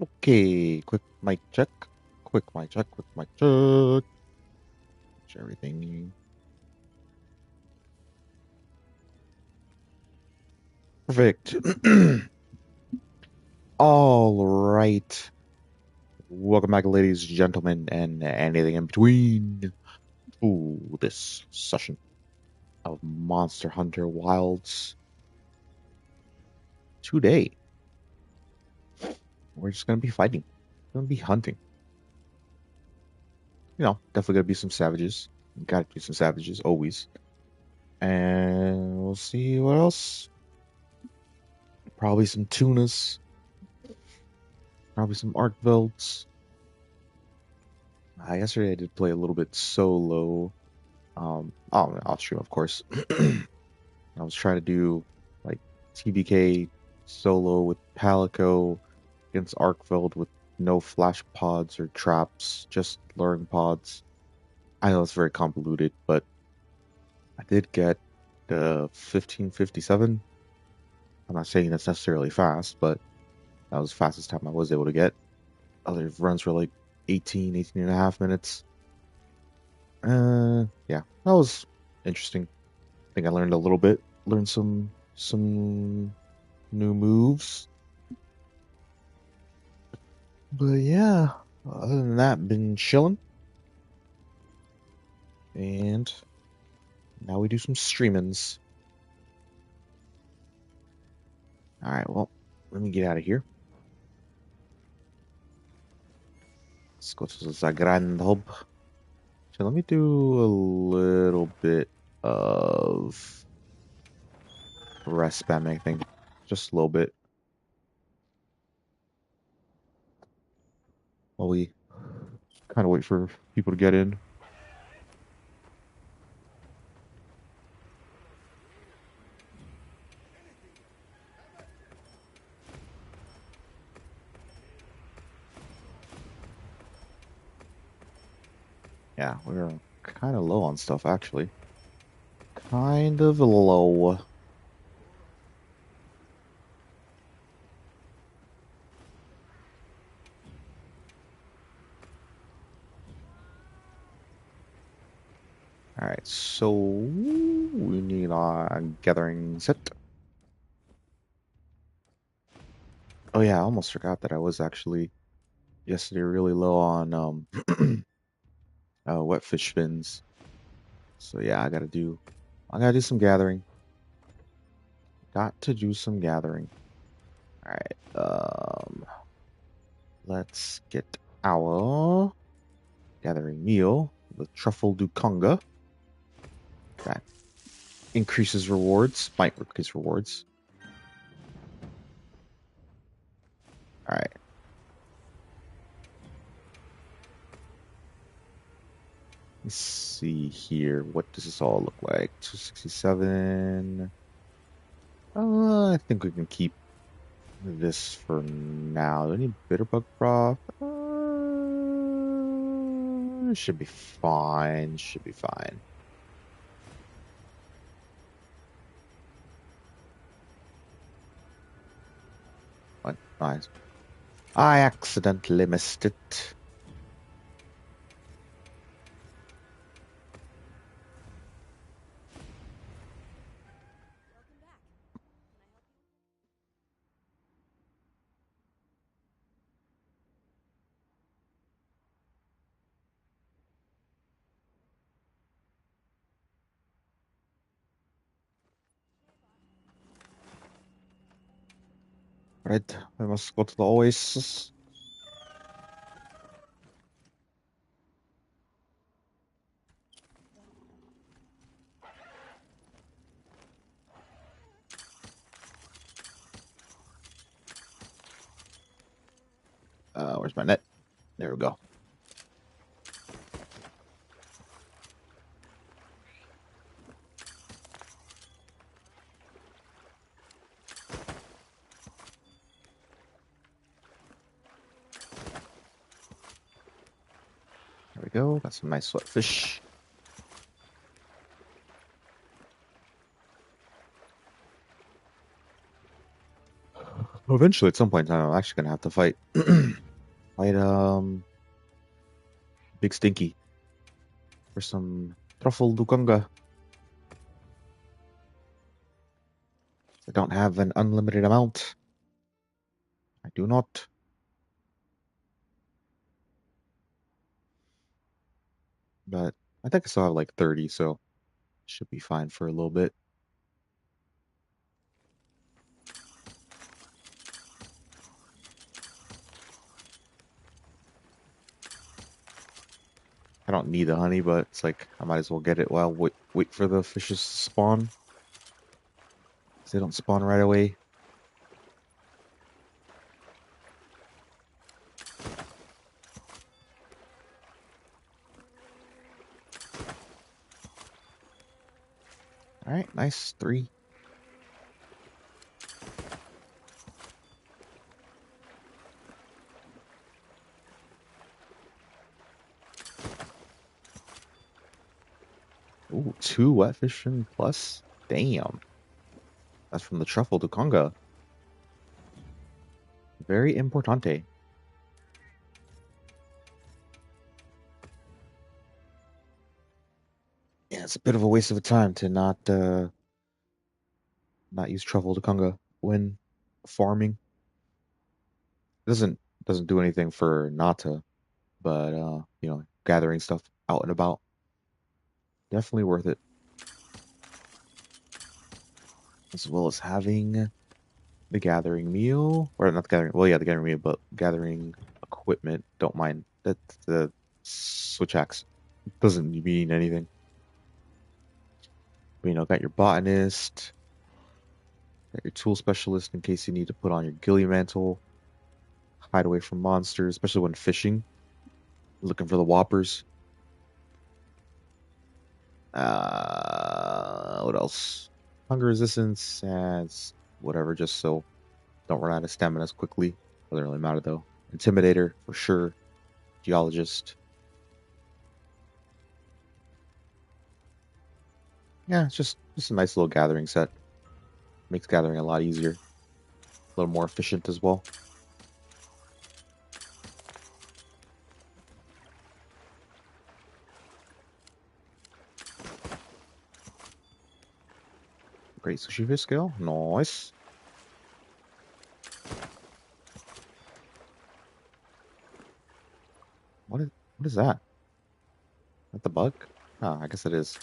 Okay, quick mic check. Quick mic check. Quick mic check. Everything perfect. All right. Welcome back, ladies, gentlemen, and anything in between to this session of Monster Hunter Wilds. Today, we're just gonna be fighting. We're gonna be hunting. Definitely gonna be some savages. Gotta be some savages, always. And we'll see what else. Probably some tunas. Probably some Arkvelds. Yesterday I did play a little bit solo. Off stream, of course. I was trying to do like TBK solo with Palico against Arkveld with no flash pods or traps, just luring pods. I know it's very convoluted, but I did get the 1557. I'm not saying that's necessarily fast, but that was the fastest time I was able to get. Other runs were like 18 and a half minutes. Yeah, that was interesting. I think I learned a little bit, learned some new moves. But yeah, other than that, been chilling. And now we do some streamings. All right, well, let me get out of here. Let's go to the Zagrand Hub. So let me do a little bit of rest spamming thing. Just a little bit. While we kind of wait for people to get in. Yeah, we're kind of low on stuff, actually. Kind of low. All right, so we need a gathering set. Oh yeah, I almost forgot that I was actually yesterday really low on wet fish fins. So yeah, I gotta do some gathering. Got to do some gathering. All right, let's get our gathering meal, the truffle dukonga. That increases rewards, might increase rewards. All right. Let's see here. What does this all look like? 267. I think we can keep this for now. Do I need Bitterbug Broth? Should be fine. Should be fine. What? Nice. I accidentally missed it. Right, I must go to the Oasis. Where's my net? There we go. There we go. Got some nice sweat fish. Eventually, at some point in time, I'm actually gonna have to fight. Fight Big Stinky for some truffle dukunga. I don't have an unlimited amount. I do not. But I think I still have like 30, so should be fine for a little bit. I don't need the honey, but it's like I might as well get it while wait for the fishes to spawn. 'Cause they don't spawn right away. All right, nice 3. Ooh, 2 wet fishing plus. Damn, that's from the truffle dukunga. Very importante. Yeah, it's a bit of a waste of time to not use truffle dukunga when farming. It doesn't do anything for Nata, but gathering stuff out and about, definitely worth it. As well as having the gathering meal, or not the gathering. Well, yeah, the gathering meal, but gathering equipment. Don't mind that the switch axe doesn't mean anything. But, got your botanist, got your tool specialist in case you need to put on your ghillie mantle, hide away from monsters, especially when fishing, looking for the whoppers. What else? Hunger resistance and whatever, just so don't run out of stamina as quickly. Doesn't really matter though. Intimidator for sure. Geologist. Yeah, it's just a nice little gathering set. Makes gathering a lot easier, a little more efficient as well. Great sushi fish scale, nice. What is that? Is that the bug? Oh, I guess it is.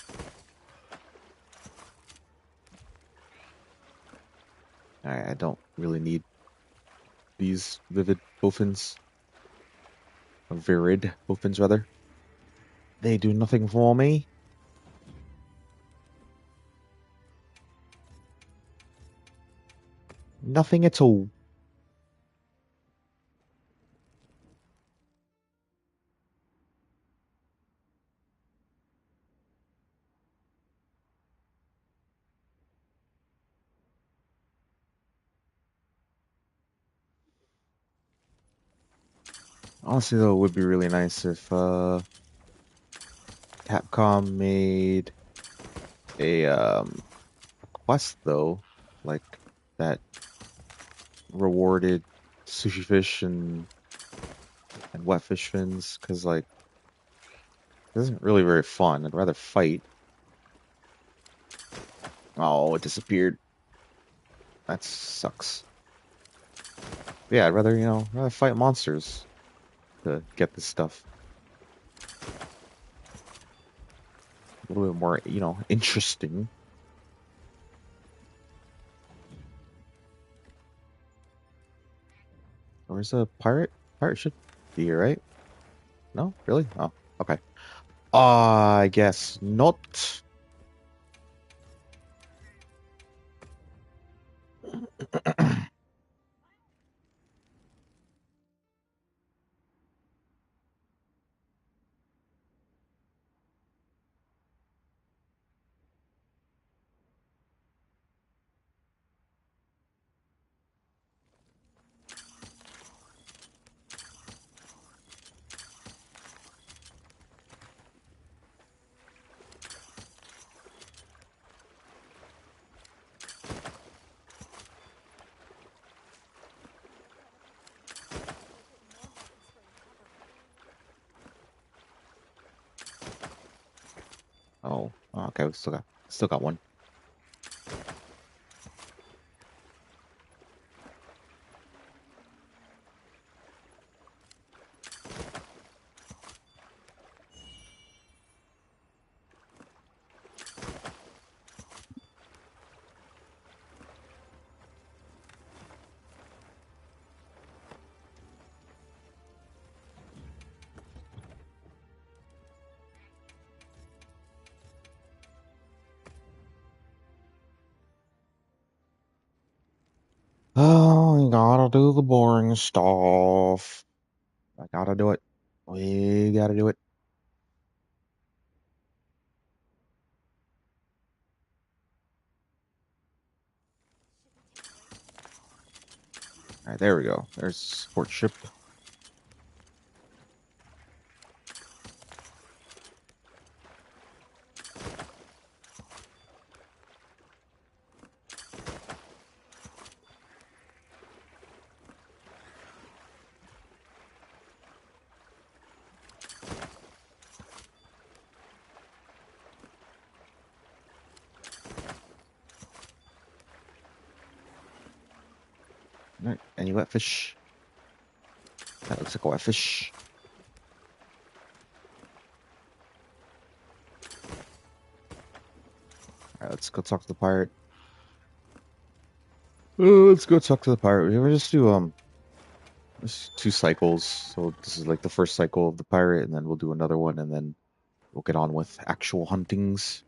I don't really need these vivid bowfins. Or virid bowfins rather. They do nothing for me. Nothing at all. Honestly, though, it would be really nice if Capcom made a quest though, like that rewarded sushi fish and wet fish fins, because like it isn't really very fun. I'd rather fight. Oh, it disappeared. That sucks. Yeah, I'd rather rather fight monsters to get this stuff. A little bit more interesting. Where's a pirate? Pirate should be here, right? No, really? Oh, okay. I guess not. Okay, we still got one. Oh, you gotta do the boring stuff. I gotta do it. We gotta do it. All right, there we go. There's support ship. All right, any wet fish? That looks like a wet fish. All right, let's go talk to the pirate. Let's go talk to the pirate. We just do just 2 cycles. So this is like the first cycle of the pirate, and then we'll do another one, and then we'll get on with actual huntings.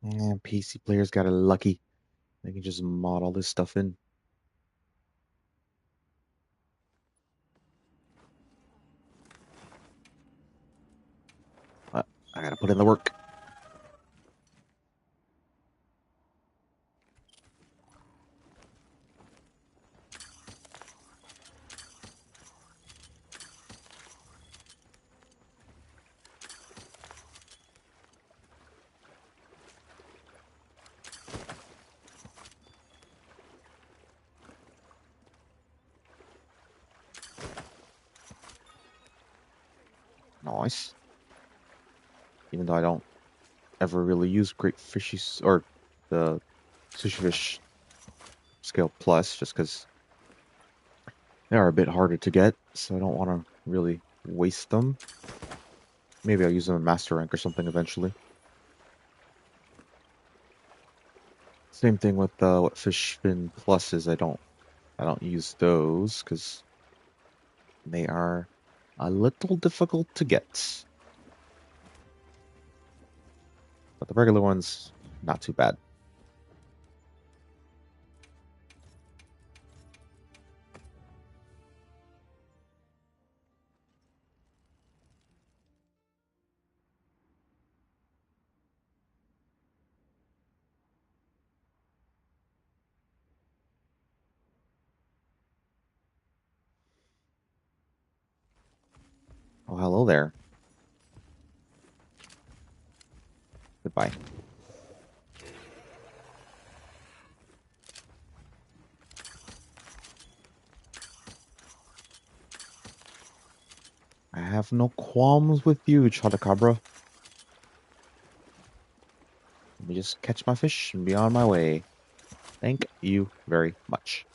And PC players got it lucky. They can just mod all this stuff in. But I gotta put in the work. Nice. Even though I don't ever really use great fishy or the sushi fish scale plus, just because they are a bit harder to get, so I don't want to really waste them. Maybe I'll use them in master rank or something eventually. Same thing with what fish fin pluses. I don't use those because they are a little difficult to get. But the regular ones, not too bad. Oh, hello there. Goodbye. I have no qualms with you, Chotacabra. Let me just catch my fish and be on my way. Thank you very much.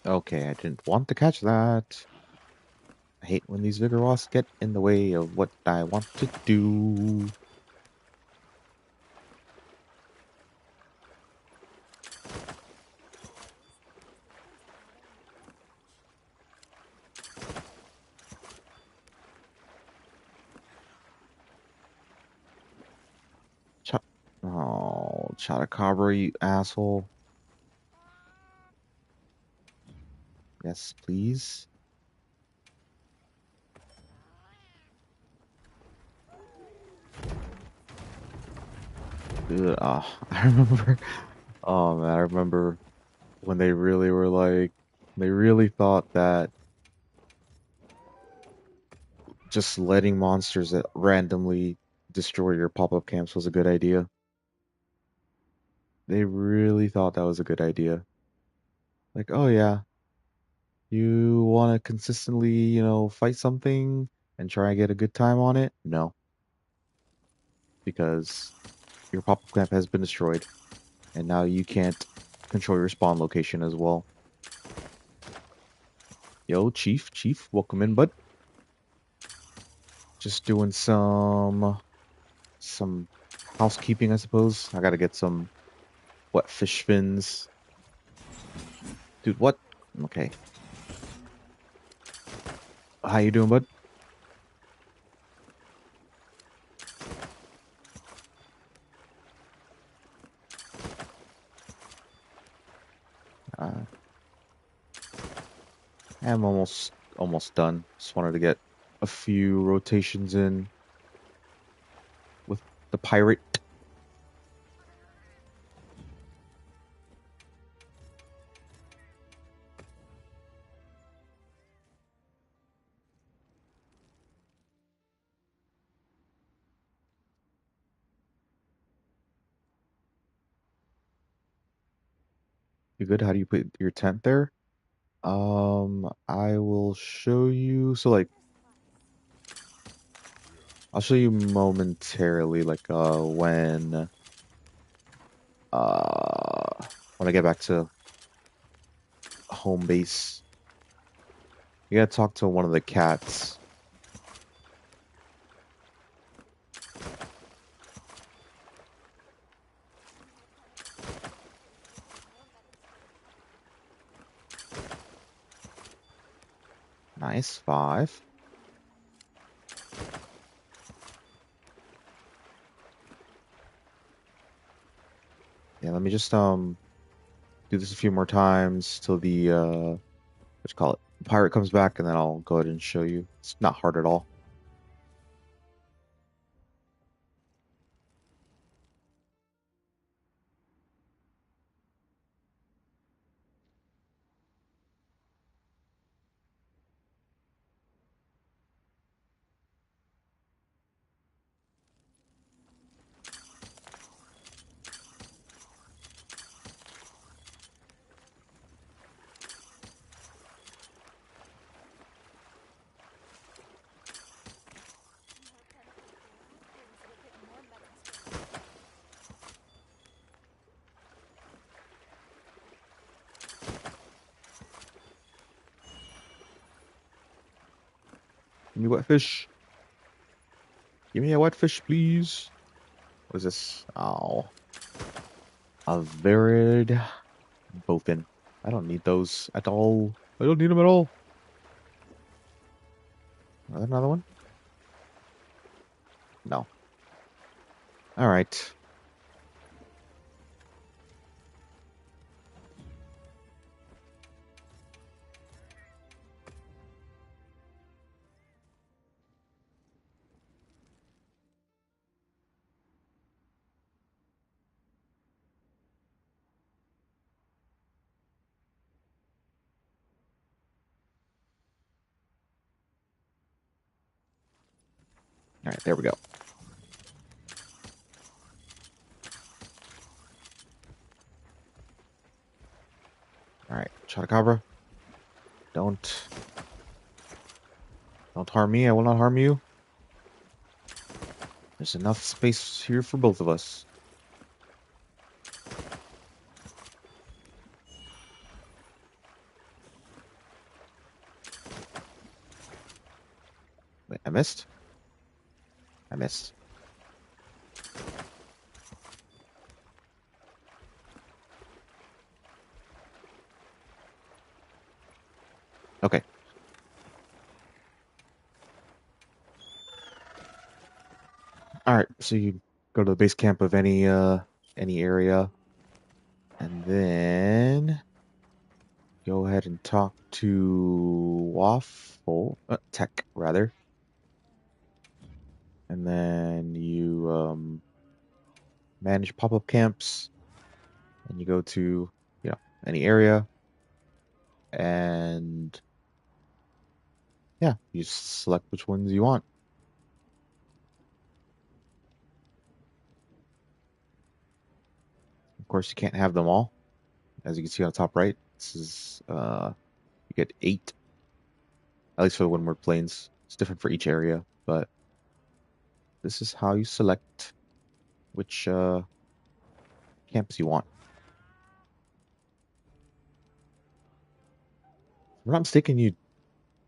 Okay, I didn't want to catch that. I hate when these Vigoroths get in the way of what I want to do. Chotacabra, you asshole. Yes, please. Ugh, I remember. Oh man, I remember when they really were like, they really thought that just letting monsters that randomly destroy your pop-up camps was a good idea. They really thought that was a good idea. Like, oh yeah, you want to consistently, fight something and try and get a good time on it? No, because your pop-up camp has been destroyed, and now you can't control your spawn location as well. Yo, Chief, welcome in, bud. Just doing some housekeeping, I suppose. I gotta get some wet fish fins. Dude, what? Okay. How you doing, bud? Uh, I'm almost done. Just wanted to get a few rotations in with the pirate. You good? How do you put your tent there? I will show you. So like, I'll show you momentarily, like when I get back to home base. You gotta talk to one of the cats. Nice, 5. Yeah, let me just do this a few more times till the what you call it? The pirate comes back, and then I'll go ahead and show you. It's not hard at all. Give me wet fish. Give me a wet fish, please. What is this? Oh, a Virid bowfin. I don't need those at all. I don't need them at all. Another one? No. All right. All right, there we go. All right, Chotacabra, don't don't harm me. I will not harm you. There's enough space here for both of us. Wait, I missed? I missed. Okay. All right, so you go to the base camp of any any area. And then go ahead and talk to Waffle, Tech rather. And then you manage pop-up camps, and you go to, any area, and yeah, you select which ones you want. Of course, you can't have them all. As you can see on the top right, this is you get 8, at least for the Windward Plains. It's different for each area, but this is how you select which camps you want. If I'm not mistaken, you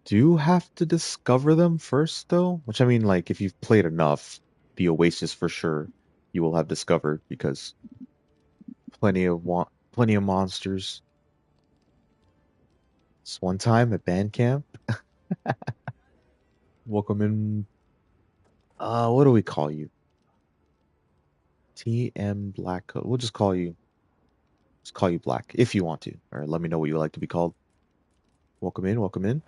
do have to discover them first, though. Which, I mean, like, if you've played enough, the Oasis for sure you will have discovered, because plenty of monsters. This one time at band camp, welcome in. What do we call you? TM Black Coat. We'll just call you Black if you want to, or let me know what you would like to be called. Welcome in, welcome in.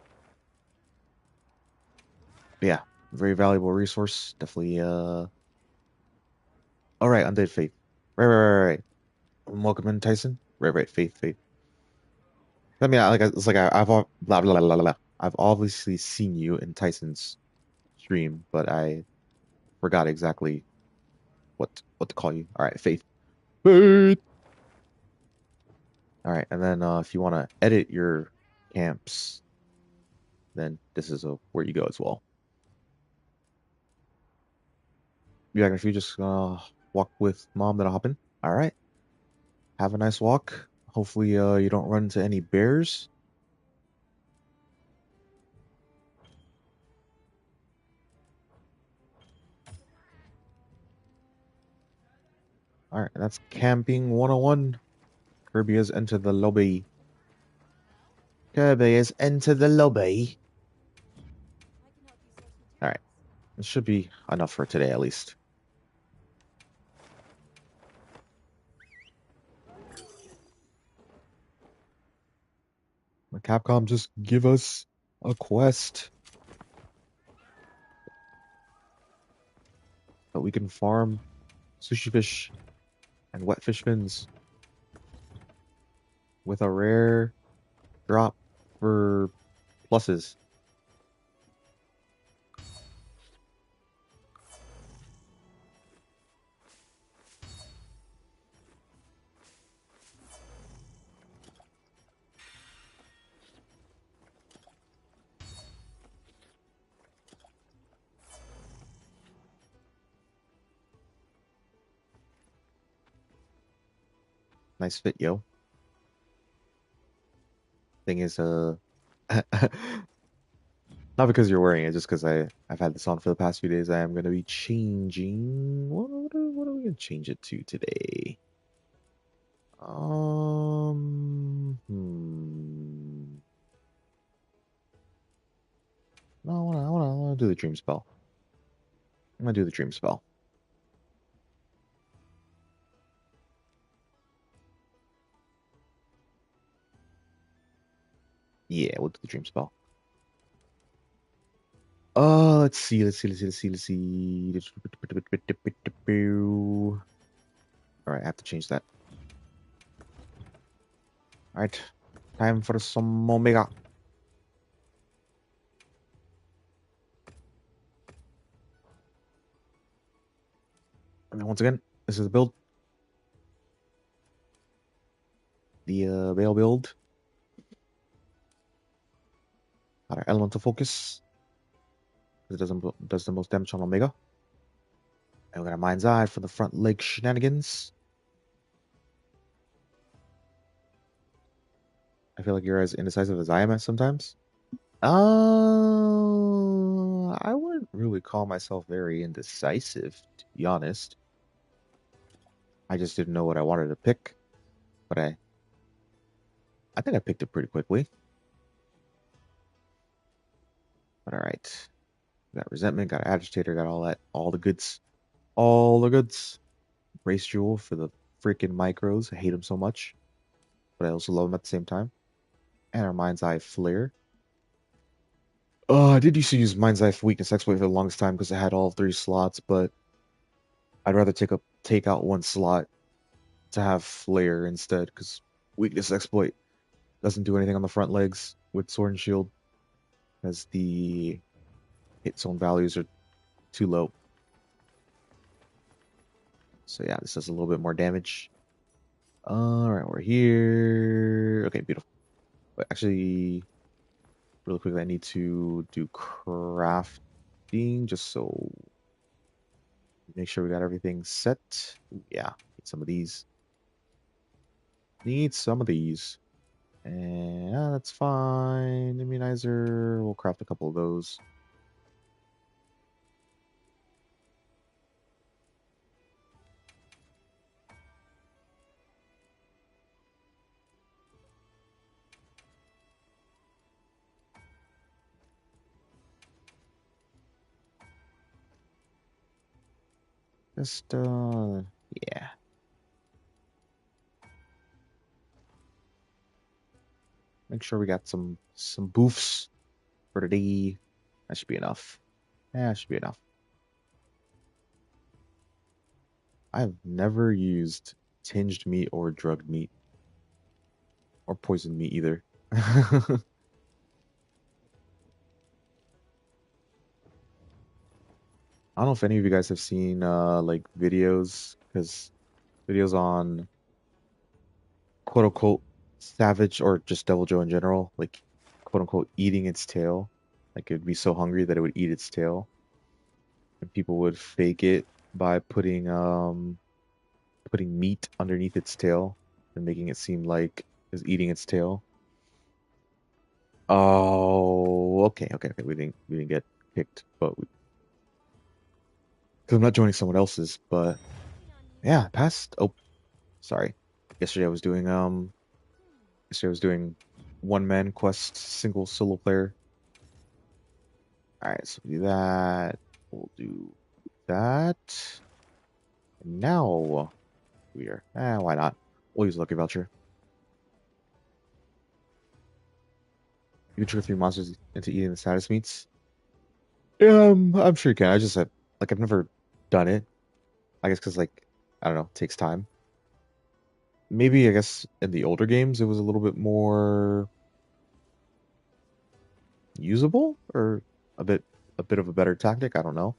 But yeah, very valuable resource. Definitely. All right, Undead Faith. Right. Welcome in, Tyson. Right. Faith. I mean, like it's like I've blah blah blah blah blah. I've obviously seen you in Tyson's stream, but I forgot exactly what to call you. All right, Faith. Faith. All right, and then if you want to edit your camps, then this is where you go as well. You back if you just walk with mom, then I'll hop in. All right. Have a nice walk. Hopefully, you don't run into any bears. All right, that's camping 101. Kirby has entered the lobby. Kirby has entered the lobby. All right, this should be enough for today, at least. Capcom, just give us a quest that we can farm sushi fish and wet fish fins with a rare drop for pluses. Nice fit, yo. Thing is, not because you're wearing it, just because I've had this on for the past few days. I am gonna be changing. What are we gonna change it to today? No, I wanna do the dream spell. I'm gonna do the dream spell. Yeah, we'll do the dream spell. Let's see. All right, I have to change that. All right, time for some Omega. And then once again, this is the build. The Veil build. Got our Elemental Focus. It does the most damage on Omega. And we got a Mind's Eye for the front leg shenanigans. I feel like you're as indecisive as I am at sometimes. I wouldn't really call myself very indecisive, to be honest. I just didn't know what I wanted to pick, but I think I picked it pretty quickly. But all right, got Resentment, got Agitator, got all that, all the goods. Race Jewel for the freaking micros. I hate them so much, but I also love them at the same time. And our Mind's Eye Flare. I did used to use Mind's Eye Weakness Exploit for the longest time because I had all three slots, but I'd rather take out one slot to have Flare instead because Weakness Exploit doesn't do anything on the front legs with Sword and Shield as the hit zone values are too low. So yeah, this does a little bit more damage. Alright, we're here. Okay, beautiful. But actually, really quickly, I need to do crafting just so make sure we got everything set. Ooh, yeah, need some of these. Need some of these. And yeah, that's fine. Immunizer, we'll craft a couple of those. Just yeah. Make sure we got some boofs for today. That should be enough. Yeah, that should be enough. I've never used tinged meat or drugged meat or poisoned meat either. I don't know if any of you guys have seen like videos because videos on quote unquote savage or just Devil Joe in general, like quote unquote eating its tail. Like it would be so hungry that it would eat its tail. And people would fake it by putting meat underneath its tail and making it seem like it's eating its tail. Oh, okay. We didn't get kicked, but because I'm not joining someone else's. But yeah, past. Oh, sorry. Yesterday I was doing one man quest single solo player. All right, so we'll do that. We'll do that. And now we are. Why not? We'll use Lucky Voucher. You can trigger 3 monsters into eating the status meats. I'm sure you can. I just have like I've never done it. I guess because like I don't know, it takes time. Maybe I guess in the older games it was a little bit more usable or a bit a bit of a better tactic. I don't know.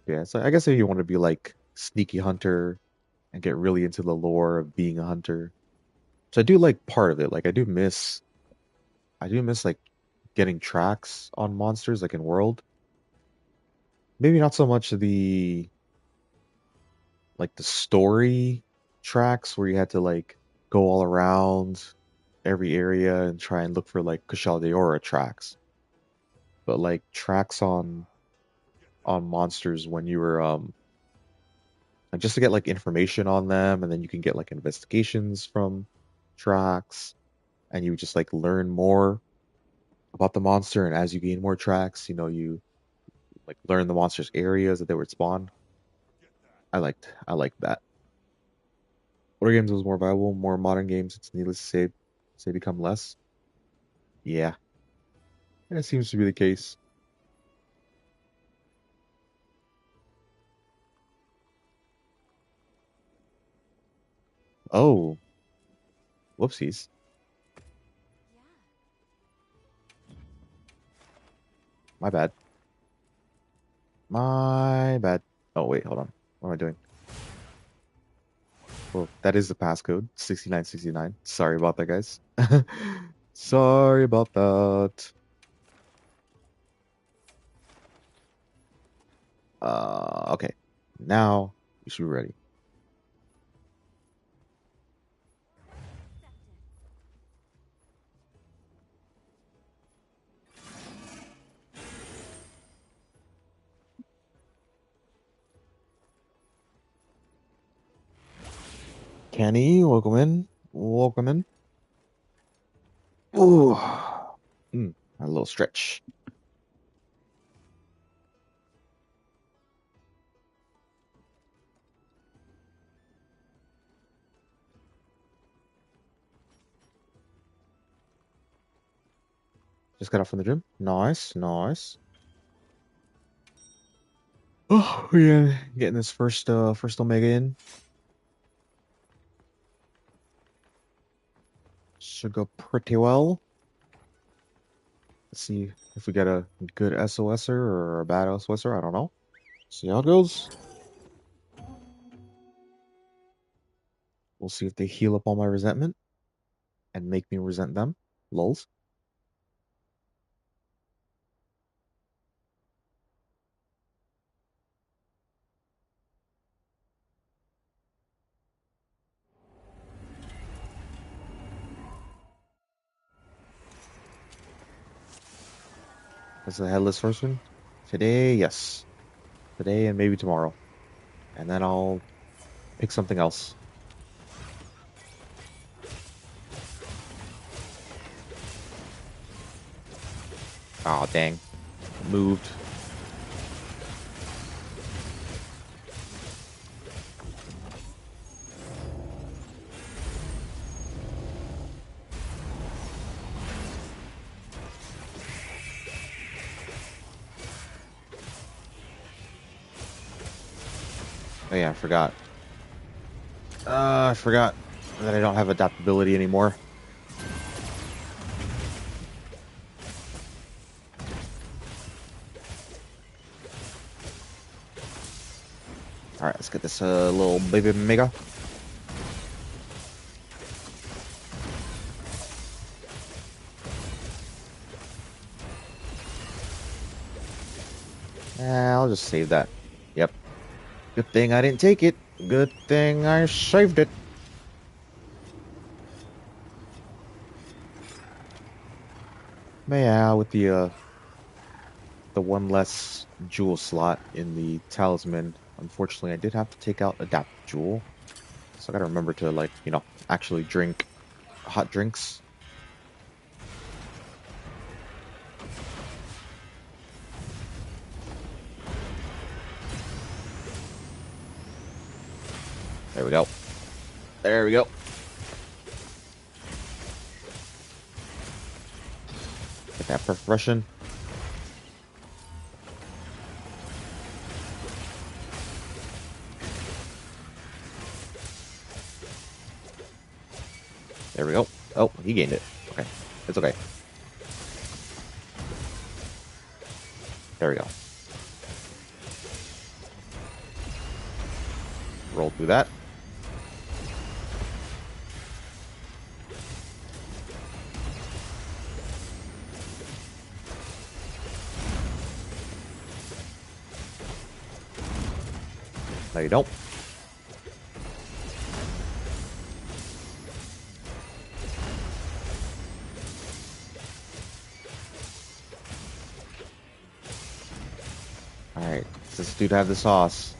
Yeah, so I guess if you want to be like sneaky hunter and get really into the lore of being a hunter, so I do like part of it. Like I do miss like getting tracks on monsters like in World. Maybe not so much the story tracks where you had to like go all around every area and try and look for like Kushal Daora tracks, but like tracks on monsters when you were and just to get like information on them, and then you can get like investigations from tracks, and you just like learn more about the monster, and as you gain more tracks, you like learn the monster's areas that they would spawn. I liked that. Older games was more viable, more modern games, it's needless to say become less. Yeah, that seems to be the case. Oh, whoopsies. My bad. My bad. Oh wait, hold on. What am I doing? Well, that is the passcode, 6969. Sorry about that, guys. Sorry about that. Okay. Now you should be ready. Kenny, welcome in. Welcome in. Ooh. A little stretch. Just got off from the gym. Nice, nice. Oh yeah, getting this first Omega in. Should go pretty well. Let's see if we get a good SOSer or a bad SOSer. I don't know. See how it goes. We'll see if they heal up all my resentment and make me resent them. Lulz. That's the headless horseman. Today, yes. Today and maybe tomorrow. And then I'll pick something else. Aw, dang. Moved. Oh yeah, I forgot. I forgot that I don't have adaptability anymore. Alright, let's get this little baby Mega. I'll just save that. Yep. Good thing I didn't take it. Good thing I saved it. But yeah, with the one less jewel slot in the talisman, unfortunately I did have to take out Adapt Jewel. So I gotta remember to, like, actually drink hot drinks. There we go. There we go. Get that perfect Russian. There we go. Oh, he gained it. Okay. It's okay. There we go. Roll through that. No, you don't. Alright. Does this dude have the sauce?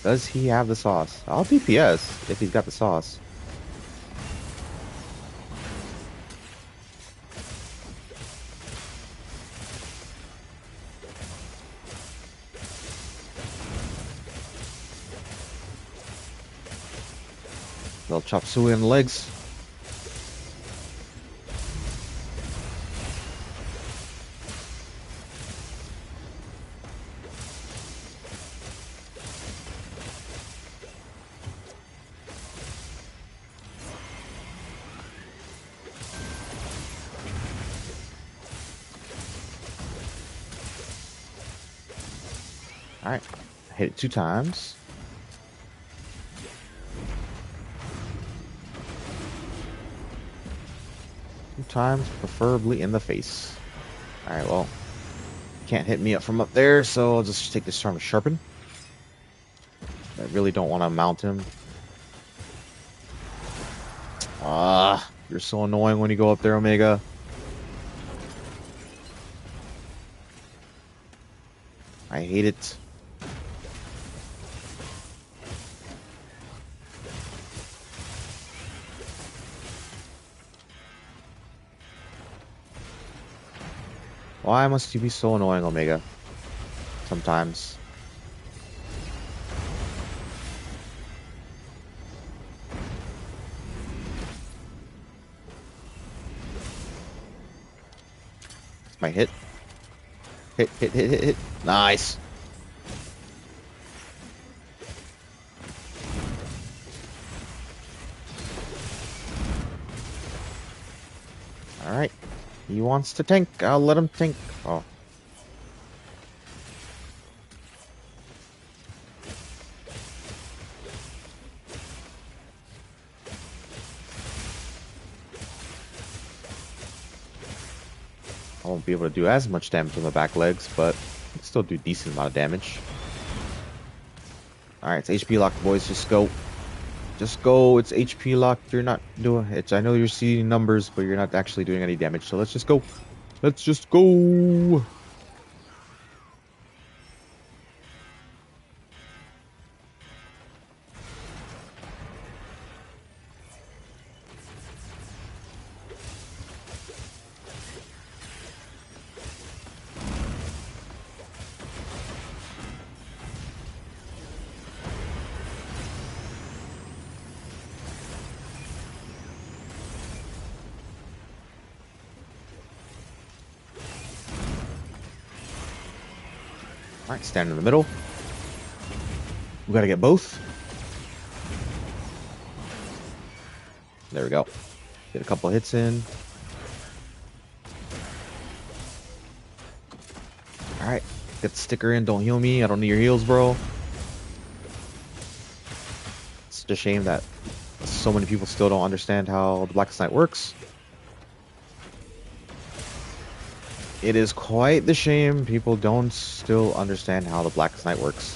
Does he have the sauce? I'll DPS if he's got the sauce. Little chop suey in the legs. Alright. Hit it 2 times. Times, preferably in the face. Alright, well, can't hit me up from up there, so I'll just take this Charm to Sharpen. I really don't want to mount him. You're so annoying when you go up there, Omega. I hate it. Why must you be so annoying, Omega? Sometimes. My hit. Hit. Nice. Alright. He wants to tank. I'll let him tank. Oh. I won't be able to do as much damage on the back legs, but I can still do a decent amount of damage. Alright, it's HP locked, boys. Just go. Just go. It's HP locked. You're not doing it. I know you're seeing numbers, but you're not actually doing any damage. So let's just go. Let's just go. Alright, stand in the middle. We gotta get both. There we go. Get a couple hits in. Alright, get the sticker in. Don't heal me. I don't need your heals, bro. It's just a shame that so many people still don't understand how the Blackest Night works. It is quite the shame people don't still understand how the Blackest Night works.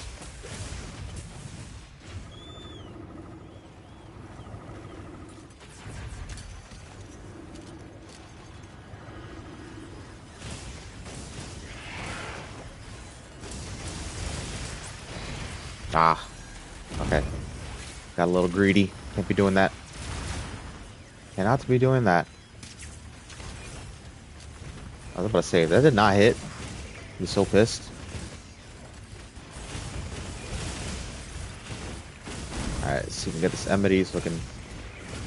Ah, okay. Got a little greedy. Can't be doing that. Cannot be doing that. I was about to say, that did not hit. He's so pissed. Alright, let's see if we can get this Emity so I can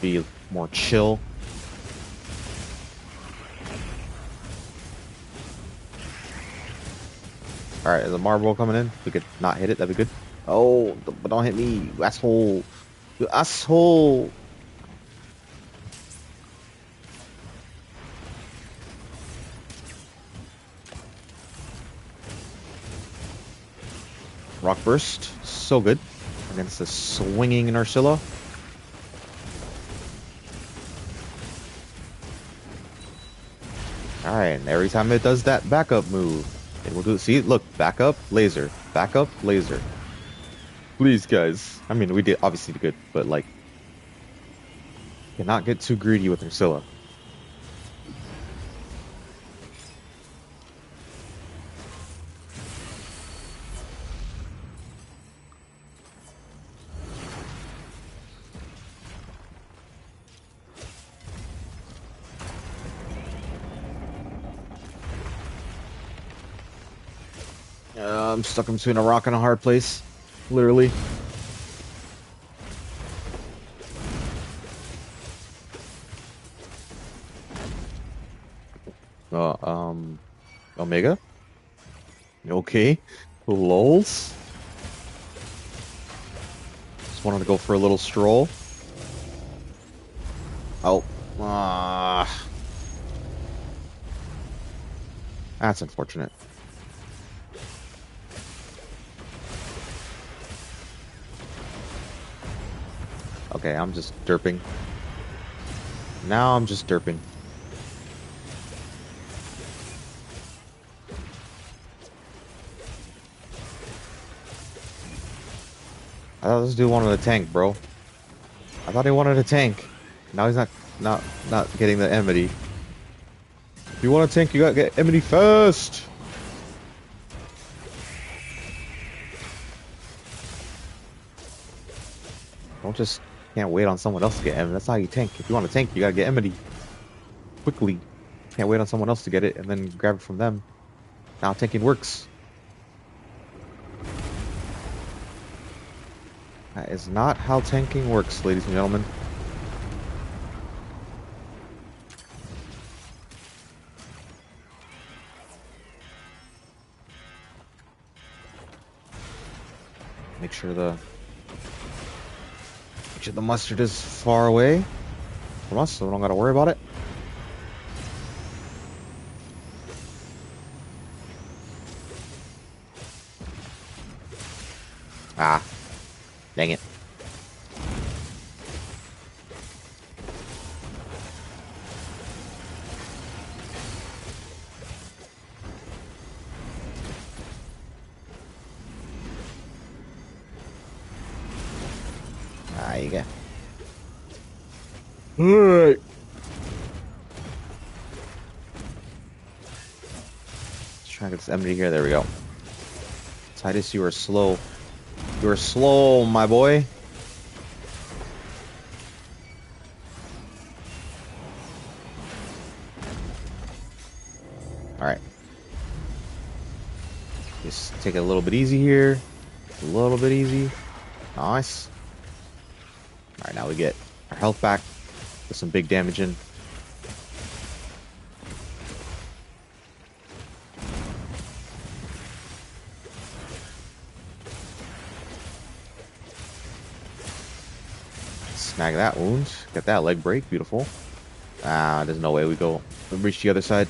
be more chill. Alright, is a marble coming in? If we could not hit it, that'd be good. Oh, but don't hit me, you asshole. You asshole. Rock Burst, so good against the swinging Narcilla. Alright, and every time it does that backup move, it will do it. See, look, backup, laser, backup, laser. Please, guys. I mean, we did obviously good, but like, cannot get too greedy with Narcilla. I'm stuck in between a rock and a hard place, literally. Omega? Okay. Lols. Just wanted to go for a little stroll. Oh. That's unfortunate. Okay, I'm just derping. Now I'm just derping. I thought this dude wanted a tank, bro. I thought he wanted a tank. Now he's not getting the Emity. If you want a tank, you gotta get Emity first. Don't just can't wait on someone else to get Emity. That's not how you tank. If you want a tank, you gotta get Emity quickly. Can't wait on someone else to get it and then grab it from them. Now tanking works. That is not how tanking works, ladies and gentlemen. make sure the mustard is far away from us, so we don't gotta worry about it. Ah, dang it. Ah, you go. Alright. Let's try and get this enemy here. There we go. Titus, you are slow. You are slow, my boy. Alright. Just take it a little bit easy here. A little bit easy. Nice. Alright, now we get our health back with some big damage in. Snag that wound. Get that leg break. Beautiful. Ah, there's no way we reach the other side.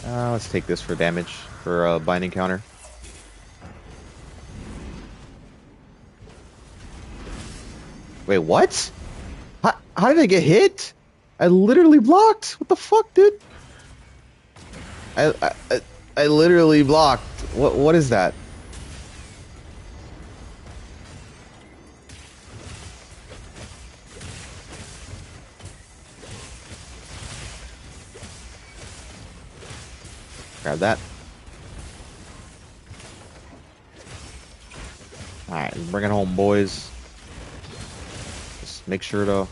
Let's take this for damage for a binding counter. Wait, what? How did I get hit? I literally blocked. What the fuck, dude? I literally blocked. What is that? Grab that. Alright, bring it home, boys. Just make sure to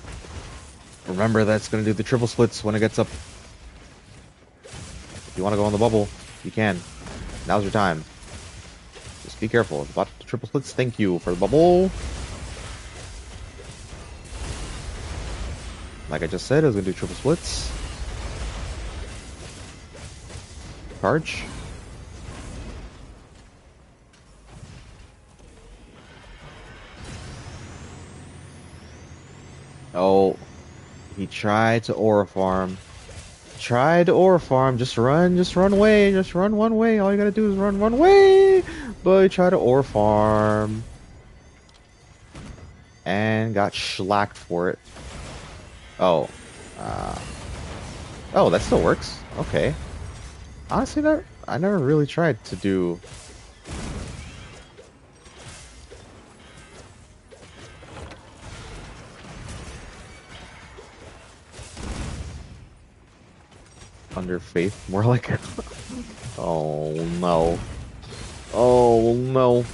remember that it's going to do the triple splits when it gets up. If you want to go on the bubble, you can. Now's your time. Just be careful. About the triple splits, thank you for the bubble. Like I just said, I was going to do triple splits. Charge. Oh, he tried to aura farm. Tried to aura farm. Just run away. Just run one way. All you gotta do is run one way. But he tried to aura farm. And got shellacked for it. Oh. Oh, that still works. Okay. Honestly, I never really tried to do... Under faith, more like... Oh no. Oh no.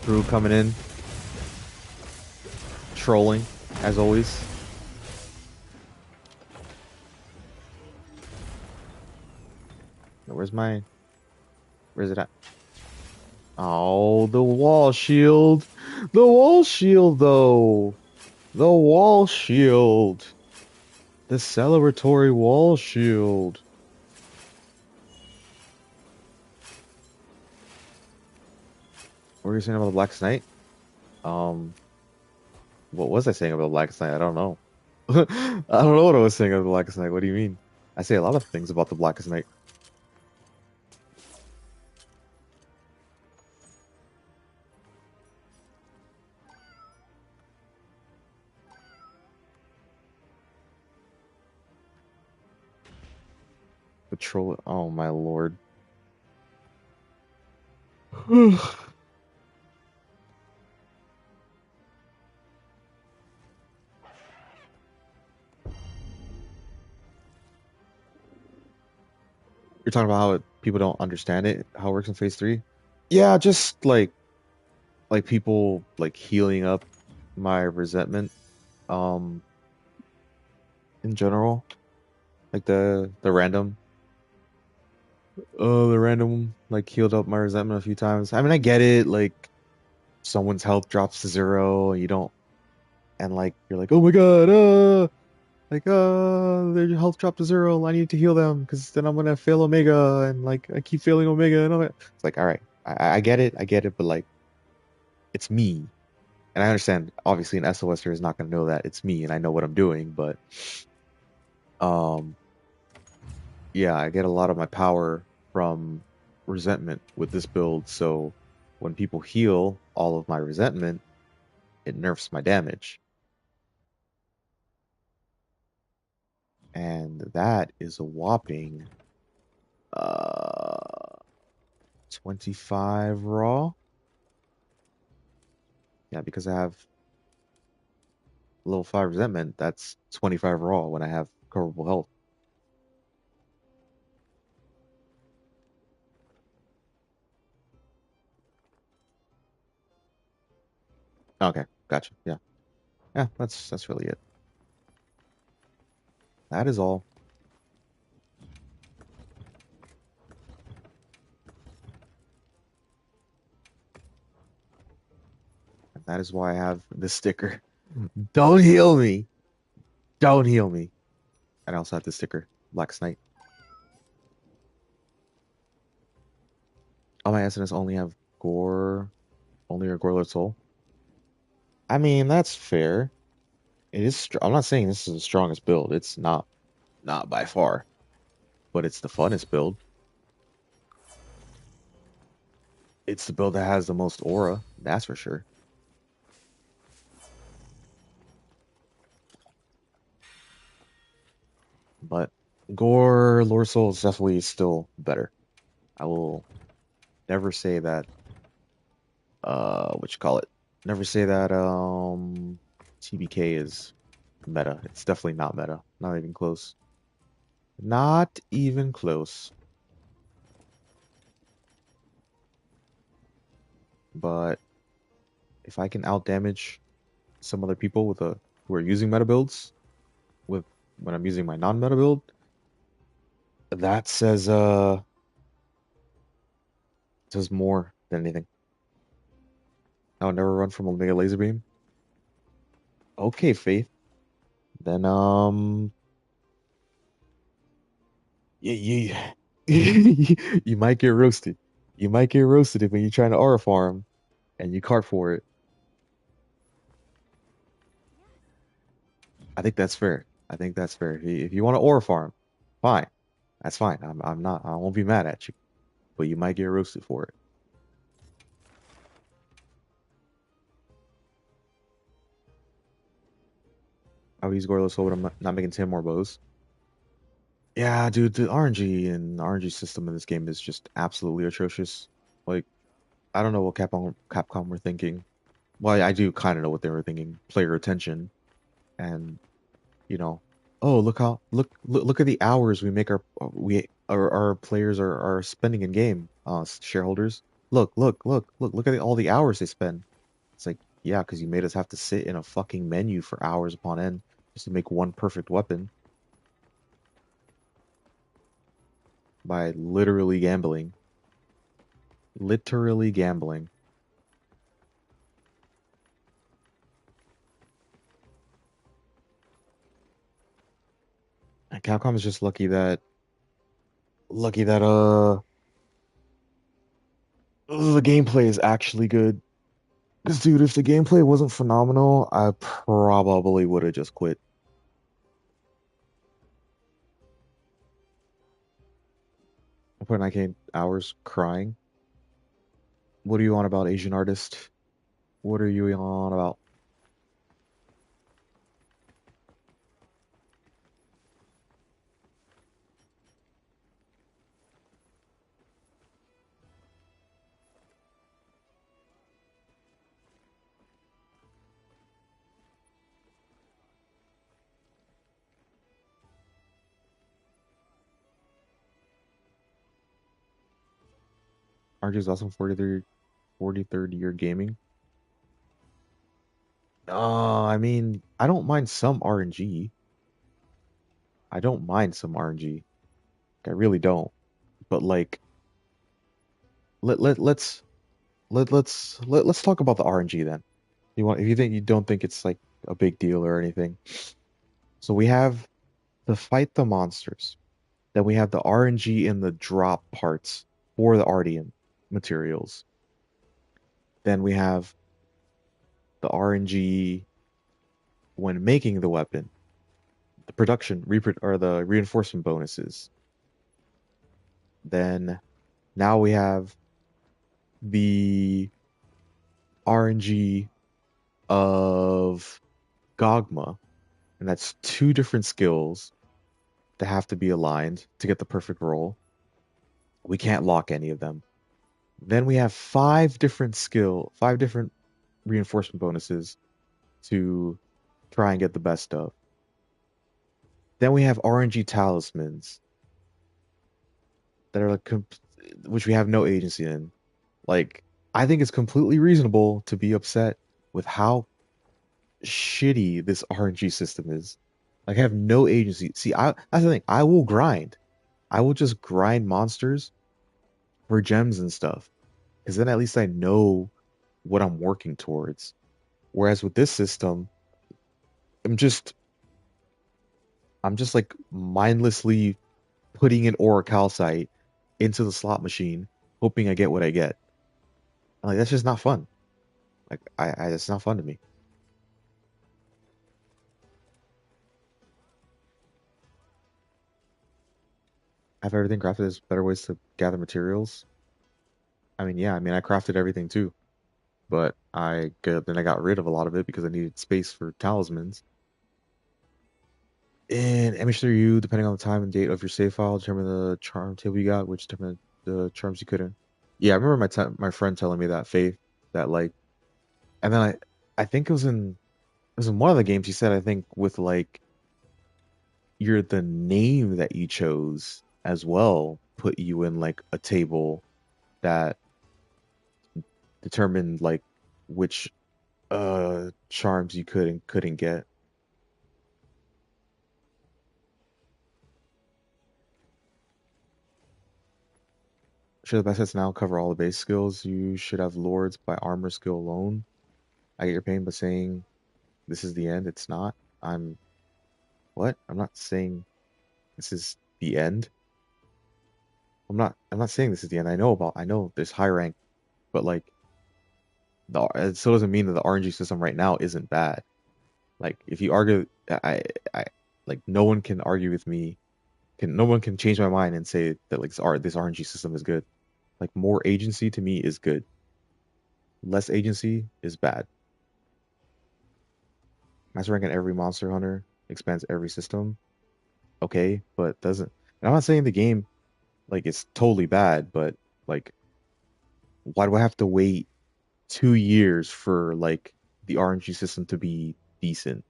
Crew coming in. Trolling, as always. Where's it at? Oh, the wall shield. The wall shield, though. The wall shield. The celebratory wall shield. What were you saying about the Black Knight? What was I saying about the Black Knight? I don't know. I don't know what I was saying about the Black Knight. What do you mean? I say a lot of things about the Black Knight. Patrol. Oh my lord. You're talking about how people don't understand it, how it works in phase 3? Yeah, just like people like healing up my resentment in general. Like the random like healed up my resentment a few times. I mean, I get it, like someone's health drops to 0 and you don't, and like you're like, "Oh my god, Like, their health dropped to zero. I need to heal them because then I'm gonna fail Omega, and like I keep failing Omega, and it's like, all right, I get it, but like, it's me, and I understand. Obviously, an SOSer is not gonna know that it's me, and I know what I'm doing, but um, yeah, I get a lot of my power from resentment with this build. So when people heal all of my resentment, it nerfs my damage, and that is a whopping uh 25 raw. Yeah, because I have level 5 resentment, that's 25 raw when I have recoverable health. Okay, gotcha. Yeah. Yeah, that's really it. That is all. And that is why I have this sticker. Don't heal me. Don't heal me. And I also have this sticker, Black Knight. All my SNS only have gore, only a Gorlord Soul. I mean, that's fair. It is. I'm not saying this is the strongest build. It's not by far, but it's the funnest build. It's the build that has the most aura. That's for sure. But Gore, Lord Soul is definitely still better. I will never say that. What you call it? Never say that. TBK is meta. It's definitely not meta. Not even close. Not even close. But if I can outdamage some other people with a who are using meta builds with when I'm using my non-meta build, that says more than anything. I'll never run from Omega Laser Beam. Okay, Faith. Then you you might get roasted. You might get roasted if when you're trying to aura farm and you cart for it. I think that's fair. I think that's fair. If you want to aura farm, fine. That's fine. I'm not. I won't be mad at you. But you might get roasted for it. I would use Gorilla Soul, but I'm not making 10 more bows. Yeah, dude, the RNG and RNG system in this game is just absolutely atrocious. Like, I don't know what Capcom were thinking. Well, I do kind of know what they were thinking. Player retention, and you know, oh look at the hours we make our players are spending in game. Shareholders, look at all the hours they spend. It's like, yeah, because you made us have to sit in a fucking menu for hours upon end just to make one perfect weapon by literally gambling. Literally gambling. And Capcom is just lucky that the gameplay is actually good. Because dude, if the gameplay wasn't phenomenal, I probably would have just quit. I put 9K hours crying. What do you want about Asian artist? What are you on about? RJ is awesome 43rd year gaming. I mean, I don't mind some RNG. I don't mind some RNG. I really don't. But like, let let let's let's talk about the RNG then. You want if you don't think it's like a big deal or anything. So we have to fight the monsters. Then we have the RNG in the drop parts for the Ardian materials. Then we have the RNG when making the weapon, the production or the reinforcement bonuses. Then now we have the RNG of Gogma, and that's two different skills that have to be aligned to get the perfect roll. We can't lock any of them. Then we have five different reinforcement bonuses to try and get the best of. Then we have RNG talismans that are like, which we have no agency in. Like, I think it's completely reasonable to be upset with how shitty this RNG system is. Like, I have no agency. See, that's the thing. I will grind. I will just grind monsters for gems and stuff, because then at least I know what I'm working towards. Whereas with this system, I'm just I'm just like mindlessly putting an ore calcite into the slot machine, hoping I get what I get. Like that's just not fun. Like it's not fun to me. I have everything crafted. There's better ways to gather materials. I mean, yeah, I mean I crafted everything too, but then I got rid of a lot of it because I needed space for talismans. In MH3U, depending on the time and date of your save file, determine the charm table you got, which determined the charms you couldn't. Yeah, I remember my friend telling me that Faith that like, and then I think it was in one of the games he said I think with like you're the name that you chose as well put you in like a table that determined like which charms you could and couldn't get. Sure, the best sets now cover all the base skills. You should have lords by armor skill alone. I get your pain, but saying this is the end, it's not. I'm what? I'm not saying this is the end. I'm not saying this is the end. I know there's high rank, but like it still doesn't mean that the RNG system right now isn't bad. Like if you argue, I like no one can argue with me. No one can change my mind and say that like this RNG system is good. Like more agency to me is good. Less agency is bad. Master rank in every monster hunter expands every system. Okay, but doesn't. And I'm not saying the game like it's totally bad, but like why do I have to wait 2 years for like the RNG system to be decent?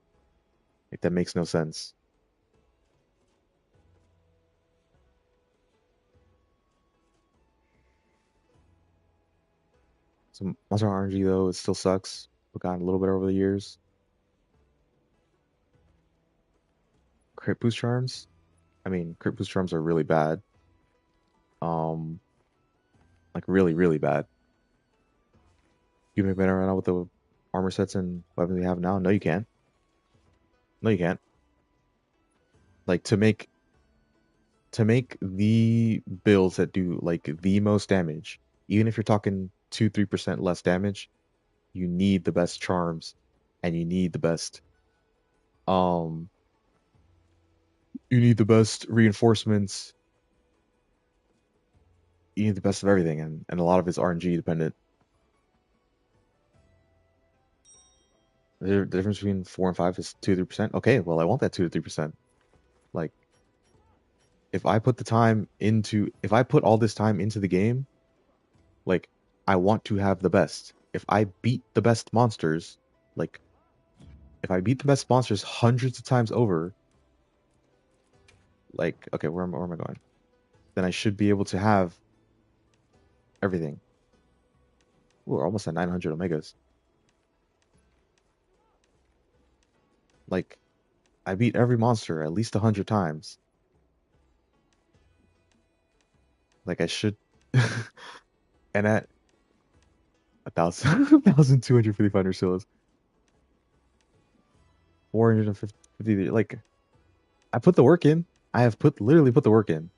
Like that makes no sense. So Monster RNG though, it still sucks, but gotten a little better over the years. Crit boost charms. I mean, crit boost charms are really bad. Um, like really, really bad. You make better right now with the armor sets and weapons we have now? No, you can't. No, you can't. Like to make the builds that do like the most damage, even if you're talking 2-3% less damage, you need the best charms and um you need the best reinforcements, you need the best of everything, and a lot of it's RNG dependent. The difference between 4 and 5 is 2-3%. Okay, well I want that 2-3%. Like if I put all this time into the game, like I want to have the best. If I beat the best monsters, like if I beat the best monsters hundreds of times over, like okay, where am I going? Then I should be able to have everything. Ooh, we're almost at 900 omegas. Like I beat every monster at least 100 times. Like I should, and at 1,255 Ursilas, 450. Like I put the work in. I have literally put the work in.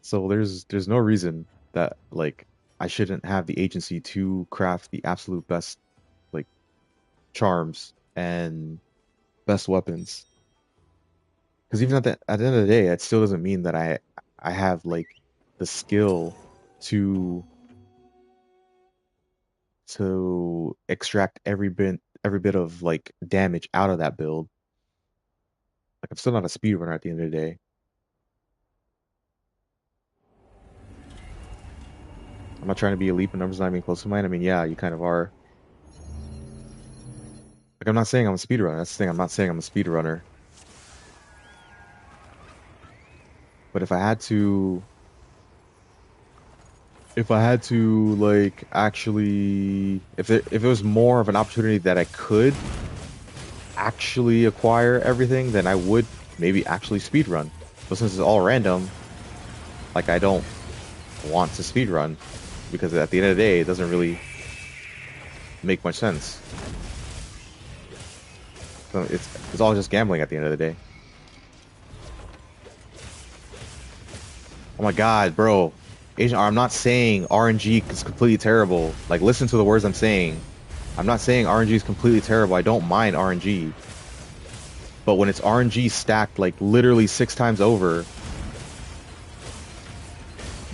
So there's no reason that like I shouldn't have the agency to craft the absolute best like charms and best weapons. Because even at the end of the day, it still doesn't mean that I have like the skill to extract every bit of like damage out of that build. Like I'm still not a speedrunner at the end of the day. I'm not trying to be elite, but numbers not even close to mine. I mean, yeah, you kind of are. Like I'm not saying I'm a speedrunner. That's the thing. I'm not saying I'm a speedrunner. But if I had to like actually if it was more of an opportunity that I could actually acquire everything, then I would maybe actually speedrun. But since it's all random, like I don't want to speedrun because at the end of the day, it doesn't really make much sense. So it's all just gambling at the end of the day. Oh my God, bro. Agent R, I'm not saying RNG is completely terrible. Like, listen to the words I'm saying. I'm not saying RNG is completely terrible. I don't mind RNG. But when it's RNG stacked like literally 6 times over,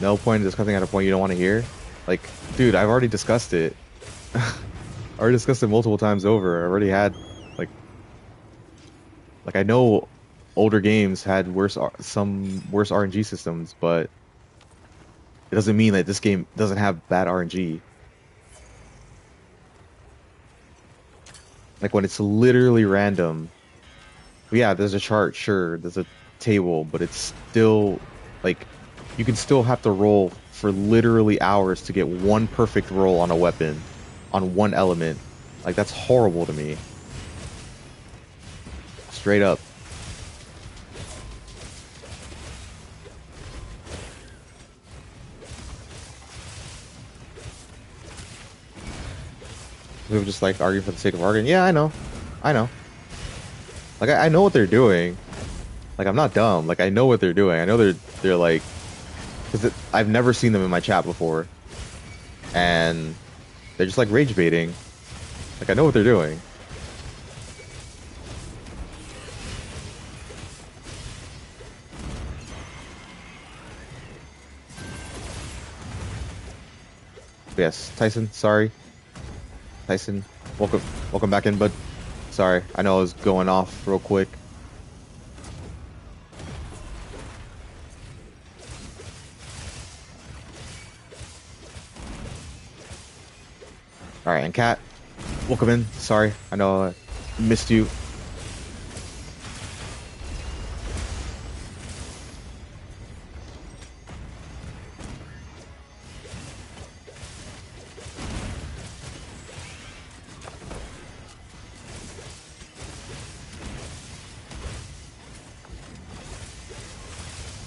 no point in discussing at a point you don't want to hear. Like, dude, I've already discussed it. I already discussed it multiple times over. I already had like I know older games had some worse RNG systems, but it doesn't mean that this game doesn't have bad RNG. Like when it's literally random. Yeah, there's a chart, sure, there's a table, but it's still like you can still have to roll for literally hours to get one perfect roll on a weapon, on one element. Like that's horrible to me. Straight up. People just like arguing for the sake of arguing. Yeah, I know. I know. Like I know what they're doing. Like I'm not dumb. Like I know what they're doing. I know they're like because I've never seen them in my chat before, and they're just like rage baiting. Like I know what they're doing. But yes, Tyson. Sorry, Tyson. Welcome back in, bud. Sorry, I know I was going off real quick. All right, and Kat, welcome in. Sorry, I know I missed you.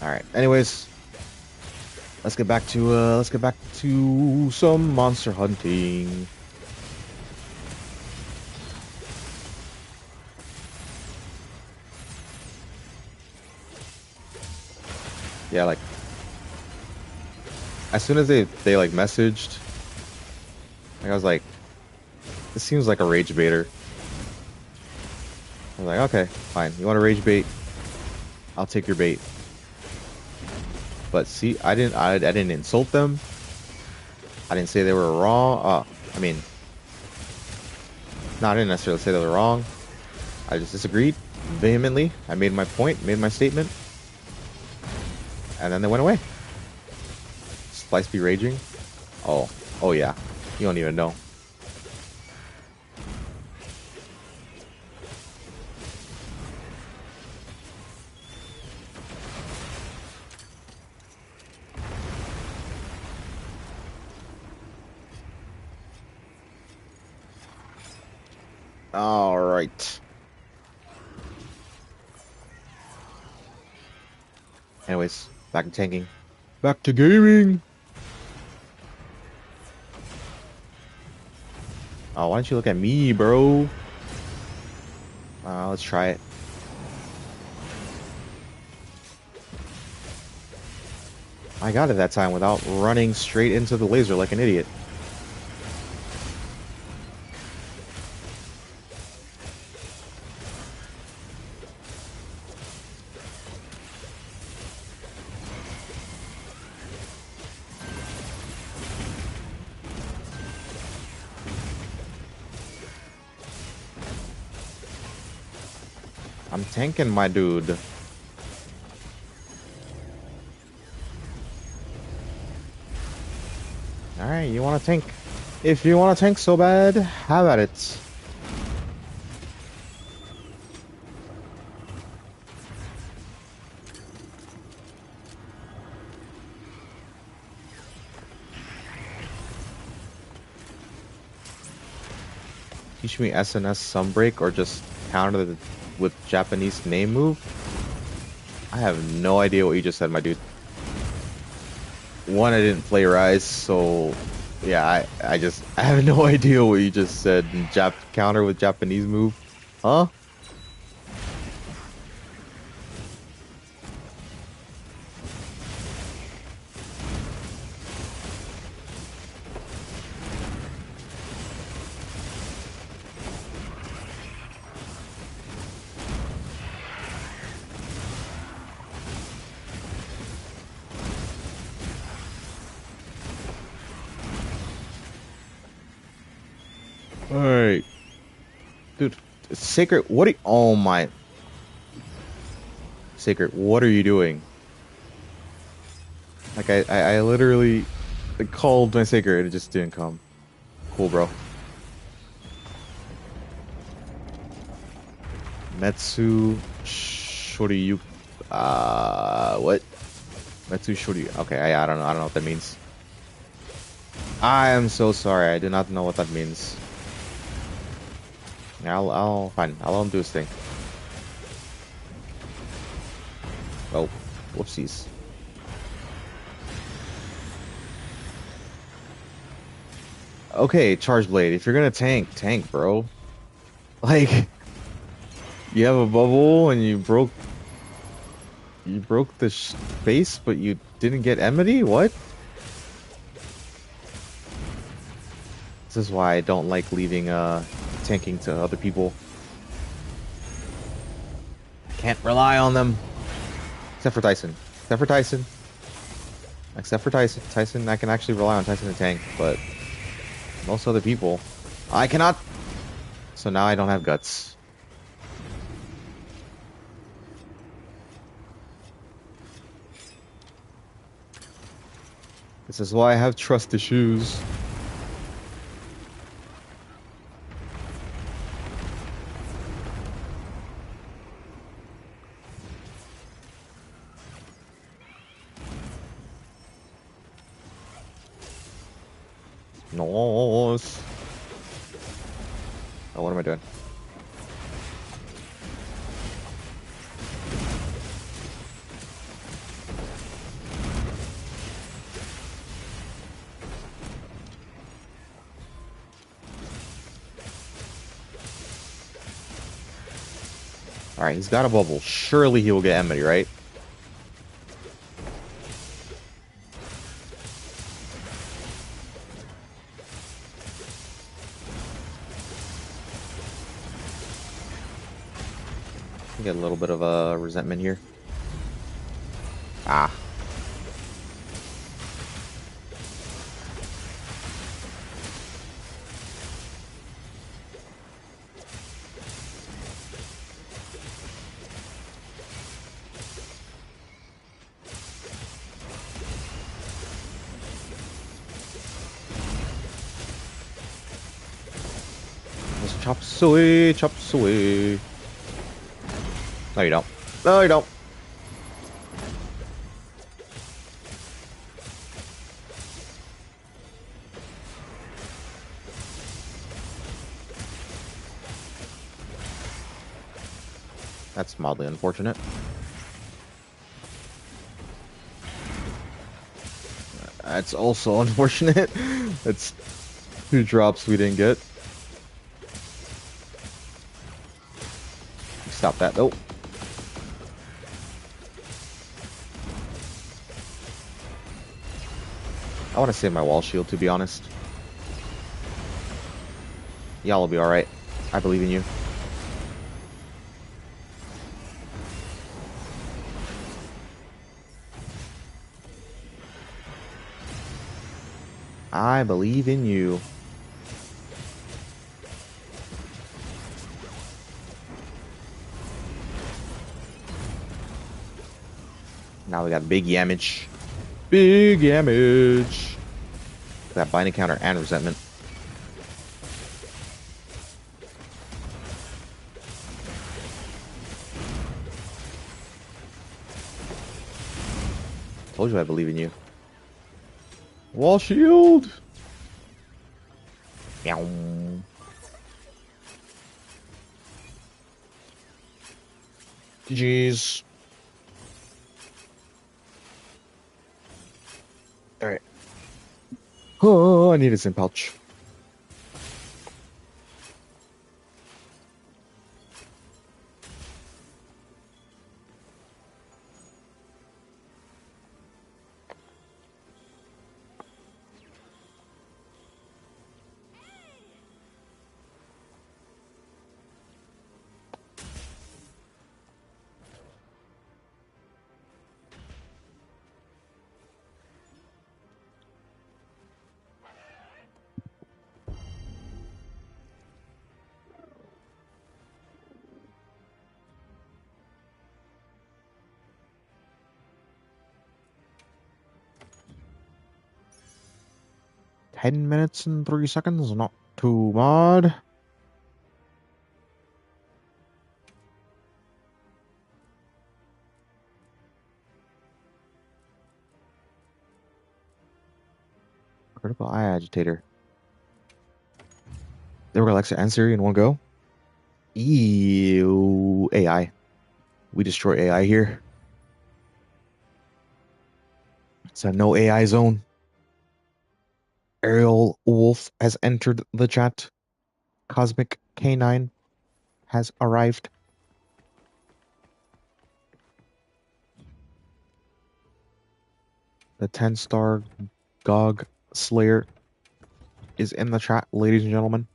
All right. Anyways, let's get back to some monster hunting. Yeah, like as soon as they like messaged, like I was like, this seems like a rage baiter. I was like, okay, fine. You want to rage bait? I'll take your bait. But see, I didn't insult them. I didn't say they were wrong. I mean, no, I didn't necessarily say they were wrong. I just disagreed vehemently. I made my point, made my statement, and then they went away. Splice be raging? Oh yeah. You don't even know. All right. Anyways, back to tanking. Back to gaming. Oh, why don't you look at me, bro? Let's try it. I got it that time without running straight into the laser like an idiot. I'm tanking my dude. Alright, you want to tank? If you want to tank so bad, have at it. Teach me SNS Sunbreak or just counter the, with Japanese name move? I have no idea what you just said, my dude. One, I didn't play Rise, so yeah, I have no idea what you just said. Jap counter with Japanese move? Huh? Alright. Dude, Sacred, what are you, oh my. Sacred, what are you doing? Like, I literally called my Sacred and it just didn't come. Cool, bro. Metsu Shoryu. What? Metsu Shoryu. Okay, I don't know. I don't know what that means. I am so sorry. I do not know what that means. Fine. I'll let him do his thing. Oh, whoopsies. Okay, Charge Blade. If you're gonna tank, bro. Like, you have a bubble and you broke the space, but you didn't get Emity? What? This is why I don't like leaving tanking to other people. Can't rely on them. Except for Tyson. Except for Tyson. Except for Tyson. Tyson, I can actually rely on Tyson to tank, but most other people, I cannot. So now I don't have guts. This is why I have trust issues. Nice. Oh, what am I doing? Alright, he's got a bubble. Surely he will get Emity, right? Get a little bit of a resentment here. Ah. Just chop suey, chop suey. No, you don't. No, you don't. That's mildly unfortunate. That's also unfortunate. That's 2 drops we didn't get. Stop that, though. I want to save my wall shield, to be honest. Y'all will be alright. I believe in you. I believe in you. Now we got big damage. Big damage. That binding counter and resentment. Told you I believe in you. Wall shield. Meow. GG's. Alright. Oh, I need a Zen pouch. $10 and 3 seconds, not too bad. Critical Eye Agitator. They were Alexa and Siri in one go. Ew. AI. We destroy AI here. It's a no AI zone. Ariel Wolf has entered the chat. Cosmic K9 has arrived. The 10-star Gog Slayer is in the chat, ladies and gentlemen.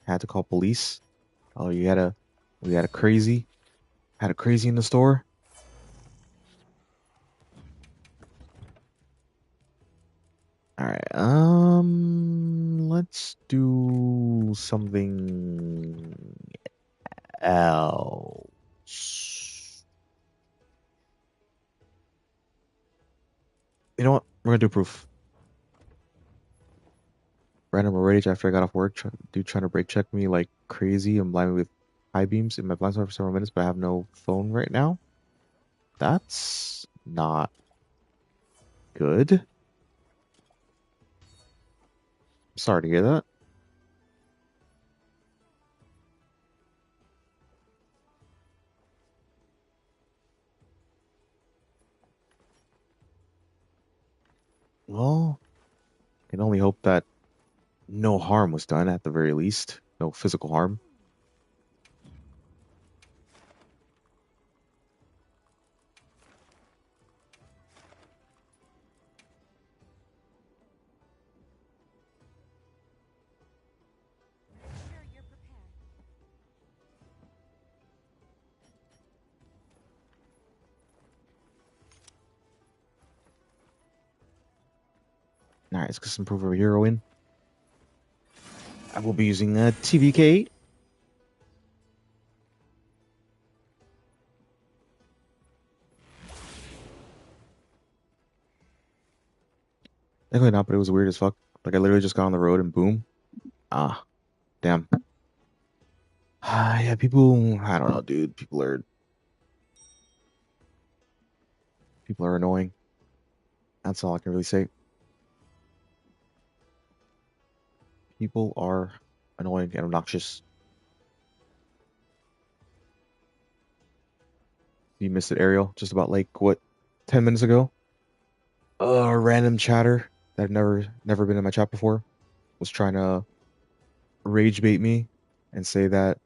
Had to call police. Oh, we had a crazy. Had a crazy in the store. All right. Let's do something else. You know what? We're gonna do proof. Random rage after I got off work. Trying to break check me like crazy. I'm blinded with high beams in my blind spot for several minutes, but I have no phone right now. That's not good. Sorry to hear that. Well, I can only hope that no harm was done at the very least. No physical harm. Alright, let's get some proof of a hero in. I will be using a TBK. Technically not, but it was weird as fuck. Like I literally just got on the road and boom. Ah, damn. Yeah, people. I don't know, dude. People are annoying. That's all I can really say. People are annoying and obnoxious. You missed it, Ariel. Just about like what, 10 minutes ago? Random chatter that had never been in my chat before was trying to rage bait me and say that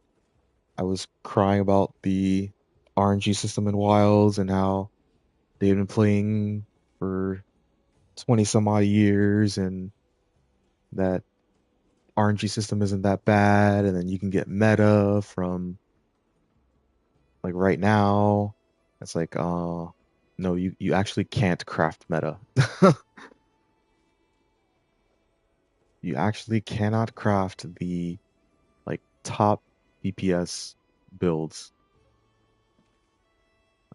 I was crying about the RNG system in Wilds and how they've been playing for 20 some odd years and that RNG system isn't that bad and then you can get meta from like right now. It's like, no, you actually can't craft meta. You actually cannot craft the like top DPS builds.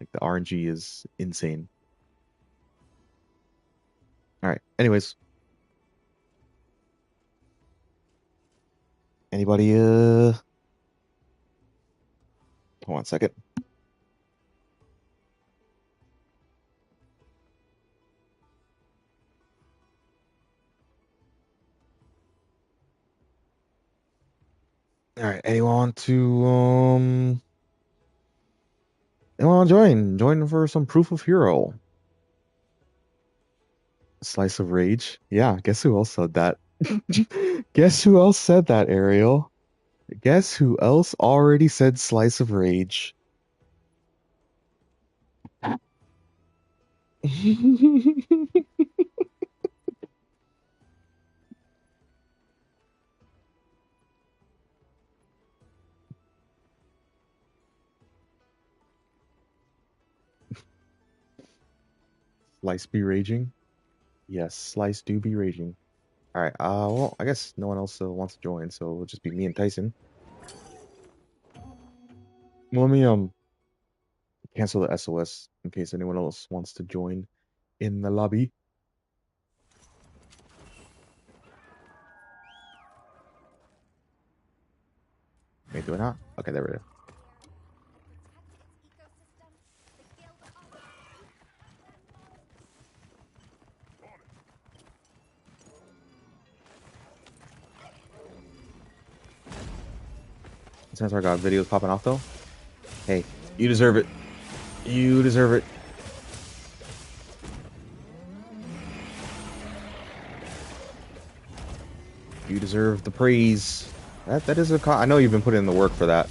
Like the RNG is insane. All right. Anyways, anybody hold on a second. All right. Anyone wanna join? Join for some proof of hero. Slice of rage. Yeah, guess who else said that? Guess who else said that, Ariel? Guess who else already said slice of rage? Slice be raging? Yes, Slice do be raging. All right. Well, I guess no one else wants to join, so it'll just be me and Tyson. Well, let me cancel the SOS in case anyone else wants to join in the lobby. Wait, do I not? Okay, there we go. Since I got videos popping off though, hey, you deserve it. You deserve it. You deserve the praise. That is I know you've been putting in the work for that.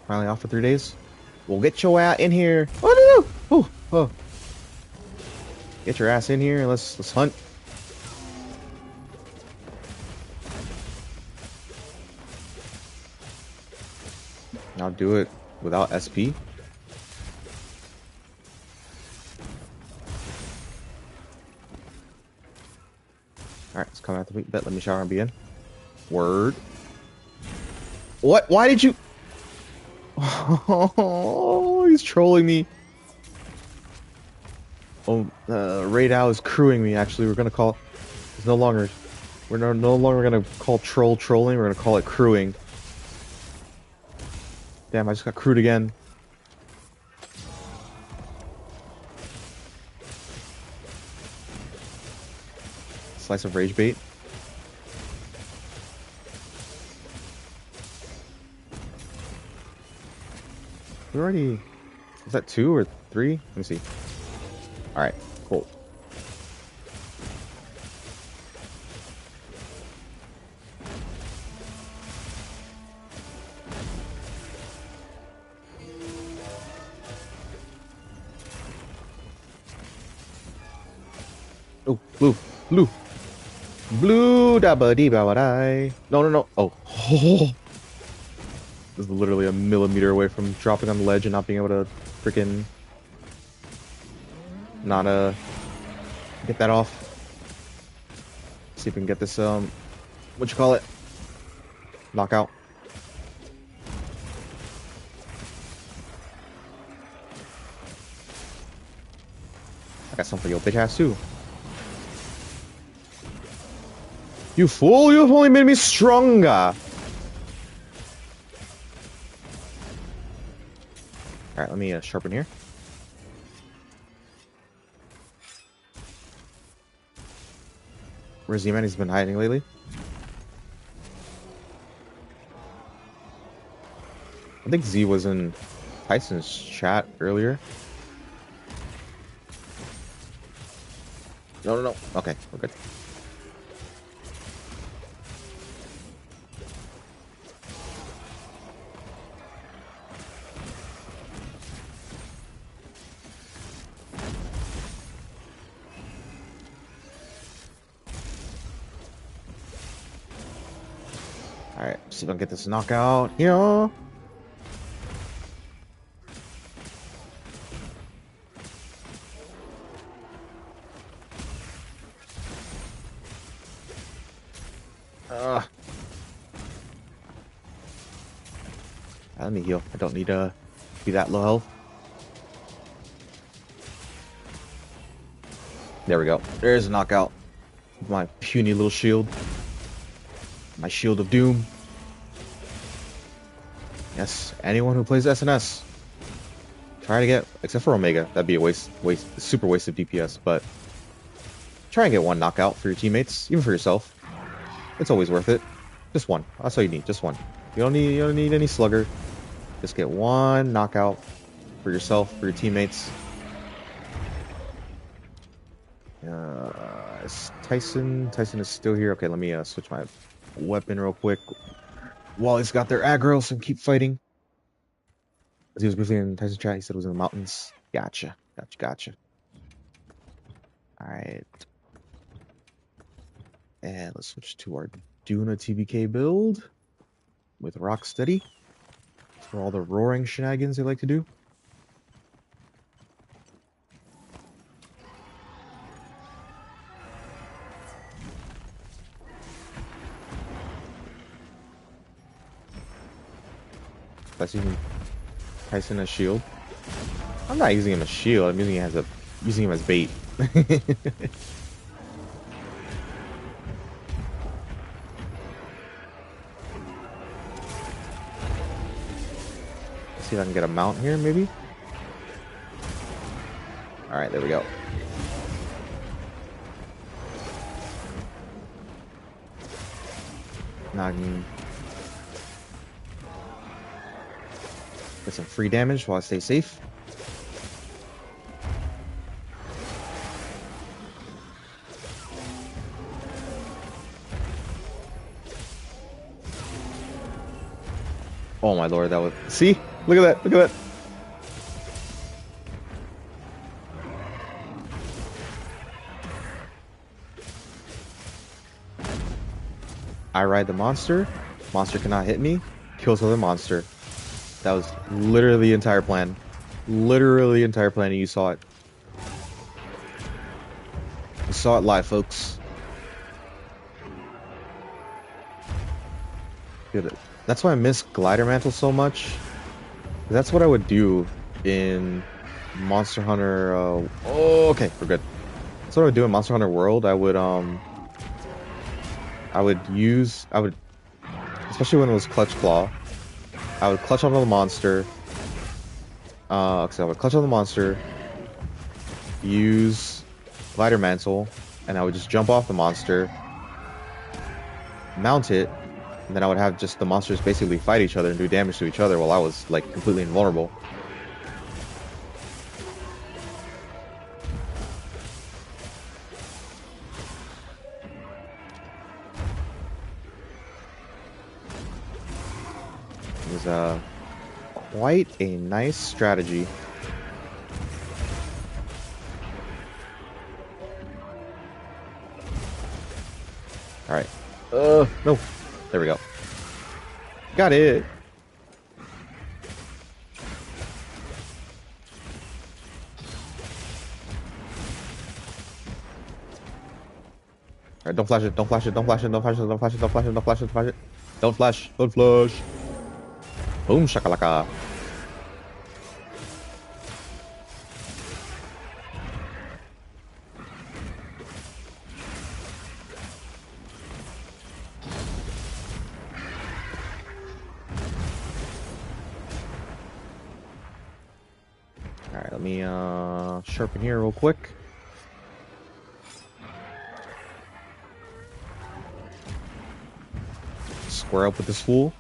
Finally off for 3 days. We'll get your ass in here. Oh no! Oh. Get your ass in here and let's hunt. I'll do it without SP. Alright, it's coming out the bet. Let me shower and be in. Word. What? Why did you? Oh, he's trolling me. Oh, Raid Owl is crewing me. Actually, we're gonna call. It's no longer. We're no longer gonna call trolling. We're gonna call it crewing. Damn, I just got crewed again. Slice of rage bait. We already. Was that 2 or 3? Let me see. Alright, cool. Oh, blue da ba dee ba ba die. No. Oh. This is literally a millimeter away from dropping on the ledge and not being able to freaking not get that off. See if we can get this what you call it? Knockout. I got something for your bitch ass too. You fool! You've only made me stronger. Alright, let me sharpen here. Where's Z-Man? He's been hiding lately. I think Z was in Tyson's chat earlier. No, no, no. Okay, we're good. Alright, see if I can get this knockout. Yeah. Let me heal. I don't need to be that low health. There we go. There's a knockout. My puny little shield. My shield of doom. Yes, anyone who plays SNS. Try to get, except for Omega, that'd be a super waste of DPS, but try and get one knockout for your teammates, even for yourself. It's always worth it. Just one. That's all you need, just one. You don't need any slugger. Just get one knockout for yourself, for your teammates. Is Tyson is still here. Okay, let me switch my weapon real quick. Wally's got their aggro, so keep fighting. He was briefly in Tyson's chat. He said it was in the mountains. Gotcha. Alright. And let's switch to our Duna TBK build with Rocksteady for all the roaring shenanigans they like to do. That's using Tyson as shield. I'm not using him as shield. I'm using him as bait. See if I can get a mount here, maybe. All right, there we go. Now I can get some free damage while I stay safe. Oh my lord, that was... See? Look at that! I ride the monster. Monster cannot hit me. Kills other monster. That was literally the entire plan. Literally the entire plan, and you saw it. You saw it live, folks. Good. That's why I miss Glider Mantle so much. That's what I would do in Monster Hunter. Oh, okay, we're good. That's what I would do in Monster Hunter World. I would, especially when it was Clutch Claw, I would clutch onto the monster. I would clutch on the monster, use Glider Mantle, and I would just jump off the monster, mount it, and then I would have just the monsters basically fight each other and do damage to each other while I was like completely invulnerable. It was quite a nice strategy. Alright. No. There we go. Got it. Alright, don't flash it, don't flash it, don't flash it, don't flash it, don't flash it, don't flash it, don't flash it, don't flash it. Don't flash, don't flash. Boom shakalaka. Alright, let me sharpen here real quick. square up with this fool.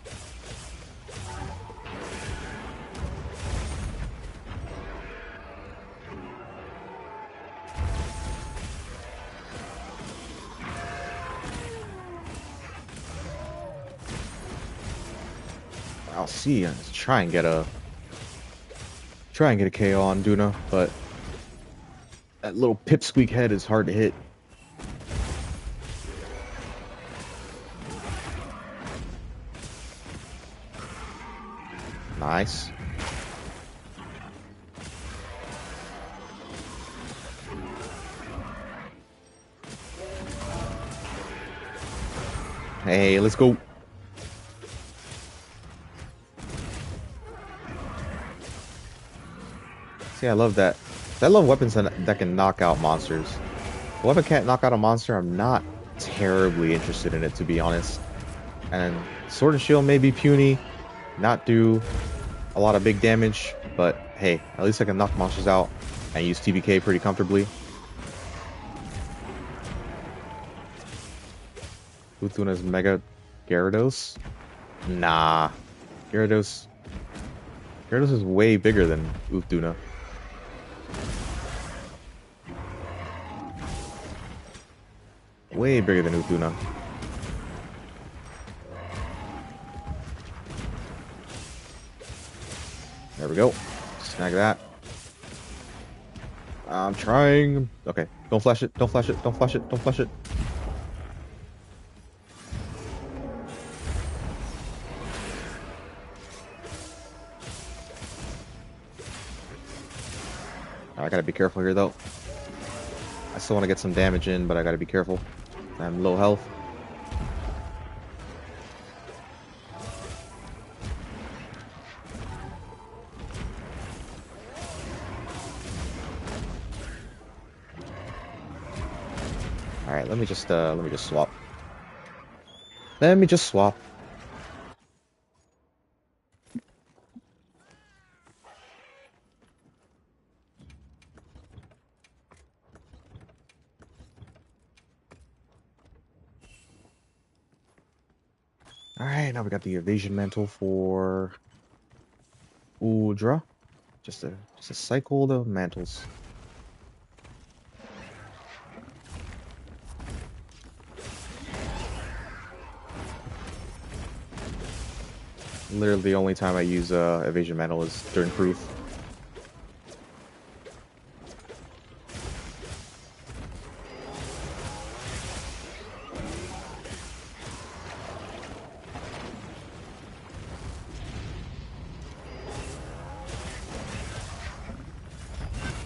I'll see. Let's try and get a KO on Duna, but that little pipsqueak head is hard to hit. Nice. Hey, let's go. See, I love that. I love weapons that can knock out monsters. If a weapon can't knock out a monster, I'm not terribly interested in it, to be honest. And Sword and Shield may be puny, not do a lot of big damage, but hey, at least I can knock monsters out and use TBK pretty comfortably. Uthuna's Mega Gyarados? Nah. Gyarados is way bigger than Uthuna. Way bigger than Uthuna. There we go. Snag that. I'm trying. Okay. Don't flash it. Don't flash it. Don't flash it. Don't flash it. I gotta be careful here, though. I still want to get some damage in, but I gotta be careful. I'm low health. All right, let me just swap. Let me just swap. All right, now we got the evasion mantle for Udra. Just a cycle of mantles. Literally the only time I use evasion mantle is during proof.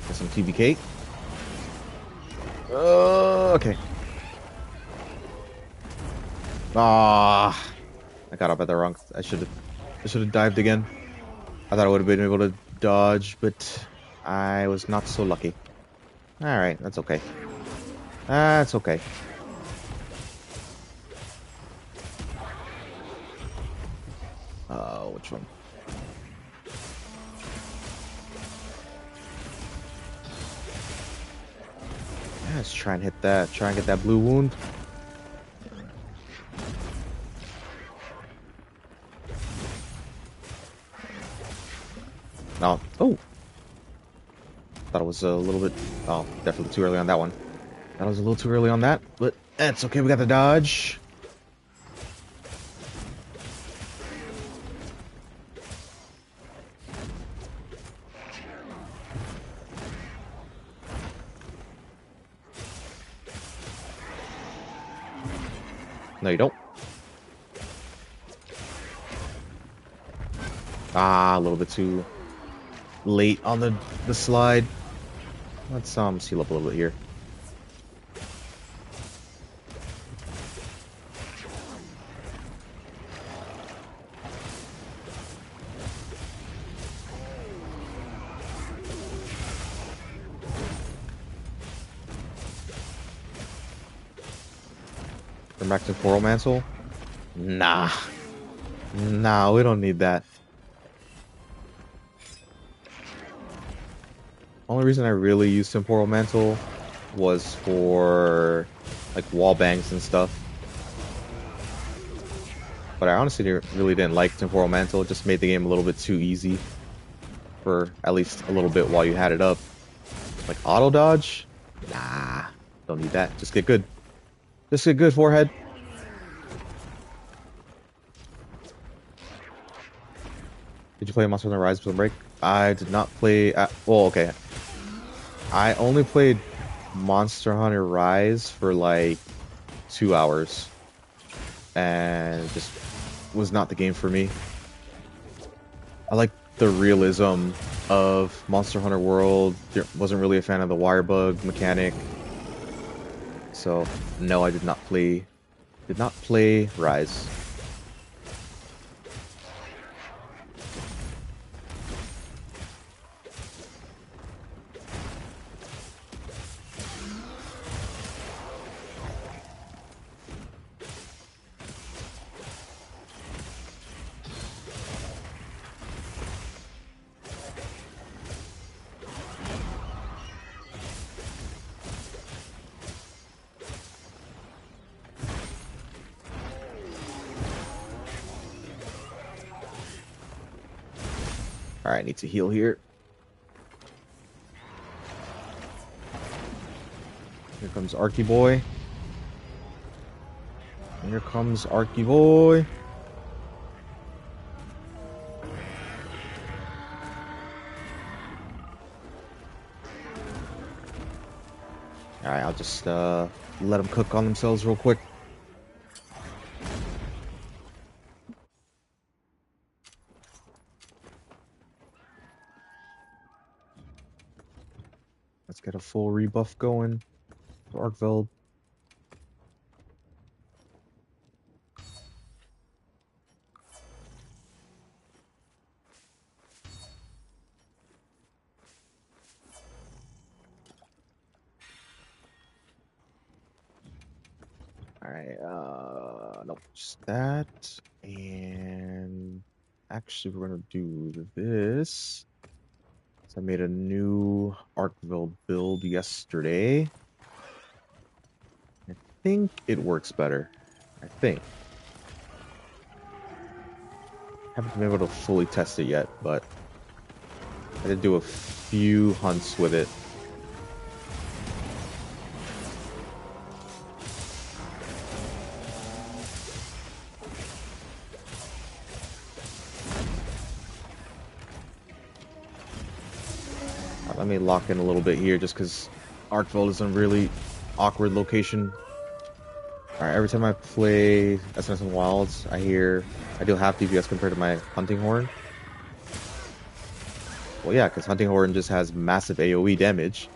Get some TBK. Okay. Ah, I got up at the wrong. I should have dived again. I thought I would have been able to dodge, but I was not so lucky. All right, that's okay. That's okay. Which one? Yeah, let's try and hit that. Try and get that blue wound. No. Oh. Thought it was a little bit. Oh, definitely too early on that one. That was a little too early on that, but that's okay. We got the dodge. No, you don't. Ah, a little bit too late on the slide. Let's seal up a little bit here. Turn back to Coral Mantle? Nah. Nah, we don't need that. Only reason I really used Temporal Mantle was for like wall bangs and stuff. but I honestly really didn't like Temporal Mantle. It just made the game a little bit too easy for at least a little bit while you had it up. Like auto dodge? Nah, don't need that. Just get good. Just get good, forehead. Did you play Monster Hunter Rise Spring Break? I did not play. Well, okay. I only played Monster Hunter Rise for like 2 hours, and just was not the game for me. I like the realism of Monster Hunter World. Wasn't really a fan of the wire bug mechanic. So no, I did not play Rise. Alright, I need to heal here. Here comes Arky Boy. Here comes Arky Boy. Alright, I'll just let them cook on themselves real quick. Let's get a full rebuff going. Arkveld. Alright, nope, just that. And actually, we're gonna do this. So I made a new Arkveld build yesterday. I think it works better. I think. Haven't been able to fully test it yet, but I did do a few hunts with it. Let me lock in a little bit here just because Arkveld is in a really awkward location. Alright, every time I play SNS and Wilds, I deal half DPS compared to my Hunting Horn. Well, yeah, because Hunting Horn just has massive AoE damage.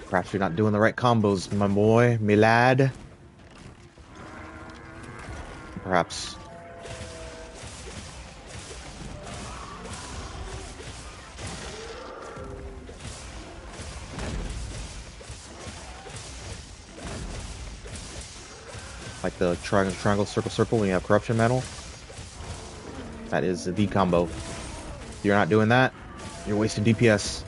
Perhaps you're not doing the right combos, my boy, my lad. Perhaps. Like the triangle, circle, circle when you have Corruption Mantle. That is the combo. If you're not doing that, you're wasting DPS.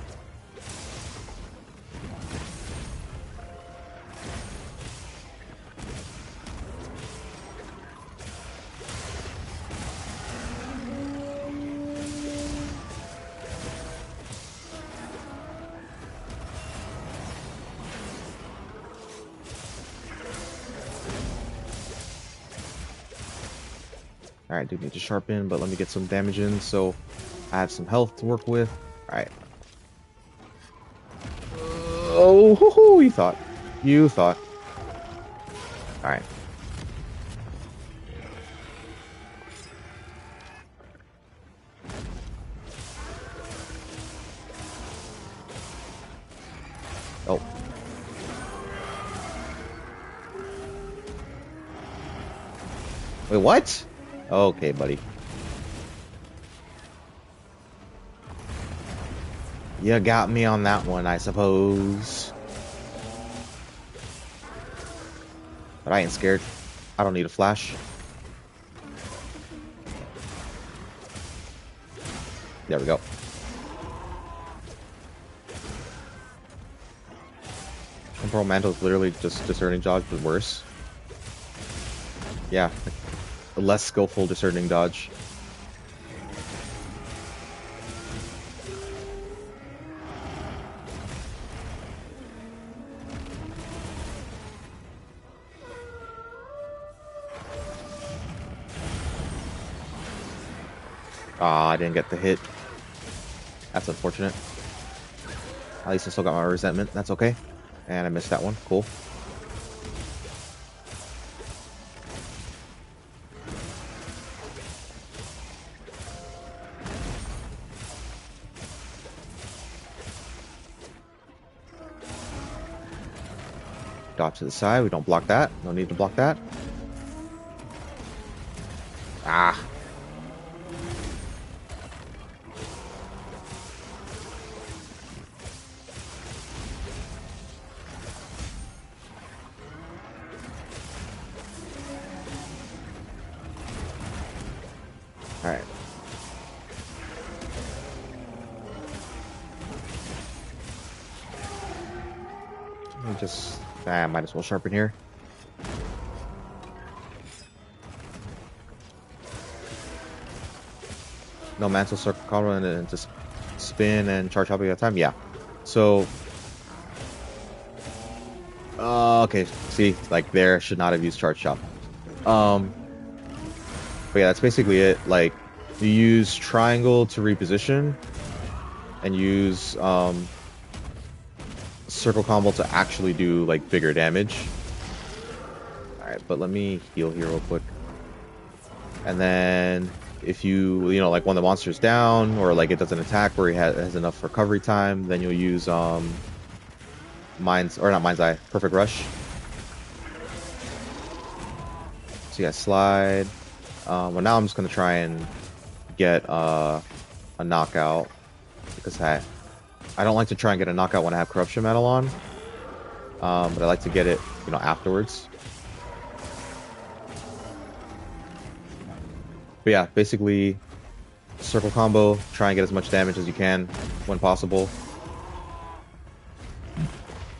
Alright, I do need to sharpen, but let me get some damage in so I have some health to work with. Alright. Oh, hoo, hoo, you thought. You thought. Alright. Oh. Wait, what? Okay, buddy. You got me on that one, I suppose. But I ain't scared. I don't need a flash. There we go. Temporal Mantle is literally just Discerning Dodge, but worse. Yeah, like a less skillful Discerning Dodge. Ah, I didn't get the hit. That's unfortunate. At least I still got my resentment. That's okay. And I missed that one. Cool. Dodge to the side. We don't block that. No need to block that. Ah. Alright. Let me just... I might as well sharpen here. No Mantle, Circle Combo, and then just spin and charge hop at a time? Yeah. So... okay, see, like there, should not have used Charge Chop. But yeah, that's basically it. Like, you use triangle to reposition, and use circle combo to actually do like bigger damage. Alright, but let me heal here real quick. And then if you know, like when the monster's down, or like it doesn't attack where he has enough recovery time, then you'll use Mind's Eye, Perfect Rush. So yeah, slide. Well, now I'm just gonna try and get a knockout, because I don't like to try and get a knockout when I have Corruption Metal on, but I like to get it, you know, afterwards. But yeah, basically circle combo, try and get as much damage as you can when possible.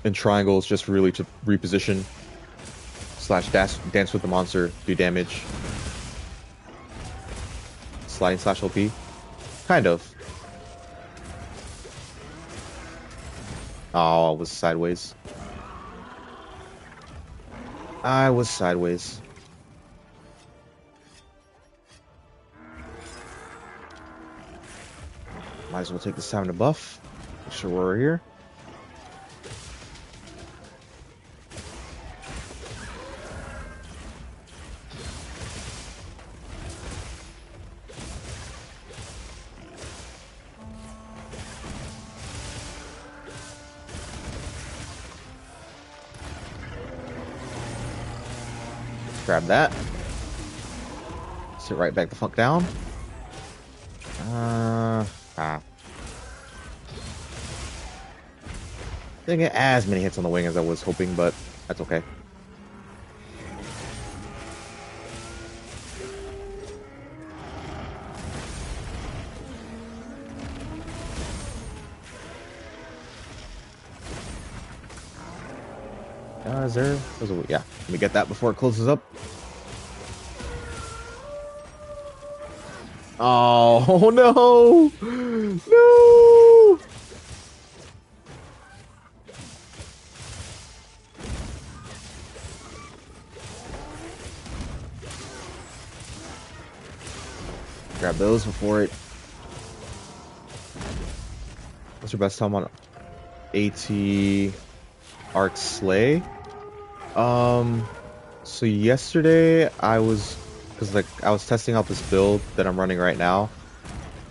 And triangle is just really to reposition slash dance with the monster, do damage. Sliding slash OP. Kind of. Oh, I was sideways. I was sideways. Might as well take this time to buff. Make sure we're here. Grab that. Sit right back the fuck down. Didn't get as many hits on the wing as I was hoping, but that's okay. Is there? Yeah, let me get that before it closes up. Oh no! No! Grab those before it. What's your best time on AT Arc Slay? So yesterday I was, I was testing out this build that I'm running right now,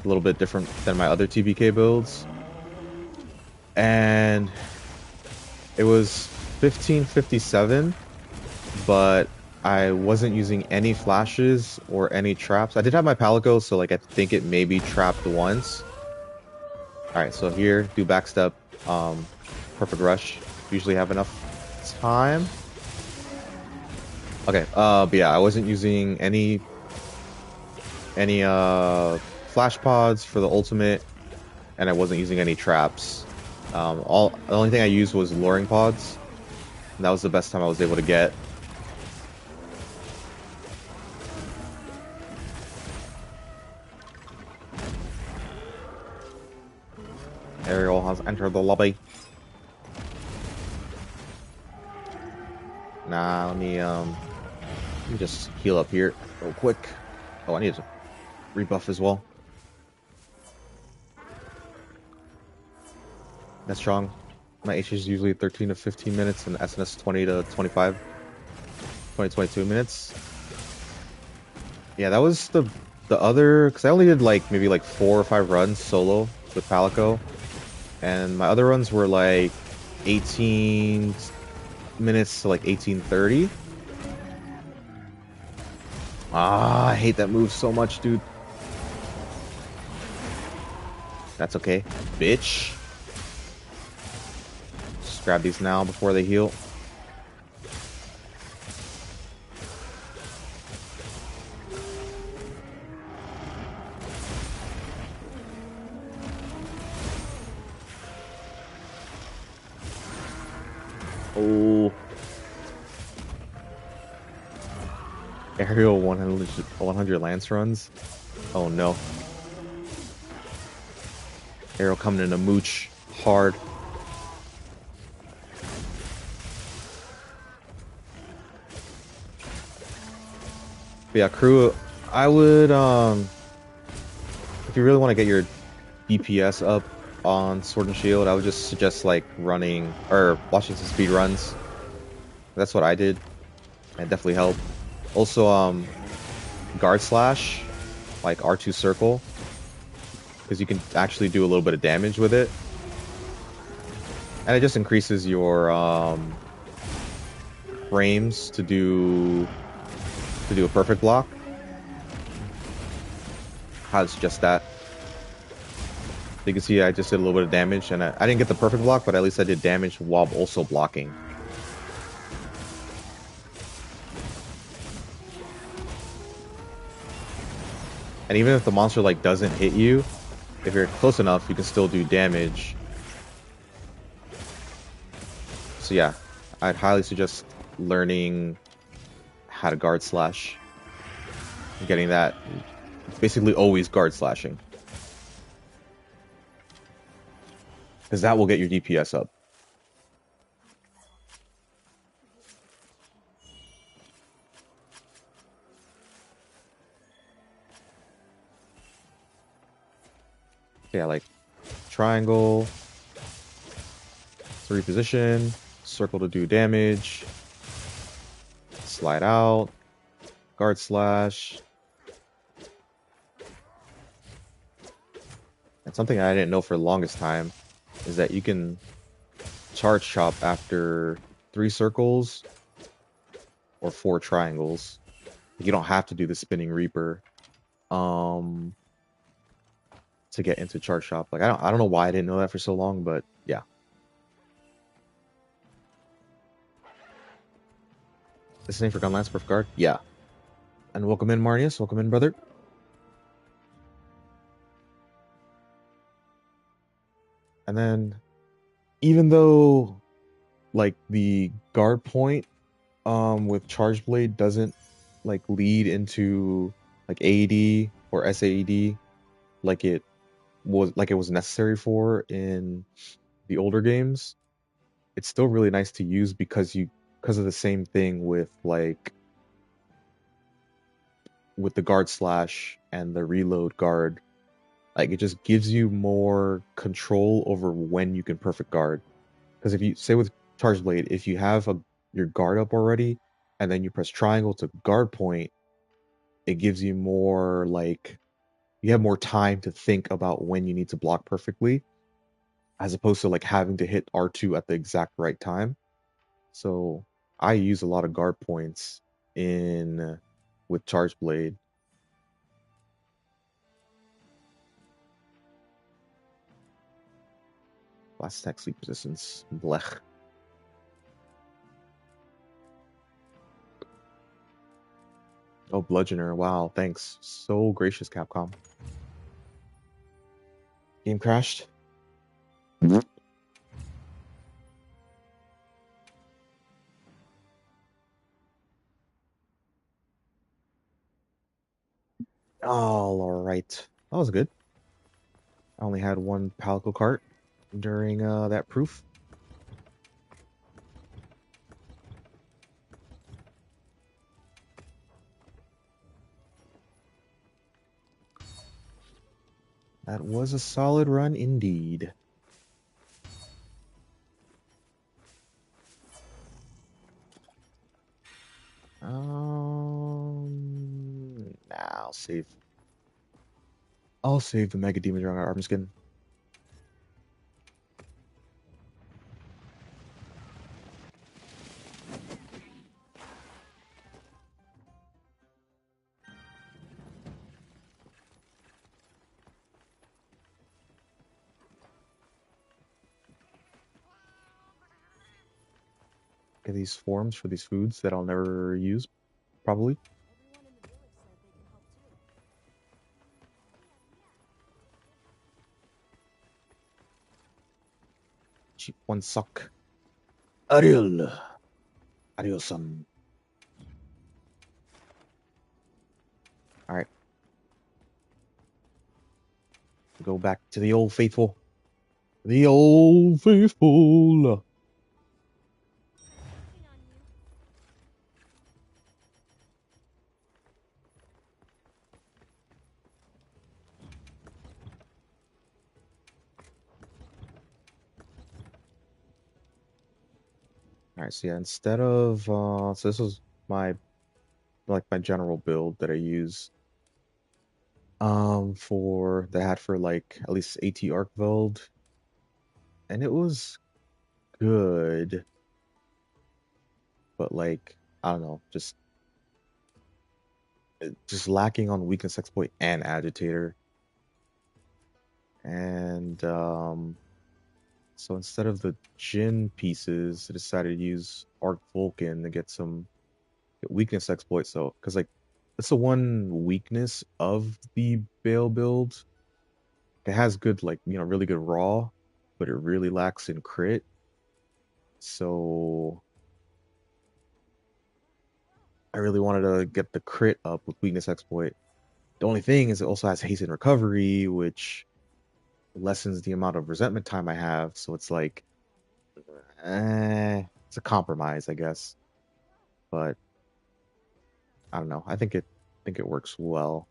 a little bit different than my other TBK builds, and it was 1557, but I wasn't using any flashes or any traps. I did have my Palico, so like I think it maybe trapped once. Alright, so here, do backstep, Perfect Rush. Usually have enough time. Okay, but yeah, I wasn't using any flash pods for the ultimate, and I wasn't using any traps. The only thing I used was luring pods, And that was the best time I was able to get. Ariel has entered the lobby. Nah, let me just heal up here real quick. Oh, I need to rebuff as well. That's strong. My H is usually 13 to 15 minutes and SNS 20 to 25, 20, 22 minutes. Yeah, that was the other, because I only did like maybe like 4 or 5 runs solo with Palico, and my other runs were like 18 minutes to like 18:30. Ah, I hate that move so much, dude. That's okay, bitch. Just grab these now before they heal. Oh. Aerial 100 lance runs. Oh no. Aerial coming in a mooch hard. But yeah, crew, I would if you really want to get your DPS up on Sword and Shield, I would just suggest like running or watching some speed runs. That's what I did. And definitely helped. Also, guard slash, like R2 circle, because you can actually do a little bit of damage with it. And it just increases your frames to do a perfect block. Highly suggest that. You can see I just did a little bit of damage, and I didn't get the perfect block, but at least I did damage while also blocking. And even if the monster like doesn't hit you, if you're close enough, you can still do damage. So yeah, I'd highly suggest learning how to guard slash. Getting that. It's basically always guard slashing. Because that will get your DPS up. Yeah, like triangle, reposition, circle to do damage, slide out, guard slash. And something I didn't know for the longest time is that you can charge chop after 3 circles or 4 triangles. You don't have to do the spinning reaper to get into charge chop. Like I don't know why I didn't know that for so long, but yeah. This name for Gunlance Perfect Guard? Yeah. And welcome in, Marnius. Welcome in, brother. And then, even though, like, the guard point with Charge Blade doesn't, like, lead into, like, AED or SAED like it was necessary for in the older games, it's still really nice to use because of the same thing with, like, with the guard slash and the reload guard. Like, it just gives you more control over when you can perfect guard. Because if you say with Charge Blade, if you have your guard up already, and then you press triangle to guard point, it gives you more, like, you have more time to think about when you need to block perfectly, as opposed to like having to hit R2 at the exact right time. So I use a lot of guard points in with Charge Blade. Last attack sleep resistance. Blech. Oh, Bludgeoner. Wow, thanks. So gracious, Capcom. Game crashed. All right. That was good. I only had one Palico cart during that proof. That was a solid run indeed. Nah, I'll save. I'll save the Mega Demon Dragon Armor Skin. Get these forms for these foods that I'll never use, probably. Cheap one suck. Ariel. Adios. Alright. Go back to the old faithful. The old faithful. Alright, so yeah, instead of so this was my my general build that I use for that I had for like at least AT Arkveld, and it was good, but like I don't know, just lacking on weakness exploit and agitator. And so instead of the Jin pieces, I decided to use Arc Vulcan to get some weakness exploit. So because like that's the one weakness of the Bale build. It has good like really good raw, but it really lacks in crit. So I really wanted to get the crit up with weakness exploit. The only thing is it also has haste and recovery, which lessens the amount of resentment time I have. So it's like, it's a compromise, I guess. But I don't know. I think it works well.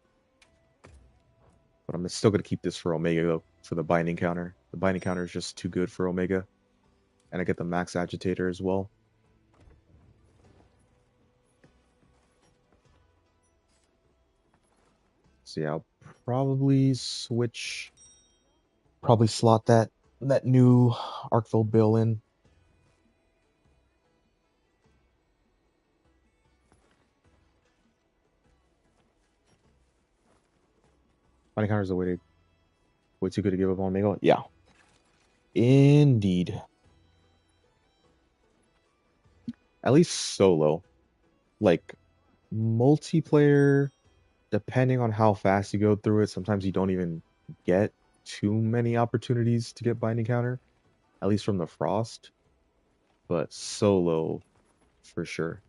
But I'm still gonna keep this for Omega though, for the binding counter. The binding counter is just too good for Omega, and I get the max agitator as well. So yeah, I'll probably slot that new Arkveld bill in. Binding counter is way too good to give up on Omega. Yeah, indeed. At least solo, like multiplayer, depending on how fast you go through it, sometimes you don't even get too many opportunities to get binding counter, at least from the Frost. But solo, for sure.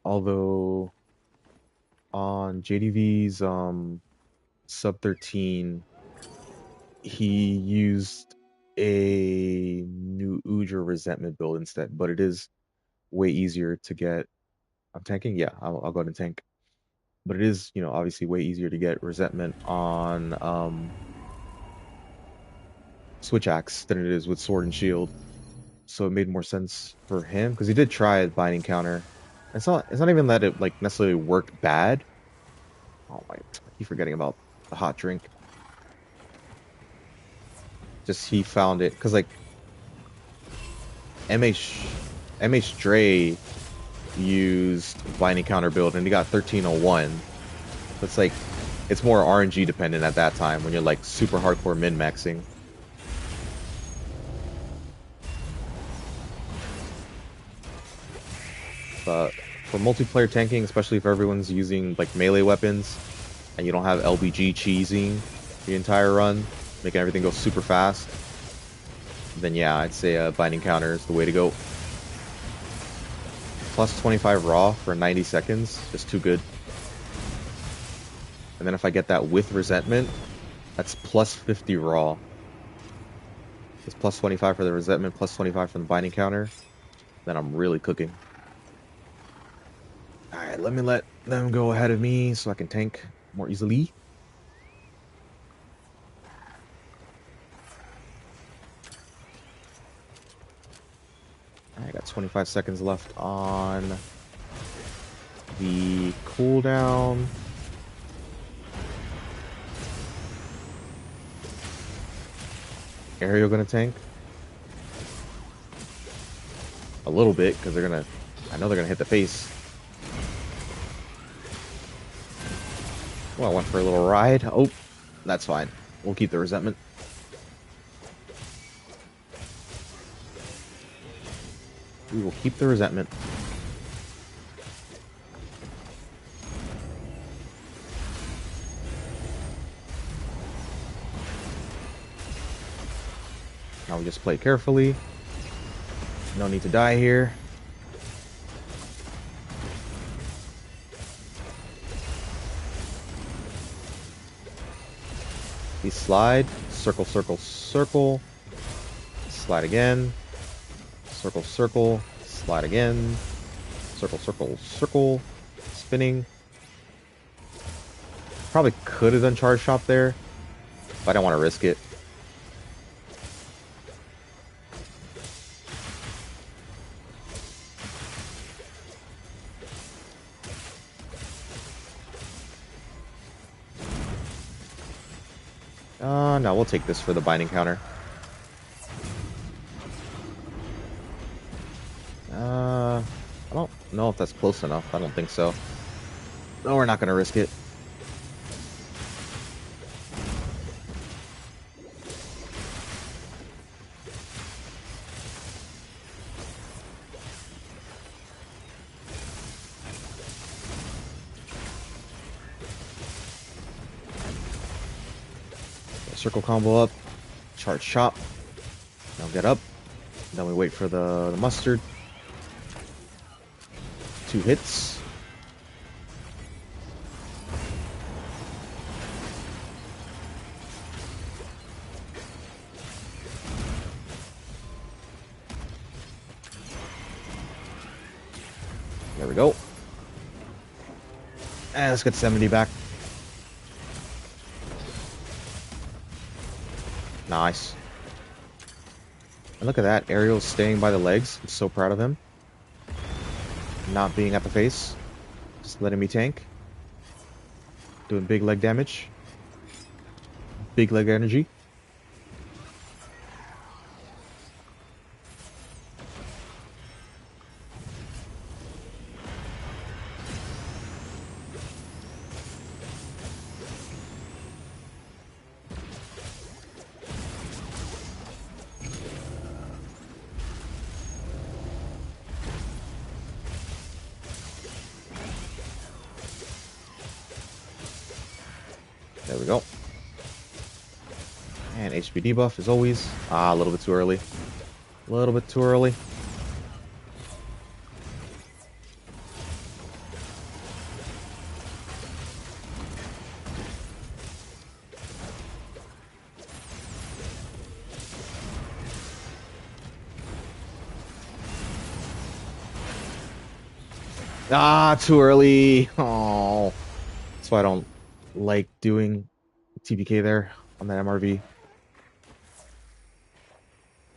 Although on JDV's sub 13, he used a new Udra resentment build instead, but it is way easier to get. I'm tanking, yeah, I'll go ahead and tank. But it is, obviously way easier to get resentment on Switch Axe than it is with Sword and Shield. So it made more sense for him because he did try a binding counter. It's not even that it like necessarily worked bad. Oh my, I keep forgetting about the hot drink. Just he found it because like MH Dre used binding counter build and he got 1301. So it's like it's more RNG dependent at that time when you're like super hardcore min maxing. But for multiplayer tanking, especially if everyone's using like melee weapons and you don't have LBG cheesing the entire run, making everything go super fast, then yeah, I'd say Binding Counter is the way to go. Plus 25 raw for 90 seconds, just too good. And then if I get that with Resentment, that's plus 50 raw. It's plus 25 for the Resentment, plus 25 from the Binding Counter. Then I'm really cooking. Alright, let me let them go ahead of me so I can tank more easily. I got 25 seconds left on the cooldown. Aerial gonna tank? A little bit, because they're gonna... I know they're gonna hit the face. Well, I went for a little ride. Oh, that's fine. We'll keep the Resentment. We will keep the Resentment. Now we just play carefully. No need to die here. We slide. Circle, circle, circle. Slide again. Circle, circle. Slide again. Circle, circle, circle. Spinning. Probably could have done Charge Shot there, but I don't want to risk it. No, we'll take this for the Binding Counter. I don't know if that's close enough. I don't think so. No, we're not going to risk it. Circle combo up. Charge Shot. Now get up. Then we wait for the mustard. 2 hits. There we go. And let's get 70 back. Nice. And look at that. Aerial's staying by the legs. I'm so proud of him. Not being at the face. Just letting me tank. Doing big leg damage. Big leg energy. There we go. And HP debuff as always. Ah, a little bit too early. A little bit too early. Ah, too early. Oh, that's why I don't like doing TPK there on that MRV.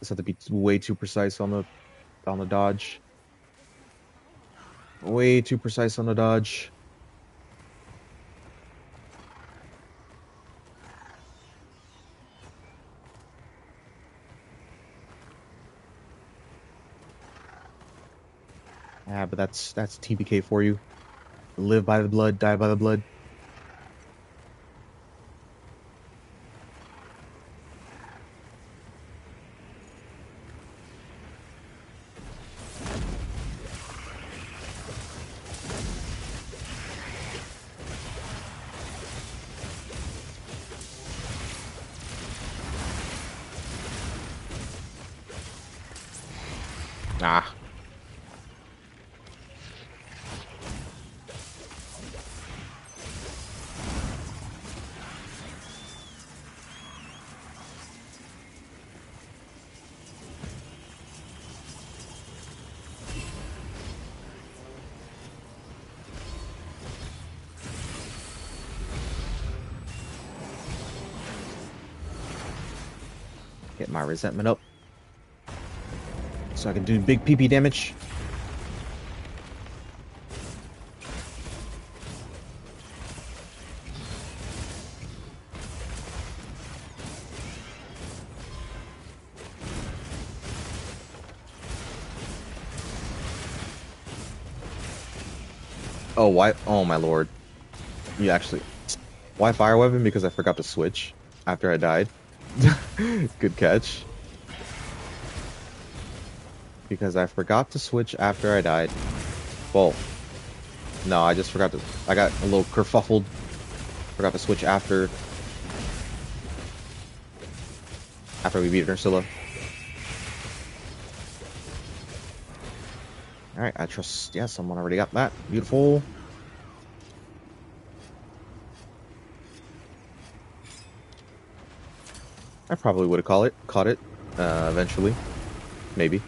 Just have to be way too precise on the dodge. Way too precise on the dodge. Yeah, but that's TPK for you. Live by the blood, die by the blood. Ah. Get my resentment up so I can do big PP damage. Oh, why? Oh my lord! You actually, why fire weapon? Because I forgot to switch after I died. Good catch. Because I forgot to switch after I died. Well, no, I just forgot to. I got a little kerfuffled. Forgot to switch after we beat Ursula. All right, I trust. Yeah, someone already got that. Beautiful. I probably would have caught it, eventually, maybe.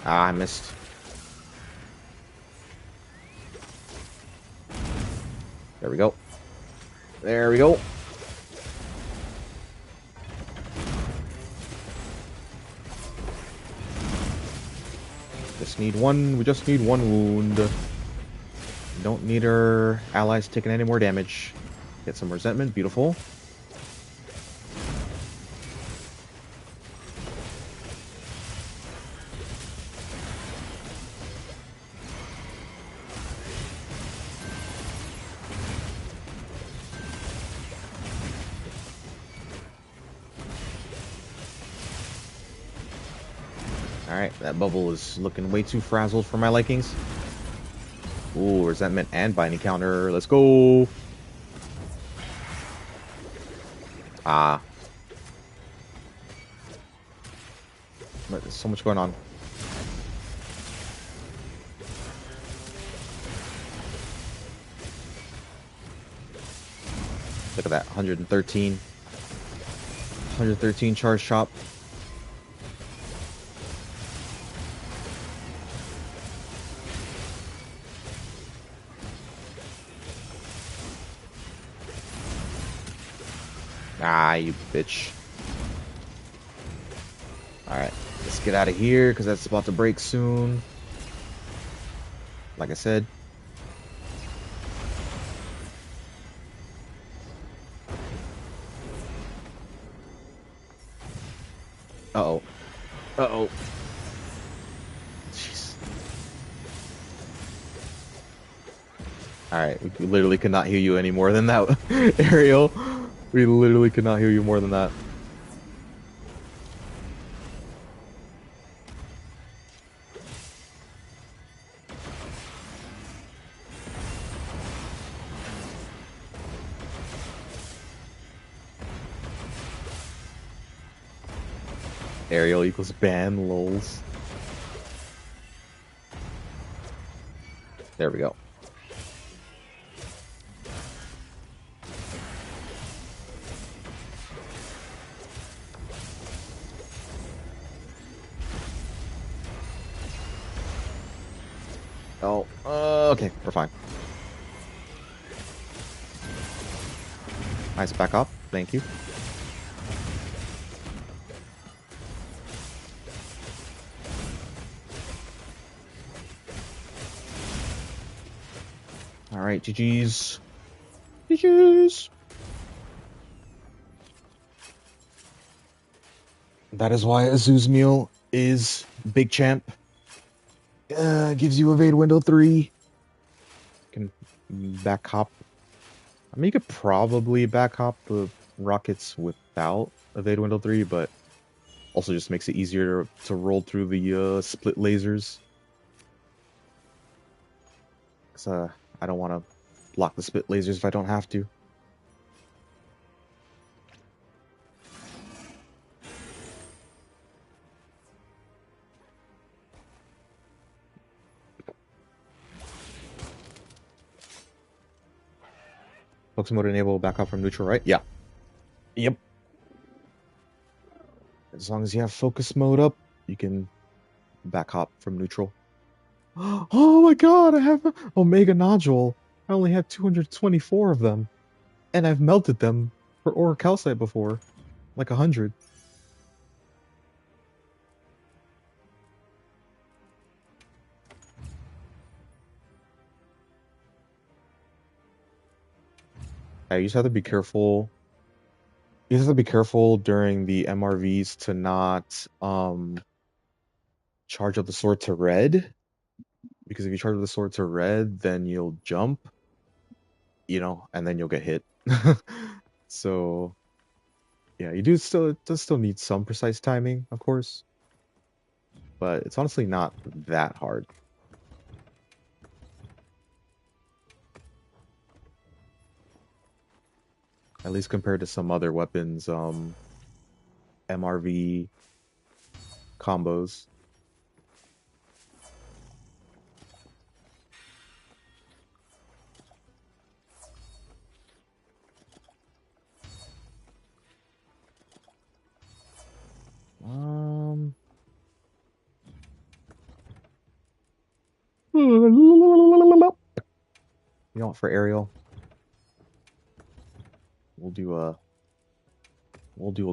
Ah, I missed. There we go. There we go. Just need one. We just need one wound. Don't need our allies taking any more damage. Get some resentment. Beautiful. Alright, that bubble is looking way too frazzled for my likings. Ooh, resentment and binding counter. Let's go. Ah. But there's so much going on. Look at that. 113. 113 charge chop. Ah, you bitch. Alright, let's get out of here because that's about to break soon. Like I said. Uh-oh. Uh-oh. Jeez. Alright, we literally could not heal you any more than that, Ariel. We literally could not heal you more than that. Ariel equals ban lols. There we go. Oh, okay, we're fine. Nice, back up. Thank you. Alright, GG's. GG's. That is why Azuz Meal is big champ. Gives you evade window 3. Can back hop. I mean, you could probably back hop the rockets without evade window 3, but Also just makes it easier to roll through the split lasers. 'Cause, I don't want to block the split lasers if I don't have to. Focus mode enable back up from neutral, right? Yeah. Yep. As long as you have focus mode up, you can back hop from neutral. Oh my god, I have an Omega Nodule. I only have 224 of them. And I've melted them for Orichalcite before. Like 100. I just have to be careful. You just have to be careful during the MRVs to not charge up the sword to red. Because if you charge up the sword to red, then you'll jump, and then you'll get hit. So yeah, it does still need some precise timing, of course. But it's honestly not that hard. At least compared to some other weapons, MRV combos. Um, you know what, for Ariel, we'll do a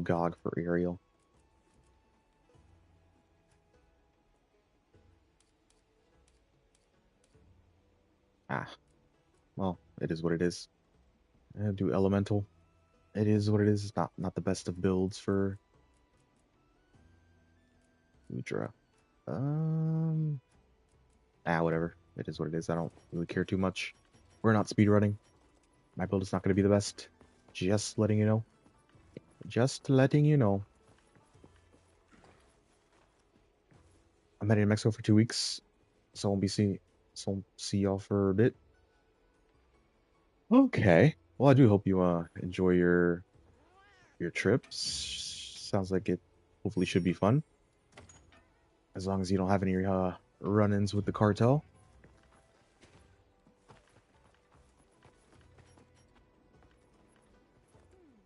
GOG for Ariel. Ah, well, it is what it is. Do Elemental. It is what it is. It's not the best of builds for Mudra. Whatever. It is what it is. I don't really care too much. We're not speedrunning. My build is not going to be the best. Just letting you know. Just letting you know. I'm heading to Mexico for 2 weeks, so I won't see y'all for a bit. Okay. Well, I do hope you enjoy your trips. Sounds like it hopefully should be fun. As long as you don't have any run-ins with the cartel.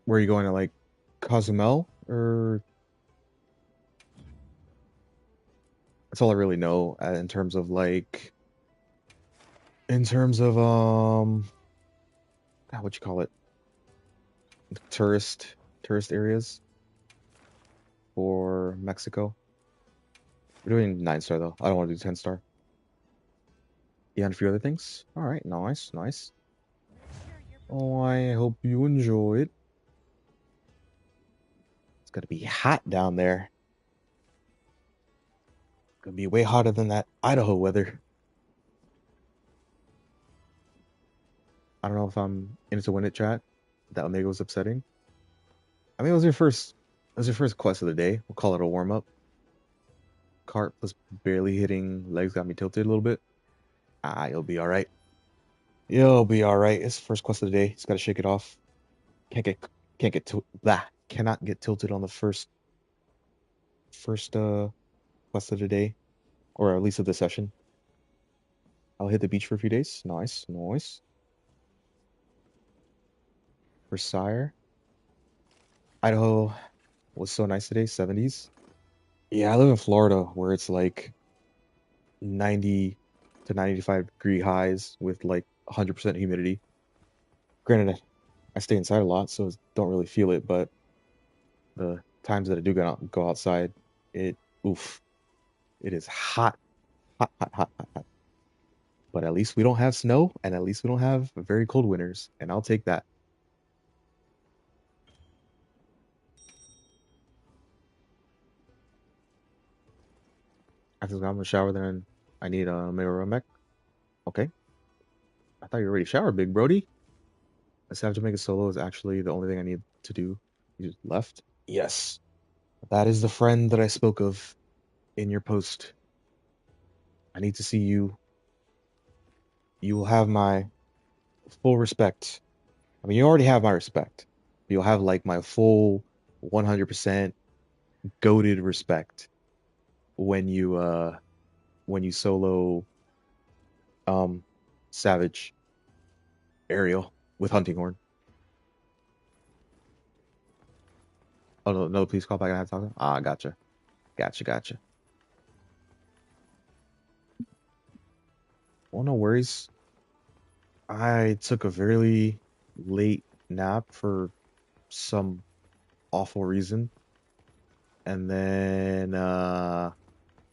Where are you going to, like, Cozumel? Or that's all I really know in terms of what you call it? Tourist areas for Mexico. We're doing 9-star though. I don't want to do 10-star. Yeah, and a few other things. All right, nice, nice. Oh, I hope you enjoy it. It's gonna be hot down there. It's gonna be way hotter than that Idaho weather. I don't know if I'm in it to win it, chat. That Omega was upsetting. I mean, it was your first quest of the day. We'll call it a warm up. Cart plus barely hitting legs got me tilted a little bit. You'll be all right. You'll be all right. It's the first quest of the day. Just gotta shake it off. Cannot get tilted on the first quest of the day, or at least of the session. I'll hit the beach for a few days. Nice, nice. For Sire, Idaho was so nice today. 70s. Yeah, I live in Florida where it's like 90 to 95-degree highs with like 100% humidity. Granted, I stay inside a lot, so don't really feel it, but the times that I do go outside, it is hot, hot, hot, hot, hot, hot. But at least we don't have snow, and at least we don't have very cold winters, and I'll take that. After I'm gonna shower, then I need a mirror mech. Okay. I thought you already showered, big Brody. Let's have to make a solo is actually the only thing I need to do. You just left. Yes. That is the friend that I spoke of in your post. I need to see you. You will have my full respect. I mean, you already have my respect. You'll have like my full 100% goated respect when you solo um Savage Ariel with Hunting Horn. Oh no, no, please call back. I have to talk to him. Ah, gotcha, gotcha. Well, no worries. I took a very late nap for some awful reason, and then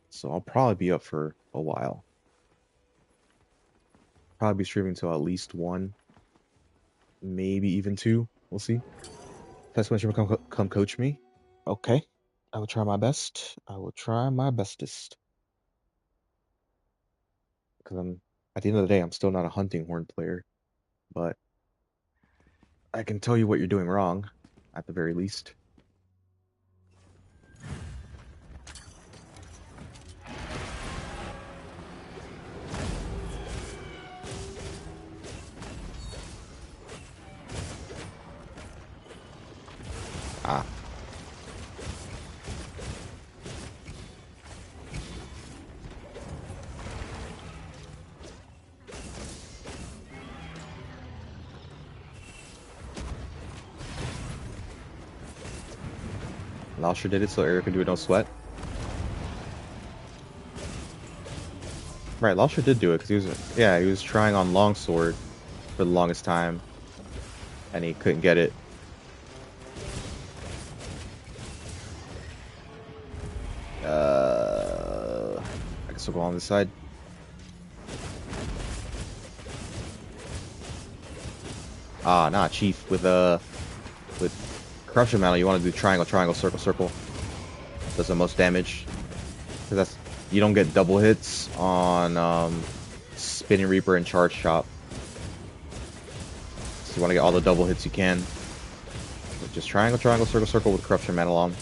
so I'll probably be up for a while. Probably be streaming till at least one, maybe even two. We'll see. That's when you come coach me. Okay, I will try my best. I will try my bestest. Because I'm at the end of the day, I'm still not a Hunting Horn player, but I can tell you what you're doing wrong, at the very least. Ah, Lauscher did it so Eric could do it no sweat. Right, Lauscher did do it because he was trying on Longsword for the longest time, and he couldn't get it. I guess we'll go on this side. Ah, nah, Chief. With Corruption Mantle, you want to do triangle, triangle, circle, circle. Does the most damage. Because that's you don't get double hits on Spinning Reaper and Charge Chop. So you want to get all the double hits you can. But just triangle, triangle, circle, circle with Corruption Mantle on.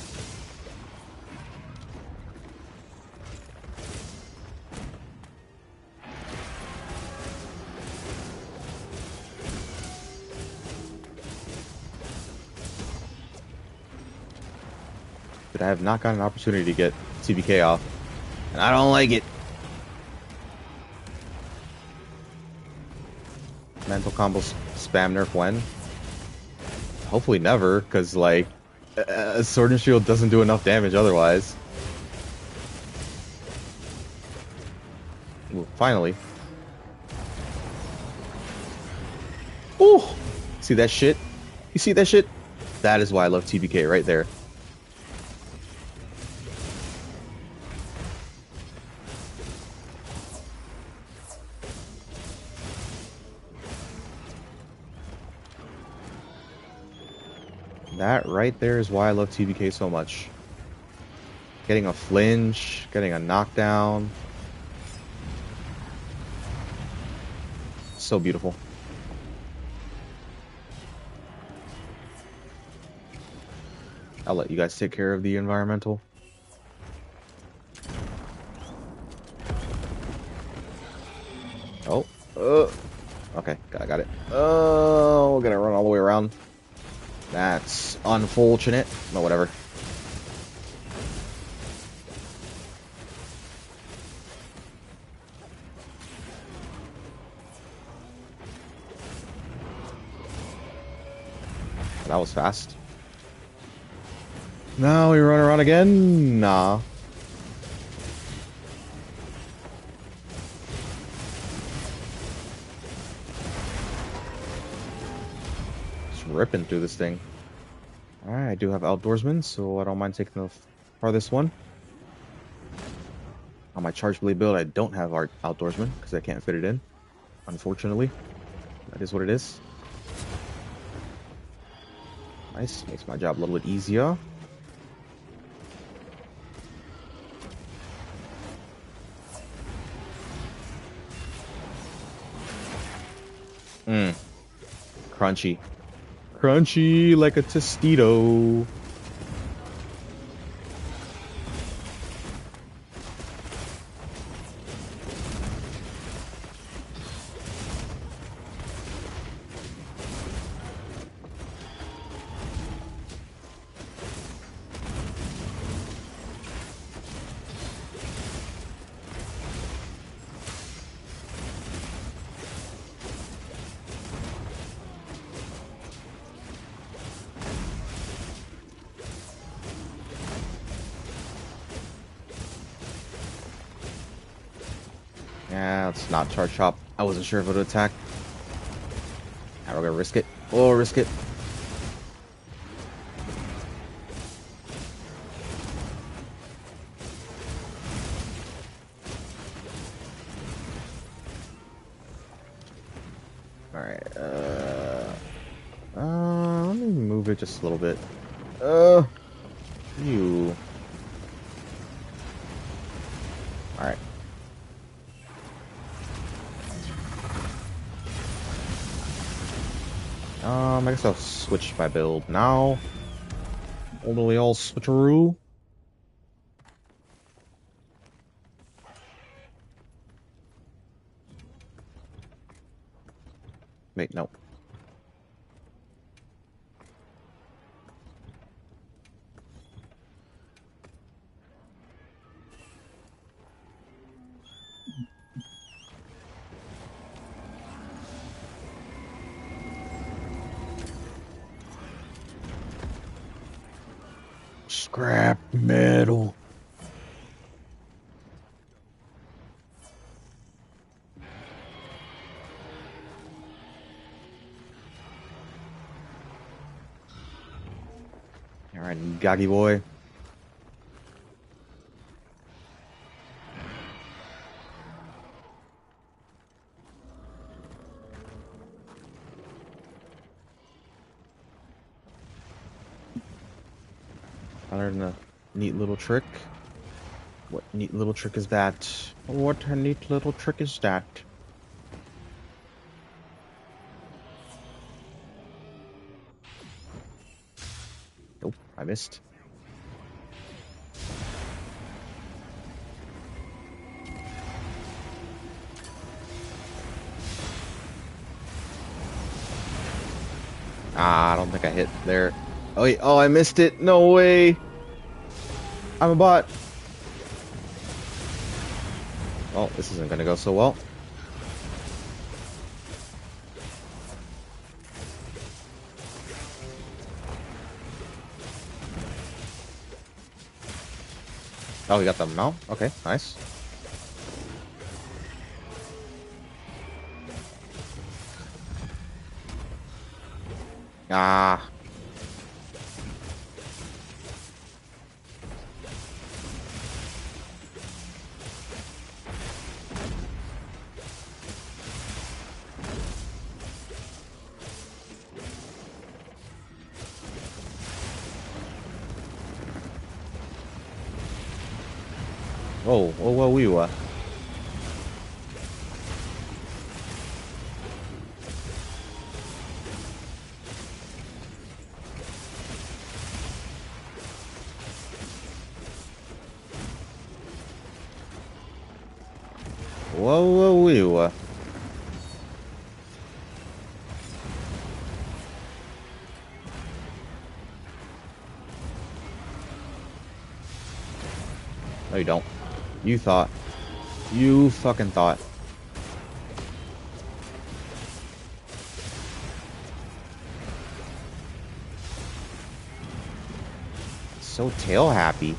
But I have not gotten an opportunity to get TBK off. And I don't like it. Mental combos spam nerf when? Hopefully never, because like Sword and Shield doesn't do enough damage otherwise. Ooh, finally. Ooh! See that shit? You see that shit? That is why I love TBK right there. That right there is why I love TBK so much. Getting a flinch, getting a knockdown. So beautiful. I'll let you guys take care of the environmental. Oh, okay, got it. Oh, we're gonna run all the way around. That's unfortunate, but whatever. That was fast. Now we run around again? Nah. Just ripping through this thing. Alright, I do have Outdoorsman, so I don't mind taking the farthest one. On my Charge Blade build, I don't have our Outdoorsman, because I can't fit it in. Unfortunately. That is what it is. Nice, makes my job a little bit easier. Crunchy. Crunchy like a Tostito. That's not charge chop. I wasn't sure if it would attack. Now we're gonna risk it. Oh, risk it. Alright, let me move it just a little bit. You. Alright. I guess I'll switch my build now. Only all switcheroo. Wait, no. Scrap metal. Alright, Gaggy boy. I learned a neat little trick. What neat little trick is that? What a neat little trick is that? Nope, I missed. Ah, I don't think I hit there. Oh wait, oh, I missed it. No way. I'm a bot. Well, this isn't gonna go so well. Oh, we got them now? Okay, nice. Ah. Oh, oh, well, we were. Whoa, whoa, we were. No, you don't. You thought. You fucking thought. So tail happy.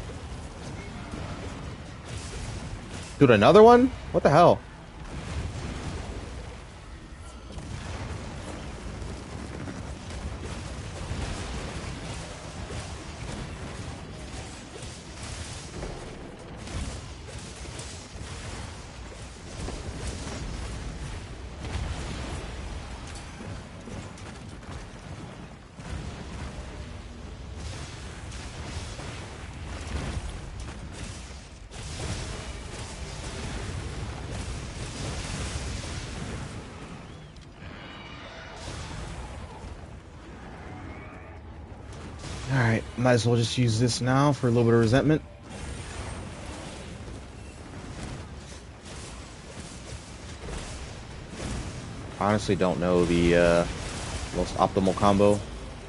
Dude, another one? What the hell? Alright, might as well just use this now for a little bit of resentment. Honestly don't know the most optimal combo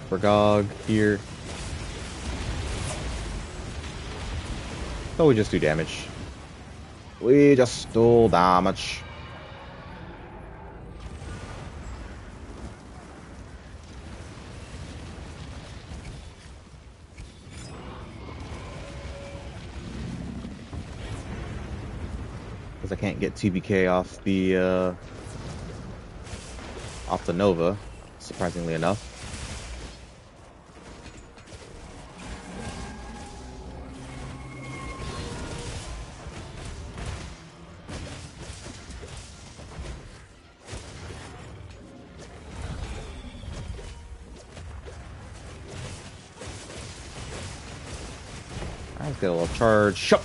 for GOG here. So we just do damage. We just do damage. because I can't get TBK off the Nova, surprisingly enough. Let's get a little charge. Shut.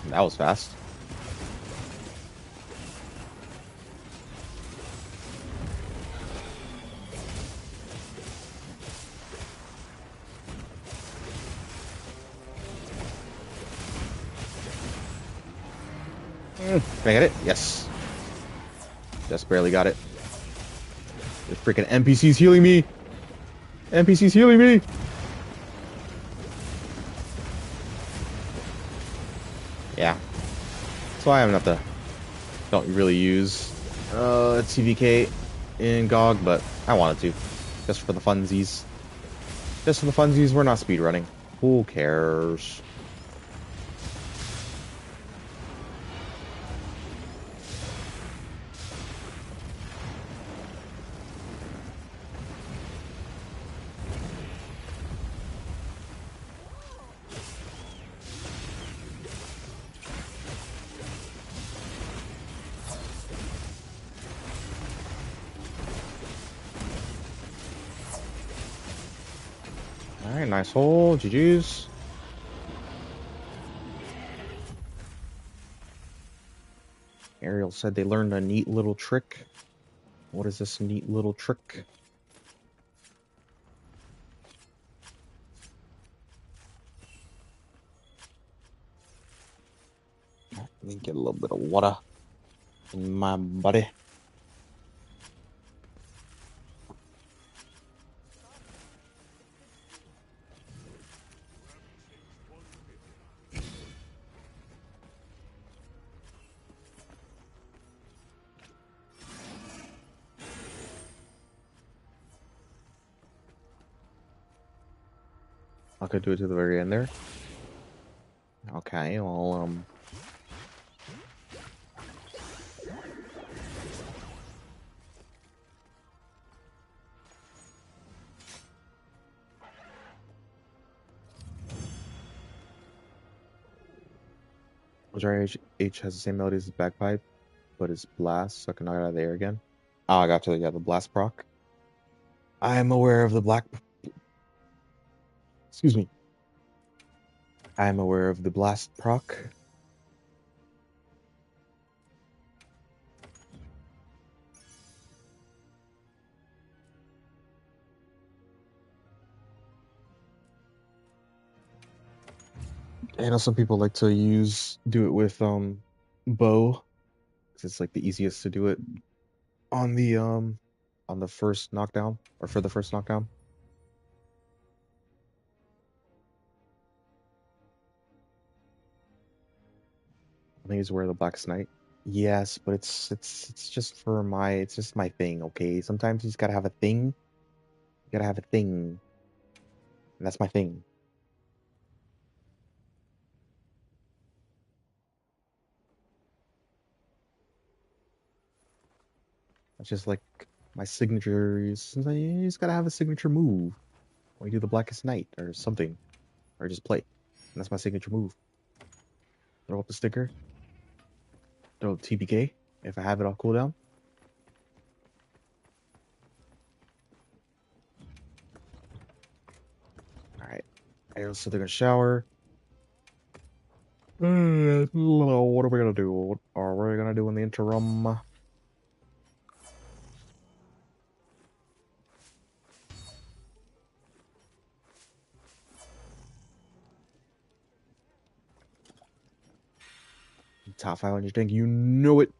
That was fast. Can I get it? Yes. Just barely got it. The freaking NPC's healing me. NPC's healing me. Yeah. That's why I'm not the don't really use TVK in GOG, but I wanted to. Just for the funsies. Just for the funsies, we're not speedrunning. Who cares? Alright, nice hole. GG's. Ariel said they learned a neat little trick. What is this neat little trick? Let me get a little bit of water in my body. I could do it to the very end there. Okay, well, Jar H has the same melody as his bagpipe, but it's blast, so I can knock it out of the air again. Oh, I got to the blast proc. I am aware of the excuse me. I am aware of the blast proc. I know some people like to do it with bow, 'cause it's like the easiest to do it on the first knockdown or for the first knockdown. I think it's where the Black Knight. Yes, but it's just for it's just my thing, okay? Sometimes you just gotta have a thing. You gotta have a thing. And that's my thing. It's just like my signature is sometimes you just gotta have a signature move. When you do the Blackest Night or something. Or just play. And that's my signature move. Throw up the sticker. Throw up TBK if I have it on cooldown. Alright. So they're gonna shower. What are we gonna do? What are we gonna do in the interim? Top 500 tank, you know it.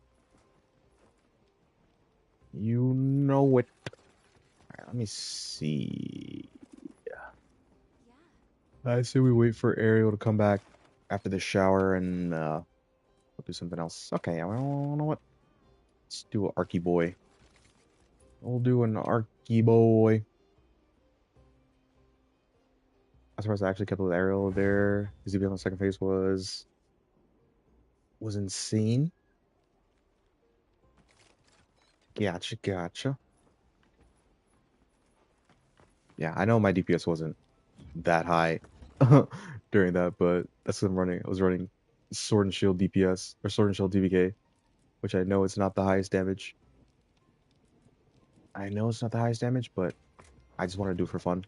You know it. Alright, let me see. I say we wait for Ariel to come back after the shower and do something else. Okay, well, you know what? Let's do an Arky Boy. We'll do an Arky Boy. I'm surprised I actually kept with Ariel there. His DP on the second phase was insane. Gotcha, gotcha. Yeah, I know my DPS wasn't that high during that, but that's what I'm running. I was running Sword and Shield DPS or Sword and Shield DBK, which I know it's not the highest damage. I know it's not the highest damage, but I just want to do it for fun.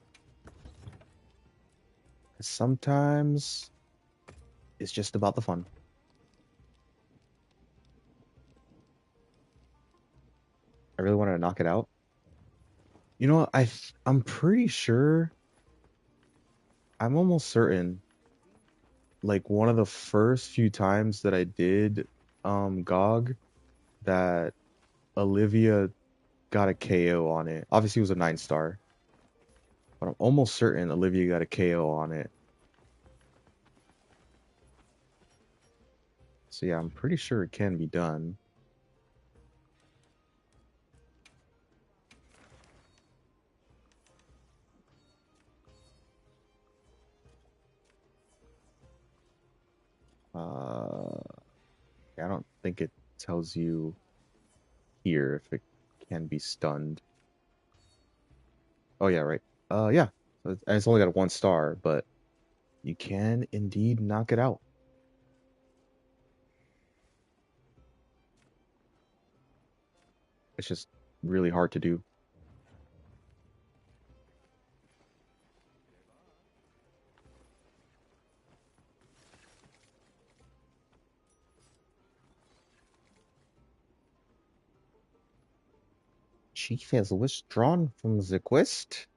Sometimes it's just about the fun. I really wanted to knock it out. You know, I'm pretty sure, I'm almost certain, like one of the first few times that I did GOG, that Olivia got a KO on it. Obviously it was a 9-star, but I'm almost certain Olivia got a KO on it. So yeah, I'm pretty sure it can be done. I don't think it tells you here if it can be stunned. Oh yeah, right. Yeah. And it's only got a 1-star, but you can indeed knock it out. It's just really hard to do. Chief has withdrawn from the quest.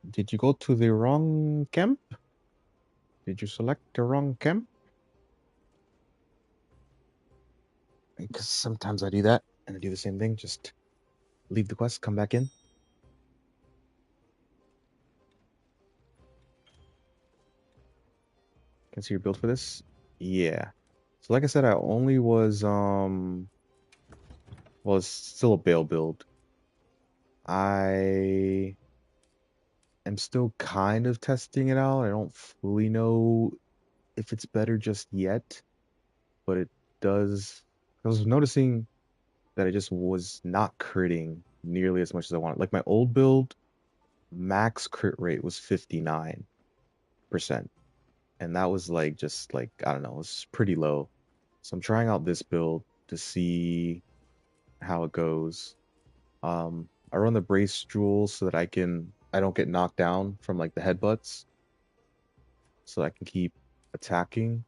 Did you go to the wrong camp? Did you select the wrong camp? Because sometimes I do that, and I do the same thing. Just leave the quest, come back in. Can I see your build for this? Yeah. So like I said, I only was well, it's still a Bale build. I am still kind of testing it out. I don't fully know if it's better just yet, but it does. I was noticing that I just was not critting nearly as much as I wanted. Like my old build, max crit rate was 59%. And that was like just like, I don't know, it's pretty low. So I'm trying out this build to see how it goes. I run the brace jewels so that I don't get knocked down from like the headbutts, so I can keep attacking.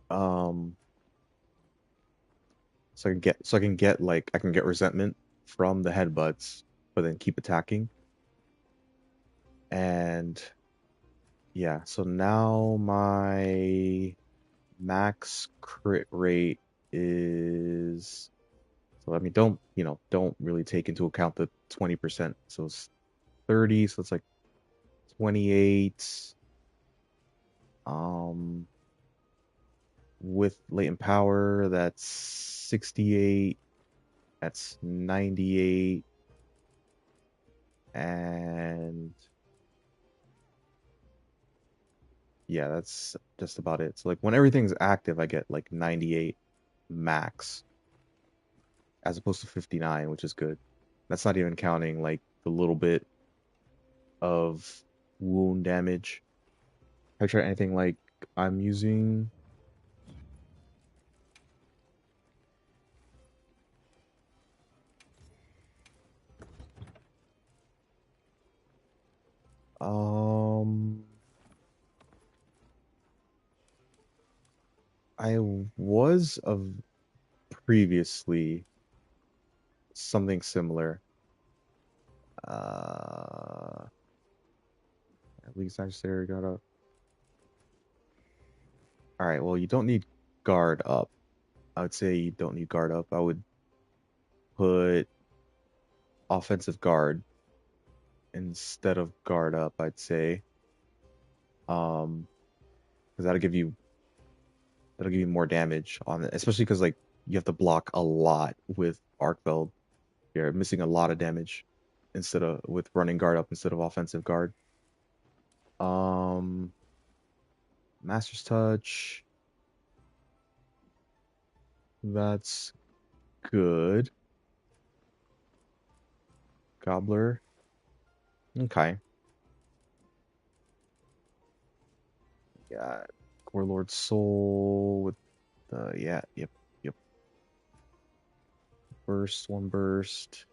Um, so I can get like I can get resentment from the headbutts, but then keep attacking. And yeah, so now my max crit rate is, so I mean don't really take into account the 20%. So it's 30, so it's like 28. Um, with latent power, that's 68. That's 98. And yeah, that's just about it. So like when everything's active, I get like 98 max as opposed to 59, which is good. That's not even counting like the little bit of wound damage. Have you tried anything like I'm using? Um, I was of previously something similar. Uh, at least I say got up. All right, well, you don't need guard up. I would say you don't need guard up. I would put offensive guard instead of guard up, I'd say. Because that'll give you that'll give you more damage on it, especially because like you have to block a lot with Arcveld. You're missing a lot of damage instead of with running guard up instead of offensive guard. Um, Master's Touch. That's good. Gobbler. Okay. Got Warlord Soul with the yep. Burst, one burst.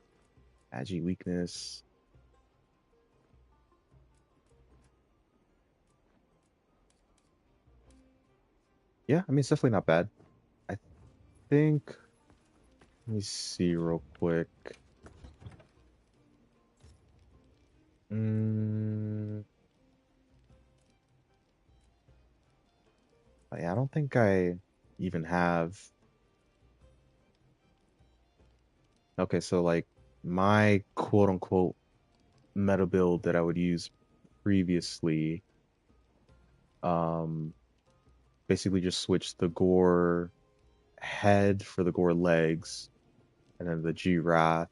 Agi weakness. Yeah, I mean it's definitely not bad. I think let me see real quick. Mm, yeah, I don't think I even have. Okay, so like my quote unquote meta build that I would use previously, um, basically just switch the Gore head for the Gore legs, and then the G-Wrath,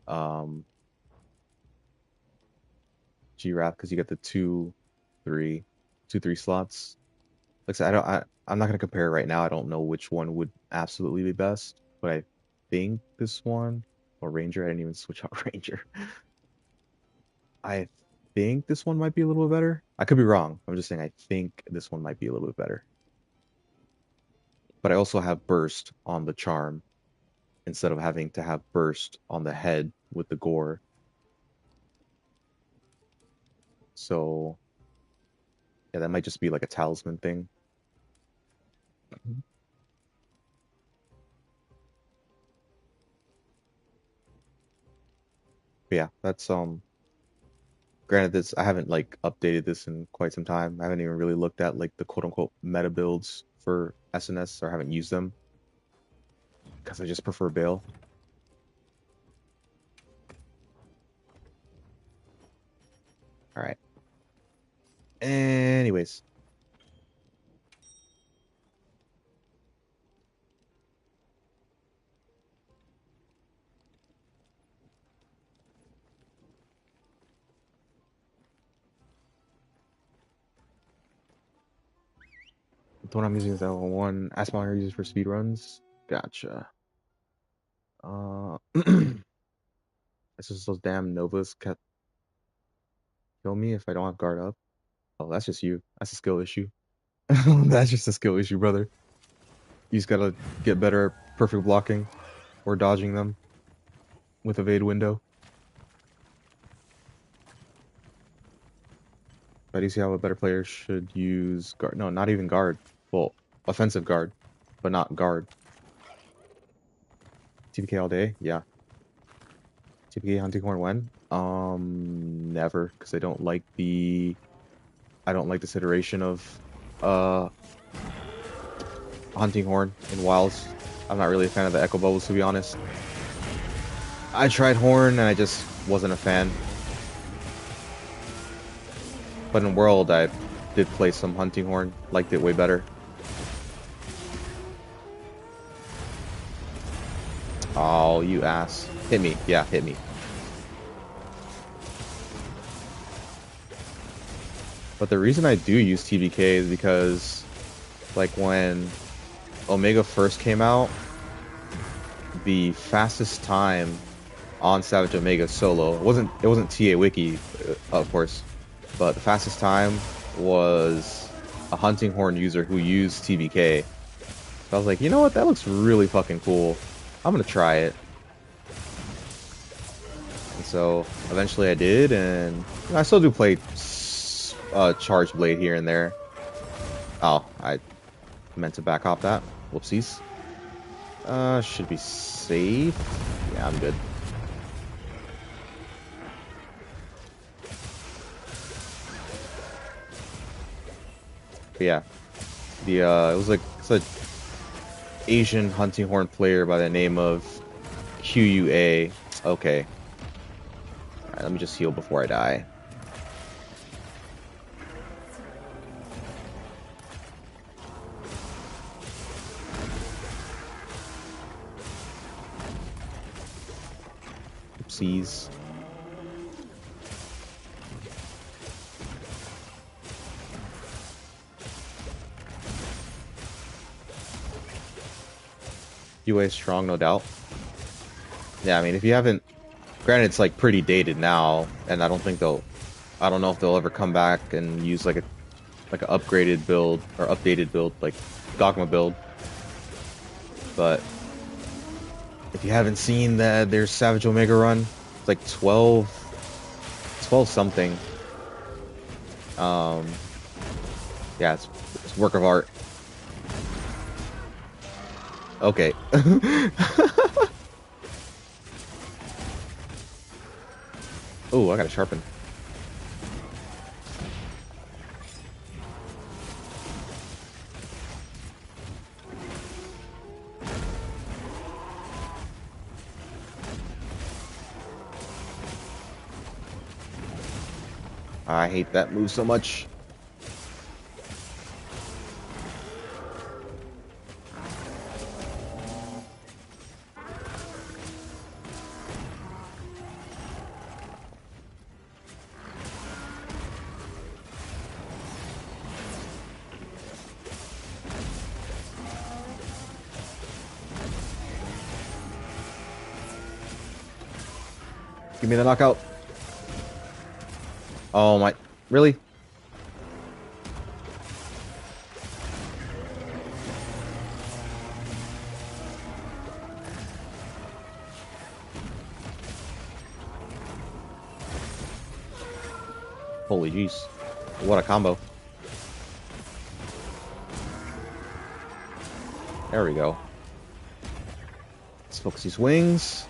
um, G-Wrath because you get the 2, 3 slots. Like I said, I'm not gonna compare it right now. I don't know which one would absolutely be best, but I think this one or Ranger. I didn't even switch out Ranger. I think this one might be a little bit better. I could be wrong. I'm just saying I think this one might be a little bit better. But I also have burst on the charm instead of having to have burst on the head with the gore. So yeah, that might just be like a talisman thing. But yeah, that's granted this I haven't like updated this in quite some time. I haven't even really looked at like the quote unquote meta builds for SNS or haven't used them because I just prefer Bale. All right. Anyways, the one I'm using is that one Aspire uses for speed runs. Gotcha. It's just those damn Novas kept kill me if I don't have guard up. Oh, that's just you. That's a skill issue. That's just a skill issue, brother. You just gotta get better at perfect blocking or dodging them with evade window. But you see how a better player should use guard? No, not even guard. Well, offensive guard, but not guard. TPK all day? Yeah. TPK hunting horn when? Never, because I don't like this iteration of hunting horn in wilds. I'm not really a fan of the echo bubbles, to be honest. I tried horn and I just wasn't a fan. But in world, I did play some hunting horn, liked it way better. Oh, you ass. Hit me. Yeah, hit me. But the reason I do use TBK is because, like, when Omega first came out, the fastest time on Savage Omega solo it wasn't TA Wiki, of course, but the fastest time was a hunting horn user who used TBK. So I was like, you know what? That looks really fucking cool. I'm gonna try it. And so eventually I did, and you know, I still do play Charge Blade here and there. Oh, I meant to back off that. Whoopsies. Should be safe. Yeah, I'm good. But yeah, it was like it's an Asian hunting horn player by the name of QUA. Okay. Alright, let me just heal before I die. C's. UA strong, no doubt. Yeah, I mean, if you haven't, granted, it's like pretty dated now, and I don't know if they'll ever come back and use like an upgraded build or updated build, like Dogma build. But if you haven't seen their Savage Omega run, it's like 12 something. Yeah, it's work of art. Okay. Oh, I gotta sharpen. I hate that move so much. Give me the knockout. Oh my, really? Holy jeez. What a combo. There we go. Let's focus these wings.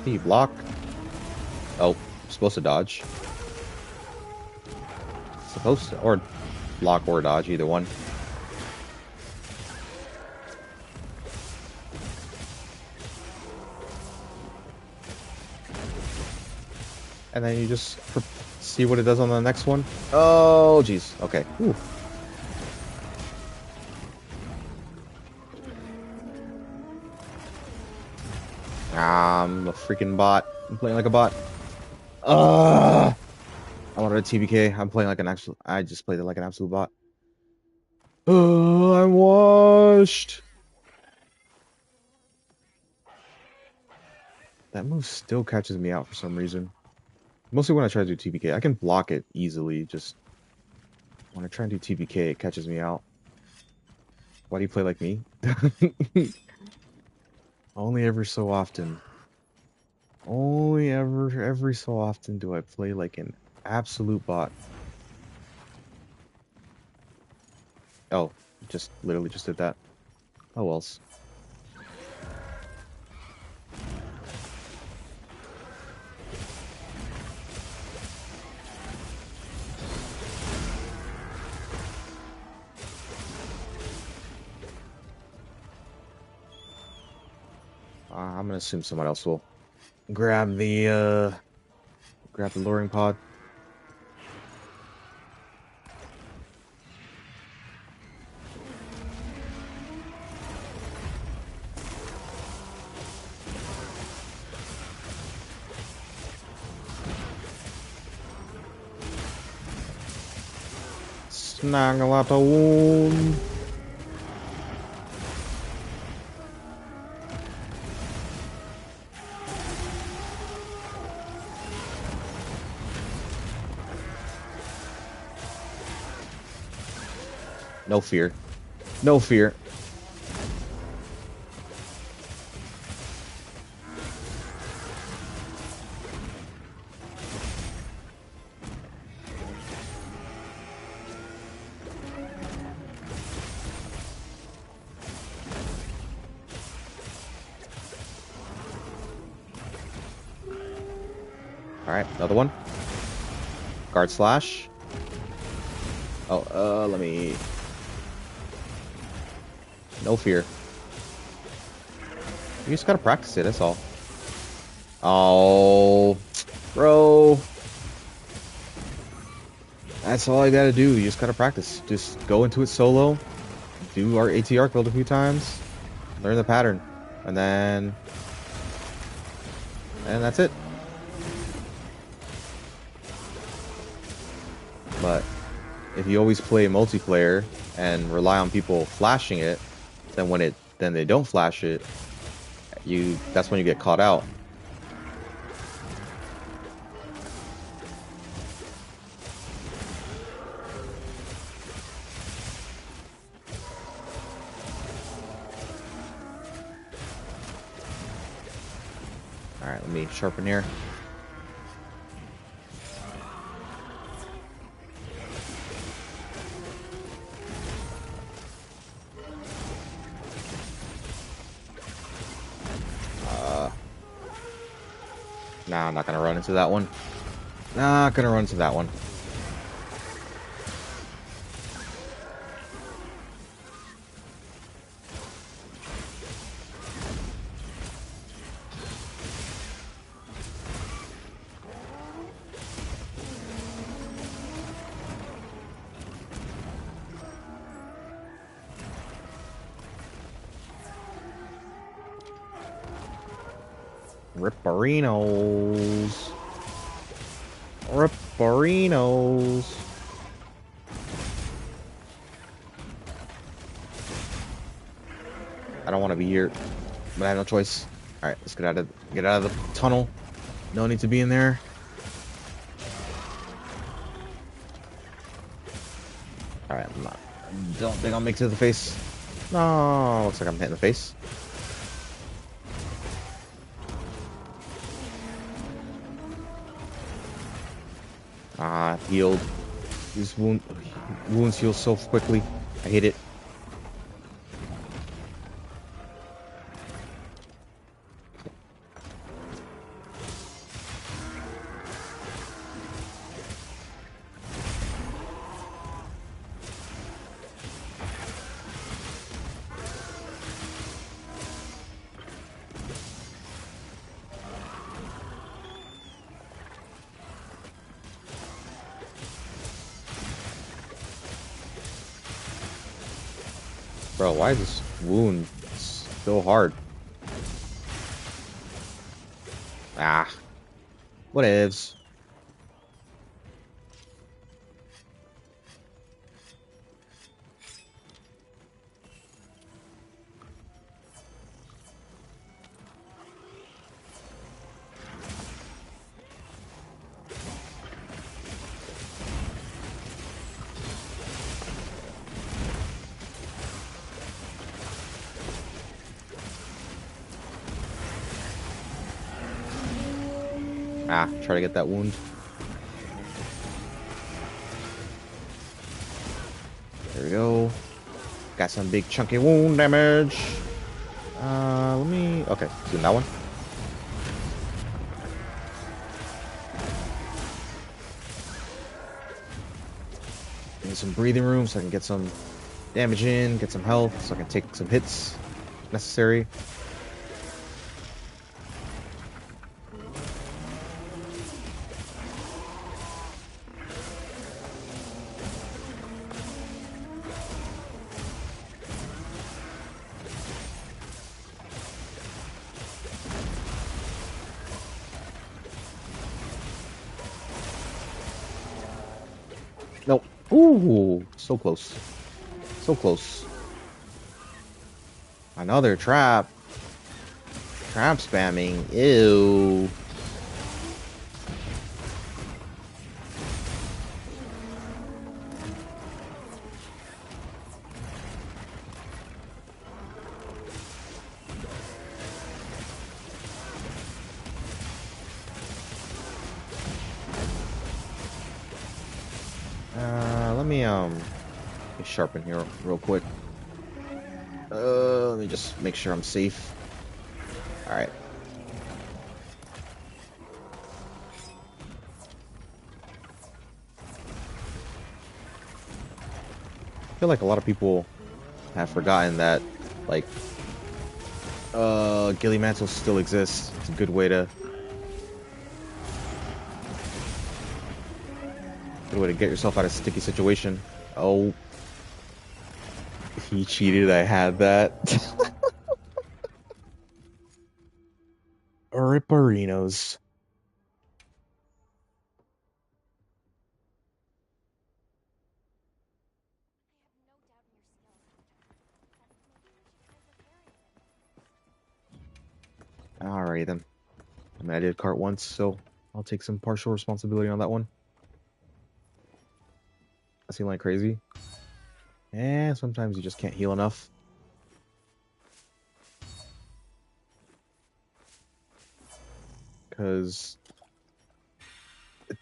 Can you block? Oh, supposed to dodge. Supposed to, or block or dodge, either one. And then you just see what it does on the next one. Oh, jeez. Okay. Ooh. I'm a freaking bot. I'm playing like a bot. I wanted a TBK. I'm playing like an actual. I just played it like an absolute bot. I'm washed. That move still catches me out for some reason. Mostly when I try to do TBK. I can block it easily. Just when I try and do TBK, it catches me out. Why do you play like me? Only ever so often. Only every so often do I play like an absolute bot. Oh, just literally just did that. Oh, else. I'm gonna assume someone else will grab the luring pod. Snagalaton. No fear. No fear. Alright, another one. Guard slash. Oh, let me... No fear. You just gotta practice it, that's all. Oh, bro. That's all I gotta do. You just gotta practice. Just go into it solo, do our ATR build a few times, learn the pattern, and that's it. But if you always play multiplayer and rely on people flashing it, then they don't flash it, that's when you get caught out. All right, let me sharpen here. Nah, I'm not gonna run into that one. Not gonna run into that one. Ripperinos. Ripperinos. I don't want to be here, but I have no choice. All right, let's get out of the tunnel. No need to be in there. All right, don't think I'll make it to the face. No, looks like I'm hitting the face. Healed. These wounds heal so quickly. I hate it. Bro, why is this wound so hard? Ah, whatevs. Try to get that wound. There we go. Got some big chunky wound damage. Okay, doing that one. Need some breathing room so I can get some damage in, get some health, so I can take some hits if necessary. Nope. Ooh, so close. So close. Another trap. Trap spamming. Ew. Let me sharpen here real quick. Let me just make sure I'm safe. All right. I feel like a lot of people have forgotten that, like, Gilly Mantle still exists. It's a good way to Good way to get yourself out of a sticky situation. Oh, he cheated. I had that. Ripperinos. Alright then. I mean, I did cart once, so I'll take some partial responsibility on that one. I seem like crazy. And sometimes you just can't heal enough. Because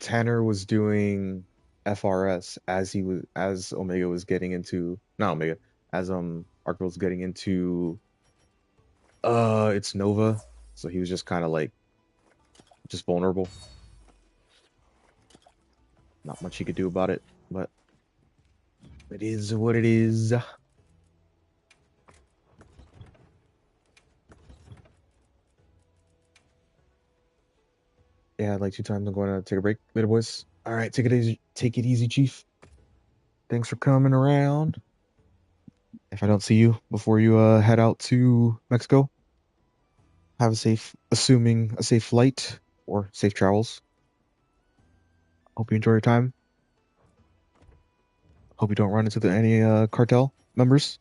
Tanner was doing FRS as Omega was getting into, not Omega, as Arc was getting into it's Nova. So he was just kind of like just vulnerable. Not much he could do about it, but it is what it is. Yeah, like 2 times. I'm going to take a break later, boys. All right, take it easy. Take it easy, Chief. Thanks for coming around. If I don't see you before you head out to Mexico, have a safe flight or safe travels. Hope you enjoy your time. Hope you don't run into any cartel members.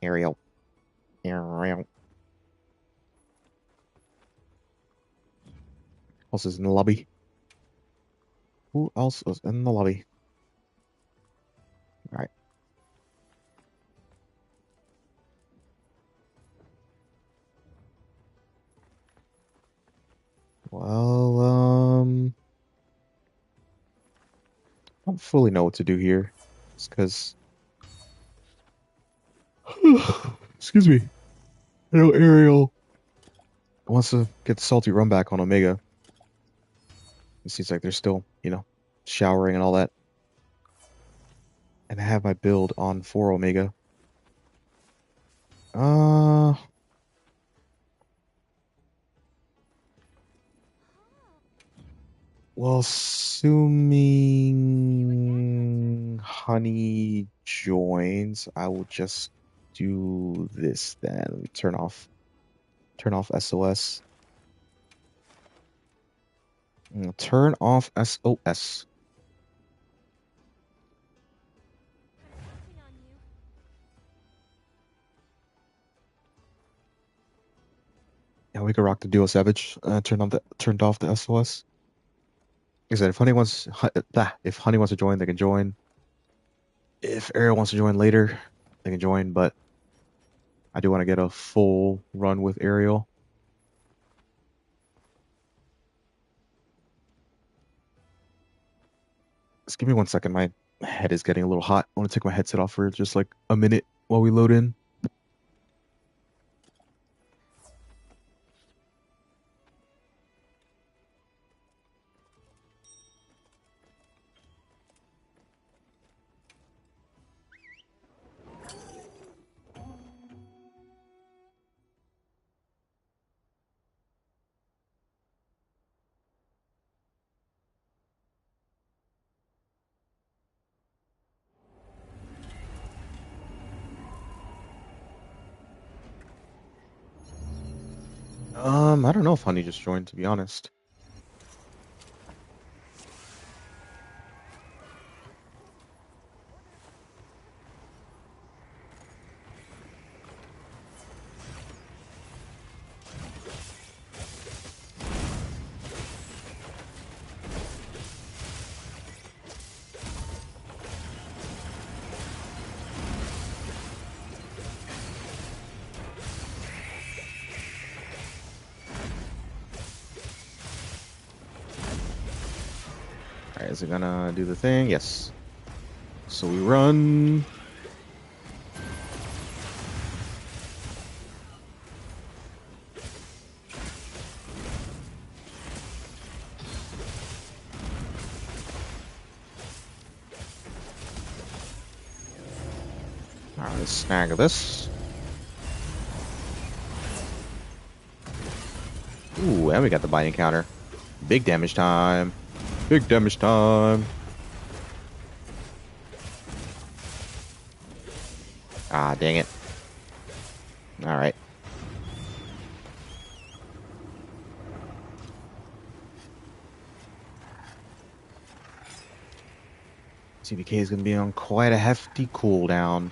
Ariel. Ariel. Who else is in the lobby? Who else is in the lobby? All right. Well, I don't fully know what to do here. It's because, excuse me, I know Ariel wants to get the salty run back on Omega. It seems like they're still, showering and all that. And I have my build on for Omega. Well, assuming Honey joins, I will just do this then. Let me turn off SOS. Turn off SOS. Yeah, we could rock the Duo Savage. Turned off the SOS. Like I said, if Honey wants to join, they can join. If Ariel wants to join later, they can join. But I do want to get a full run with Ariel. Just give me 1 second. My head is getting a little hot. I want to take my headset off for just like a minute while we load in. I don't know if Honey just joined, to be honest. Alright, is it gonna do the thing? Yes. So we run. snag this. Ooh, and we got the binding counter. Big damage time. Big damage time. Ah, dang it. Alright. CBK is going to be on quite a hefty cooldown.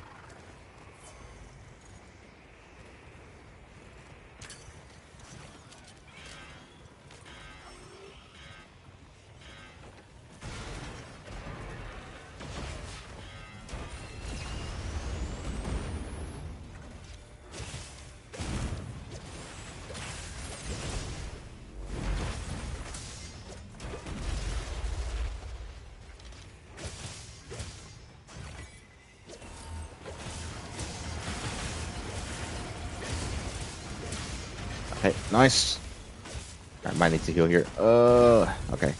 Okay, nice. I might need to heal here. Okay.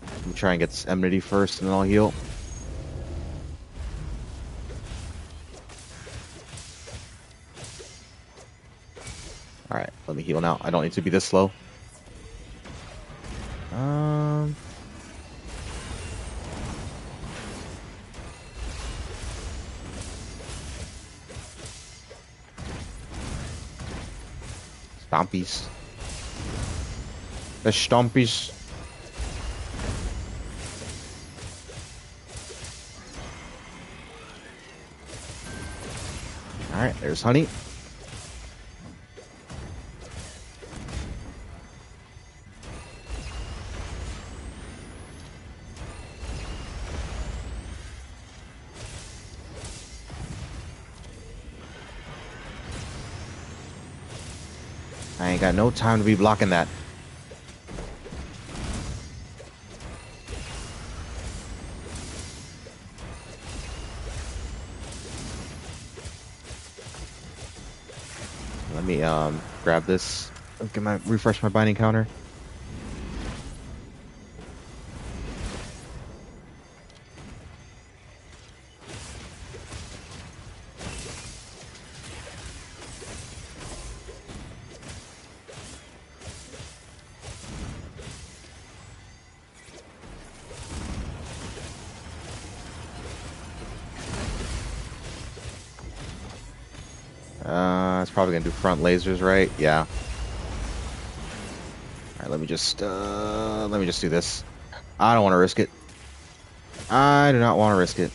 Let me try and get this enmity first, and then I'll heal. Alright, let me heal now. I don't need to be this slow. Stompies. The stompies. Alright, there's Honey. I ain't got no time to be blocking that. Let me grab this. Refresh my binding counter. It's probably gonna do front lasers, right? Yeah. Alright, let me just do this. I don't want to risk it. I do not want to risk it.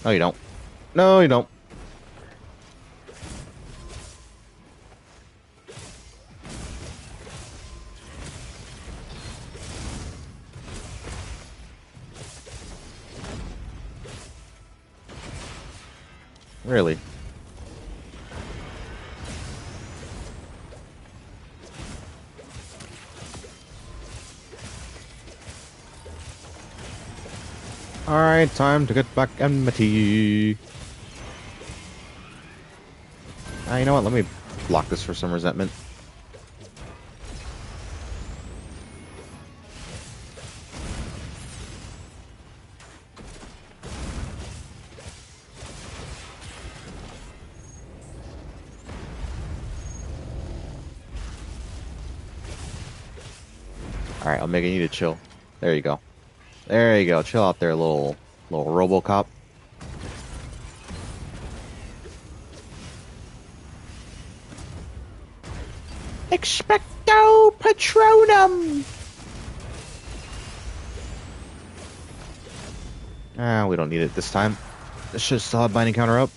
No, you don't. No, you don't. Really? Alright, time to get back enmity. You know what? Let me block this for some resentment. Alright, Omega, you need to chill. There you go. There you go. Chill out there, little Robocop. Expecto Patronum! We don't need it this time. This should still have binding counter up.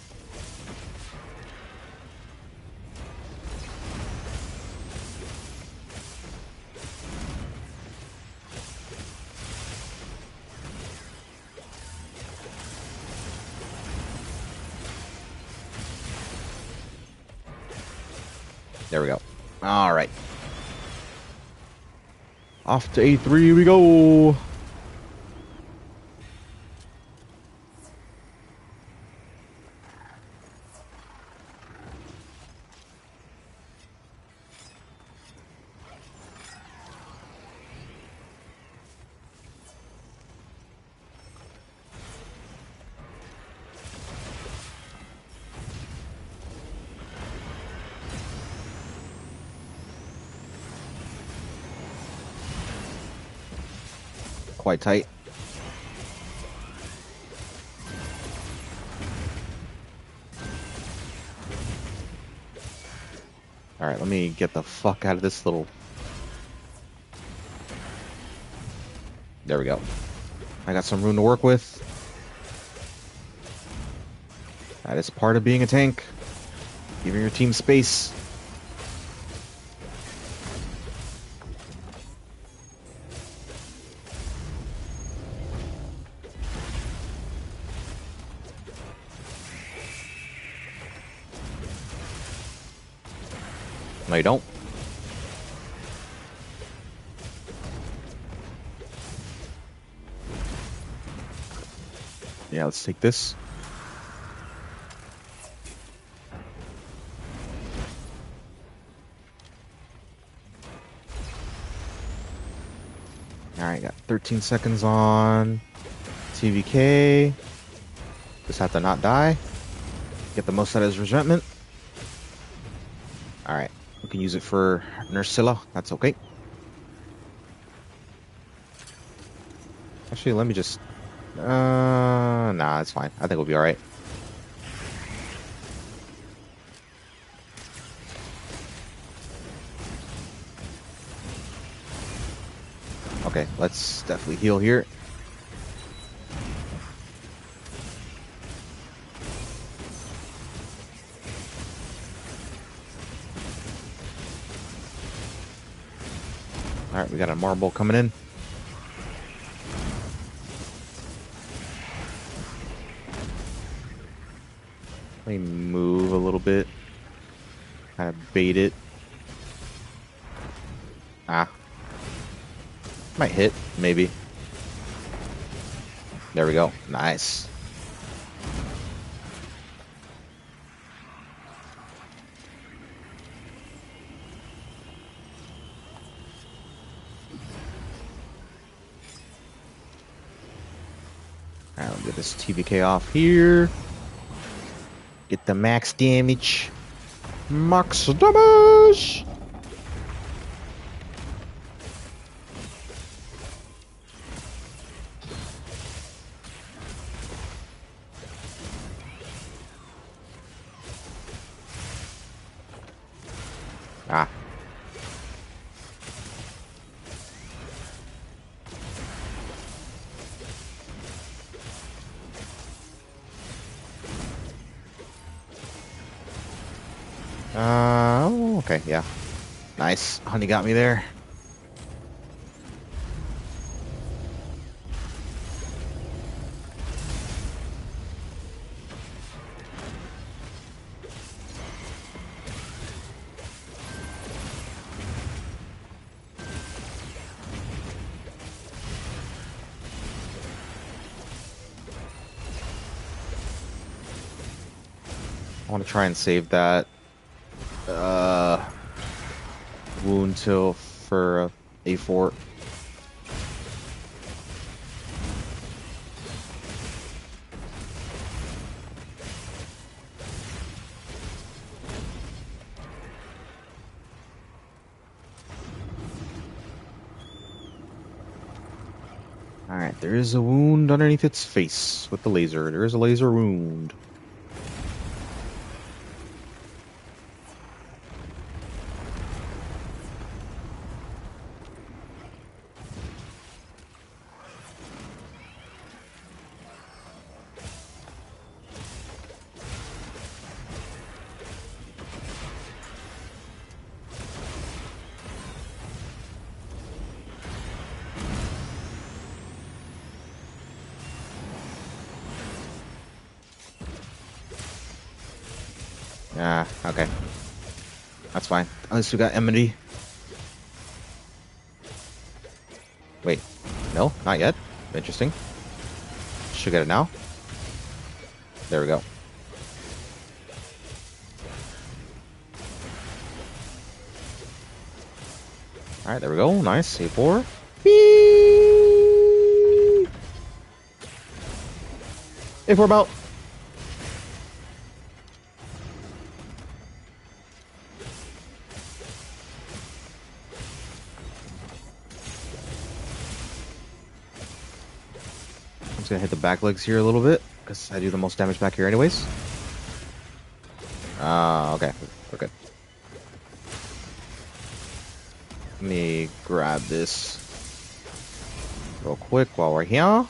There we go. Alright. Off to A3 we go! quite tight. Alright, let me get the fuck out of this little... There we go. I got some room to work with. That is part of being a tank. Giving your team space. No, you don't. Yeah, let's take this. Alright, got 13 seconds on TVK. Just have to not die. Get the most out of his resentment. Alright, we can use it for Nursilla. That's okay. Actually, let me just... nah, it's fine. I think we'll be alright. Okay, let's definitely heal here. Alright, we got a marble coming in. Let me move a little bit. Kind of bait it. Ah. Might hit, maybe. There we go. Nice. Alright, let me get this TVK off here. Get the max damage. Max damage! Ah. Okay, yeah. Nice. Honey got me there. I want to try and save that wound till for A4. Alright, there is a wound underneath its face with the laser. There is a laser wound. Ah, okay. That's fine. At least we got Enmity. Wait. No, not yet. Interesting. Should get it now. There we go. Alright, there we go. Nice. A4. Beep. A4 belt. Just gonna hit the back legs here a little bit, because I do the most damage back here anyways. Okay. We're good. Let me grab this real quick while we're here.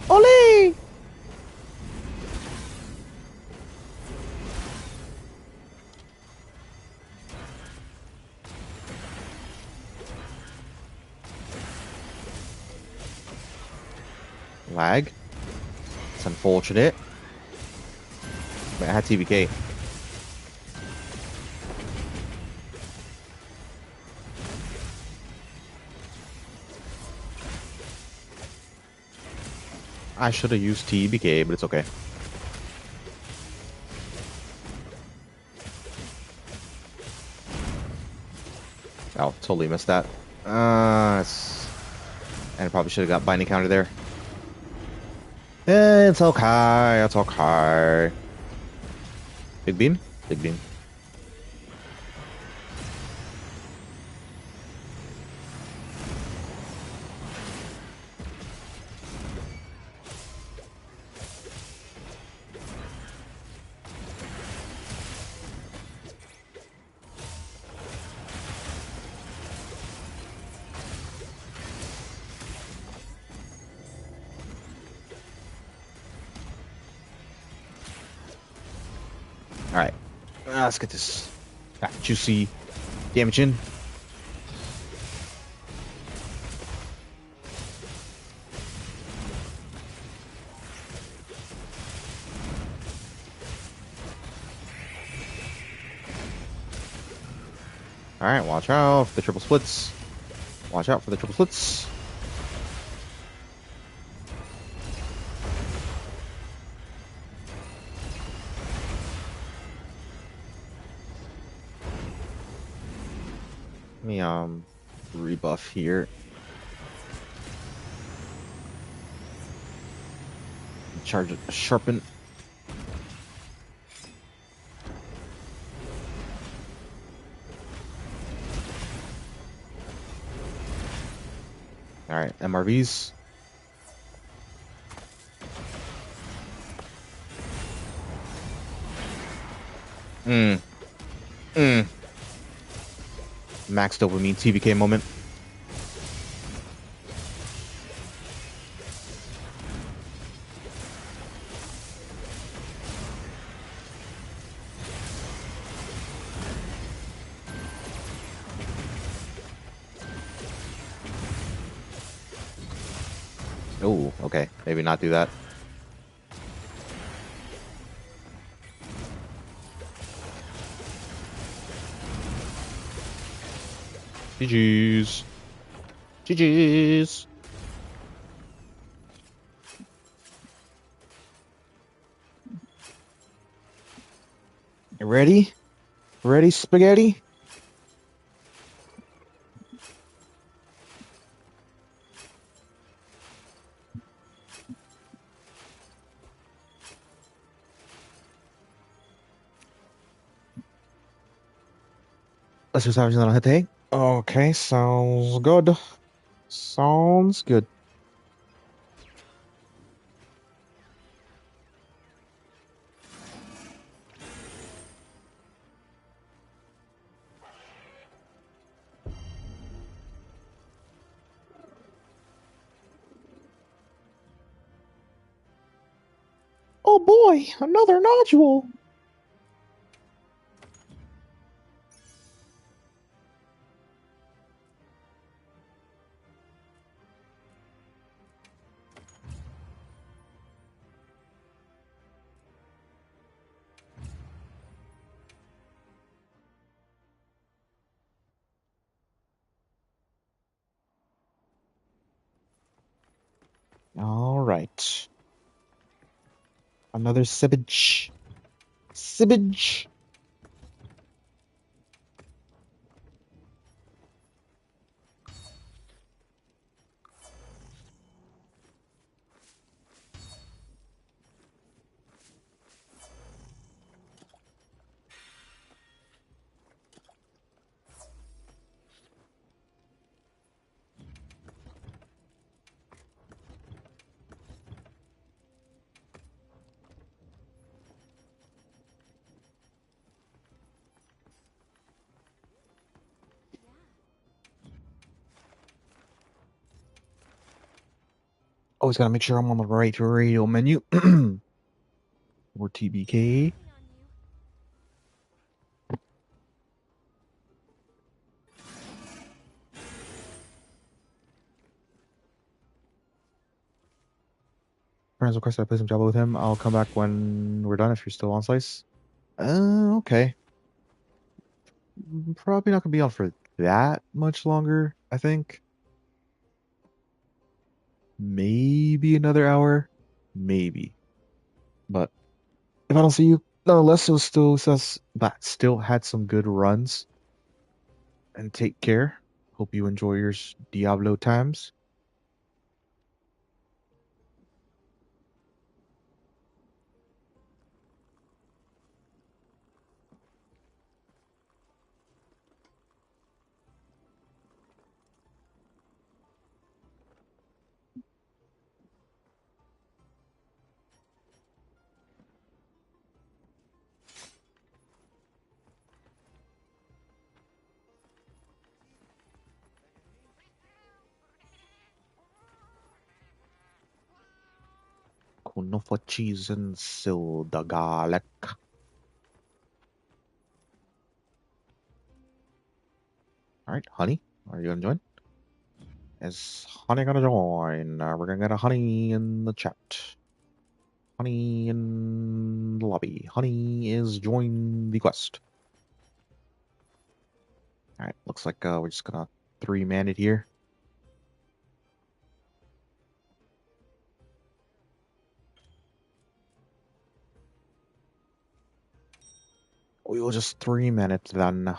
Ole! Lag. It's unfortunate. But I had TBK. I should have used TBK, but it's okay. Oh, totally missed that. And I probably should have got binding counter there. It's okay. It's okay. Big beam? Big beam. Alright. Let's get this juicy damage in. Alright, watch out for the triple splits. Watch out for the triple splits. Let me rebuff here. Charge it, sharpen. Alright, MRVs. Max dopamine TBK moment. Oh, okay. Maybe not do that. GG's. GG's. You ready? Ready, spaghetti? Let's just have a hit. Okay, sounds good. Sounds good. Oh boy, another nodule. All right. Another sibbage. Sibbage. Always gotta make sure I'm on the right radio menu. Or TBK. Friends request I play some Diablo with him. I'll come back when we're done if you're still on Slice. Okay. Probably not gonna be on for that much longer, I think. Maybe another hour. Maybe. But if I don't see you, nonetheless, it was still had some good runs. And take care. Hope you enjoy your Diablo times. Kunofa cheese and Silda garlic. Alright, honey, are you gonna join? Is Honey gonna join? We're gonna get a Honey in the chat. Honey in the lobby. Honey is join the quest. Alright, looks like we're just gonna 3-man it here. We will just 3-man it then.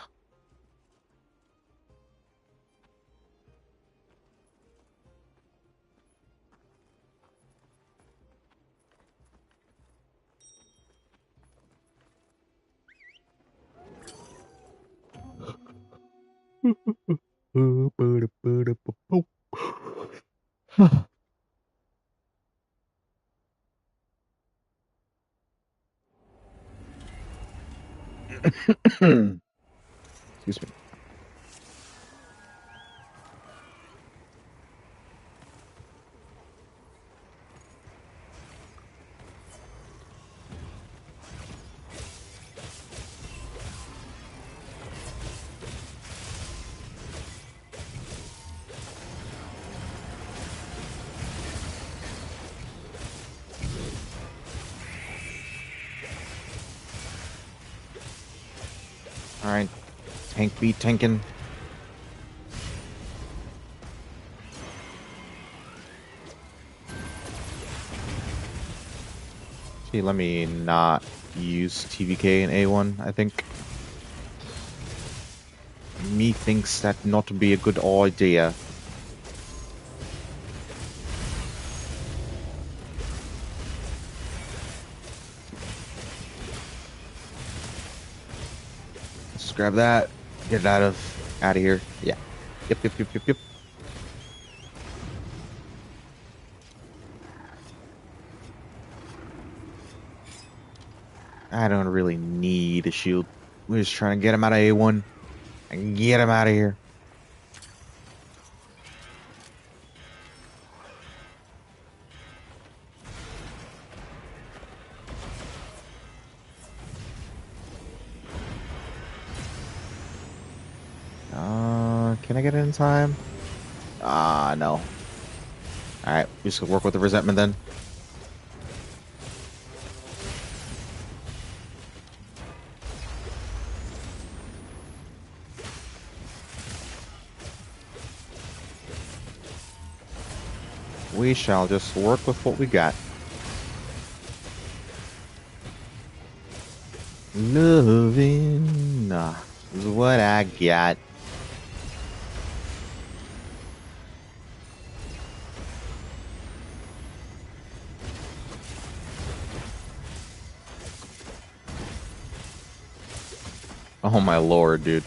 Excuse me. Alright, tank beat tanking. Okay, let me not use TVK in A1, I think. Me thinks that not to be a good idea. Let's grab that. Get it out of here. Yeah. Yep. I don't really need a shield. We're just trying to get him out of A1 and get him out of here. Can I get it in time? No. Alright, we just work with the resentment then. We shall just work with what we got. Loving is what I got. Oh my lord, dude.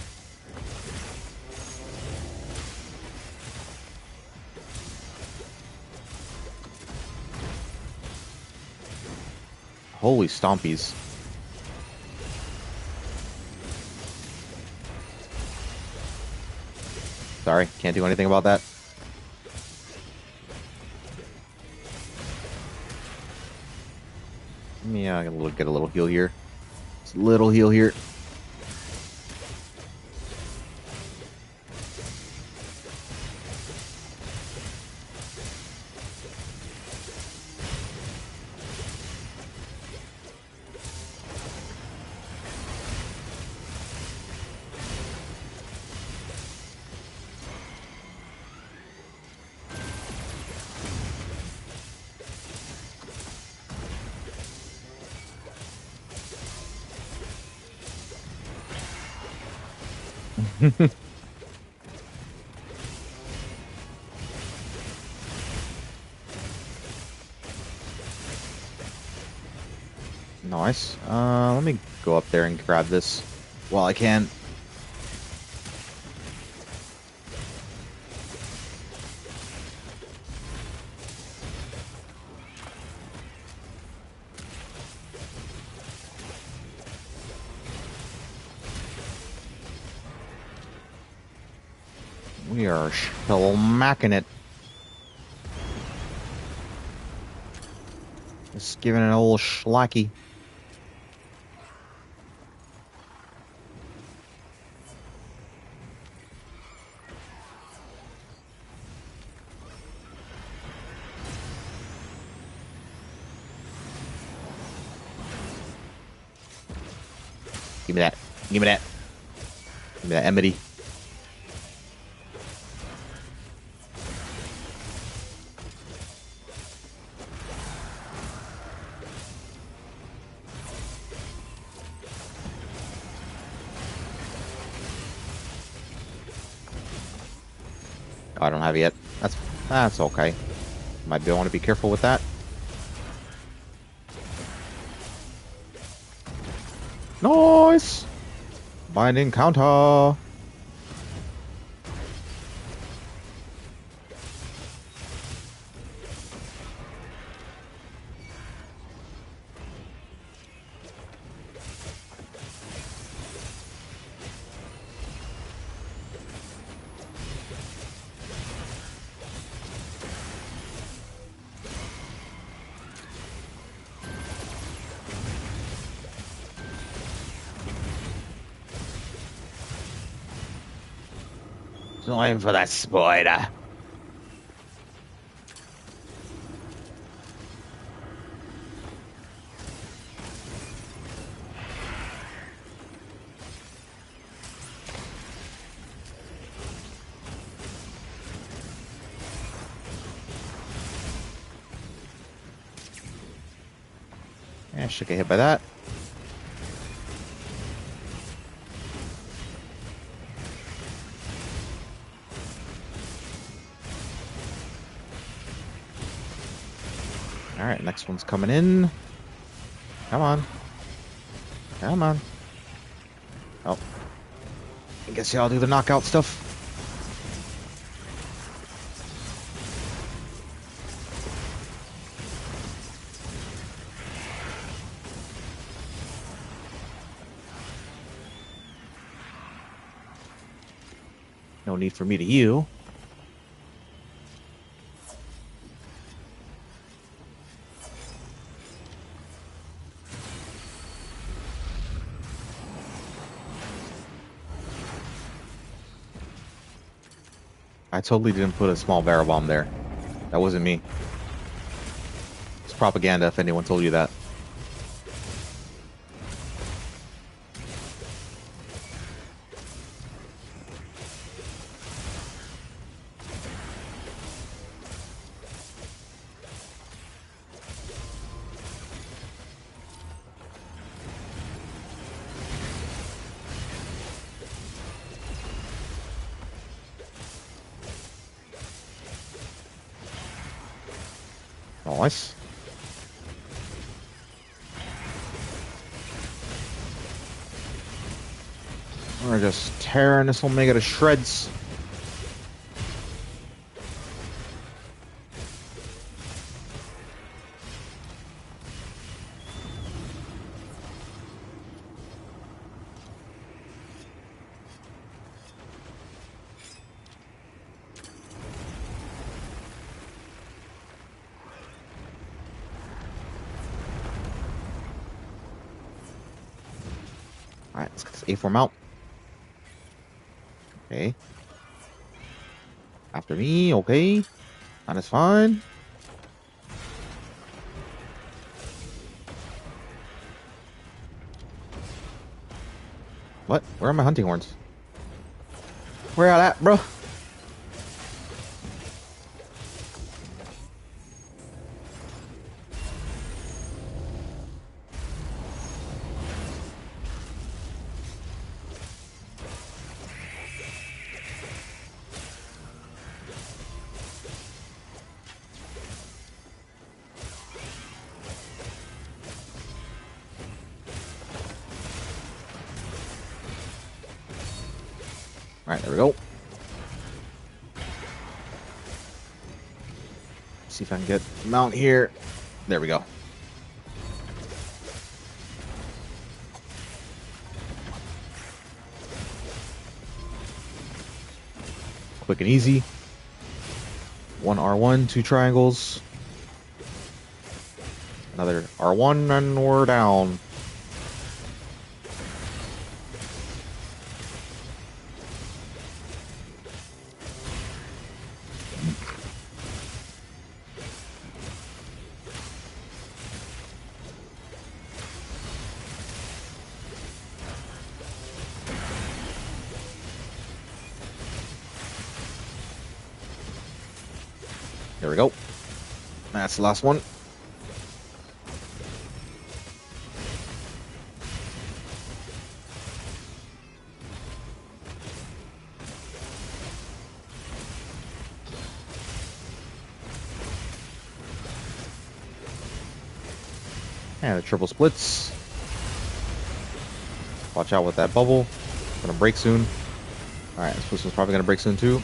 Holy stompies. Sorry, can't do anything about that. Yeah, get a little heal here. Just a little heal here. Nice. Let me go up there and grab this while I can. We are still macking it. Just giving it an old schlacky. Give me that. Give me that. Give me that Emity. Oh, I don't have it yet. That's okay. Might want to be careful with that. Nice! Binding counter! Going for that spider. Yeah, should get hit by that. Alright, next one's coming in. Come on. Come on. Oh. I guess y'all do the knockout stuff. No need for me to heal. I totally didn't put a small barrel bomb there. That wasn't me. It's propaganda if anyone told you that. Nice. We're just tearing this Omega to shreds. Alright, let's get this A4 out. Okay. After me, okay. That is fine. What? Where are my hunting horns? Where are that, bro? Alright, there we go. See if I can get mount here. There we go. Quick and easy. One R1, two triangles. Another R1 and we're down. There we go. That's the last one. And the triple splits. Watch out with that bubble. It's gonna break soon. Alright, this one's probably gonna break soon too.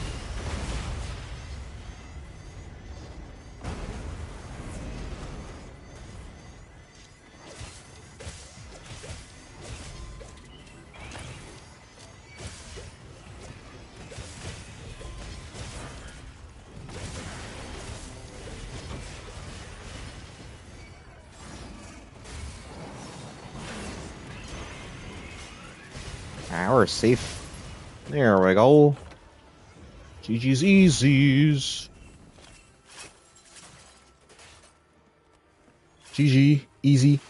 Ah, we're safe. There we go. GG's easies. GG, easy,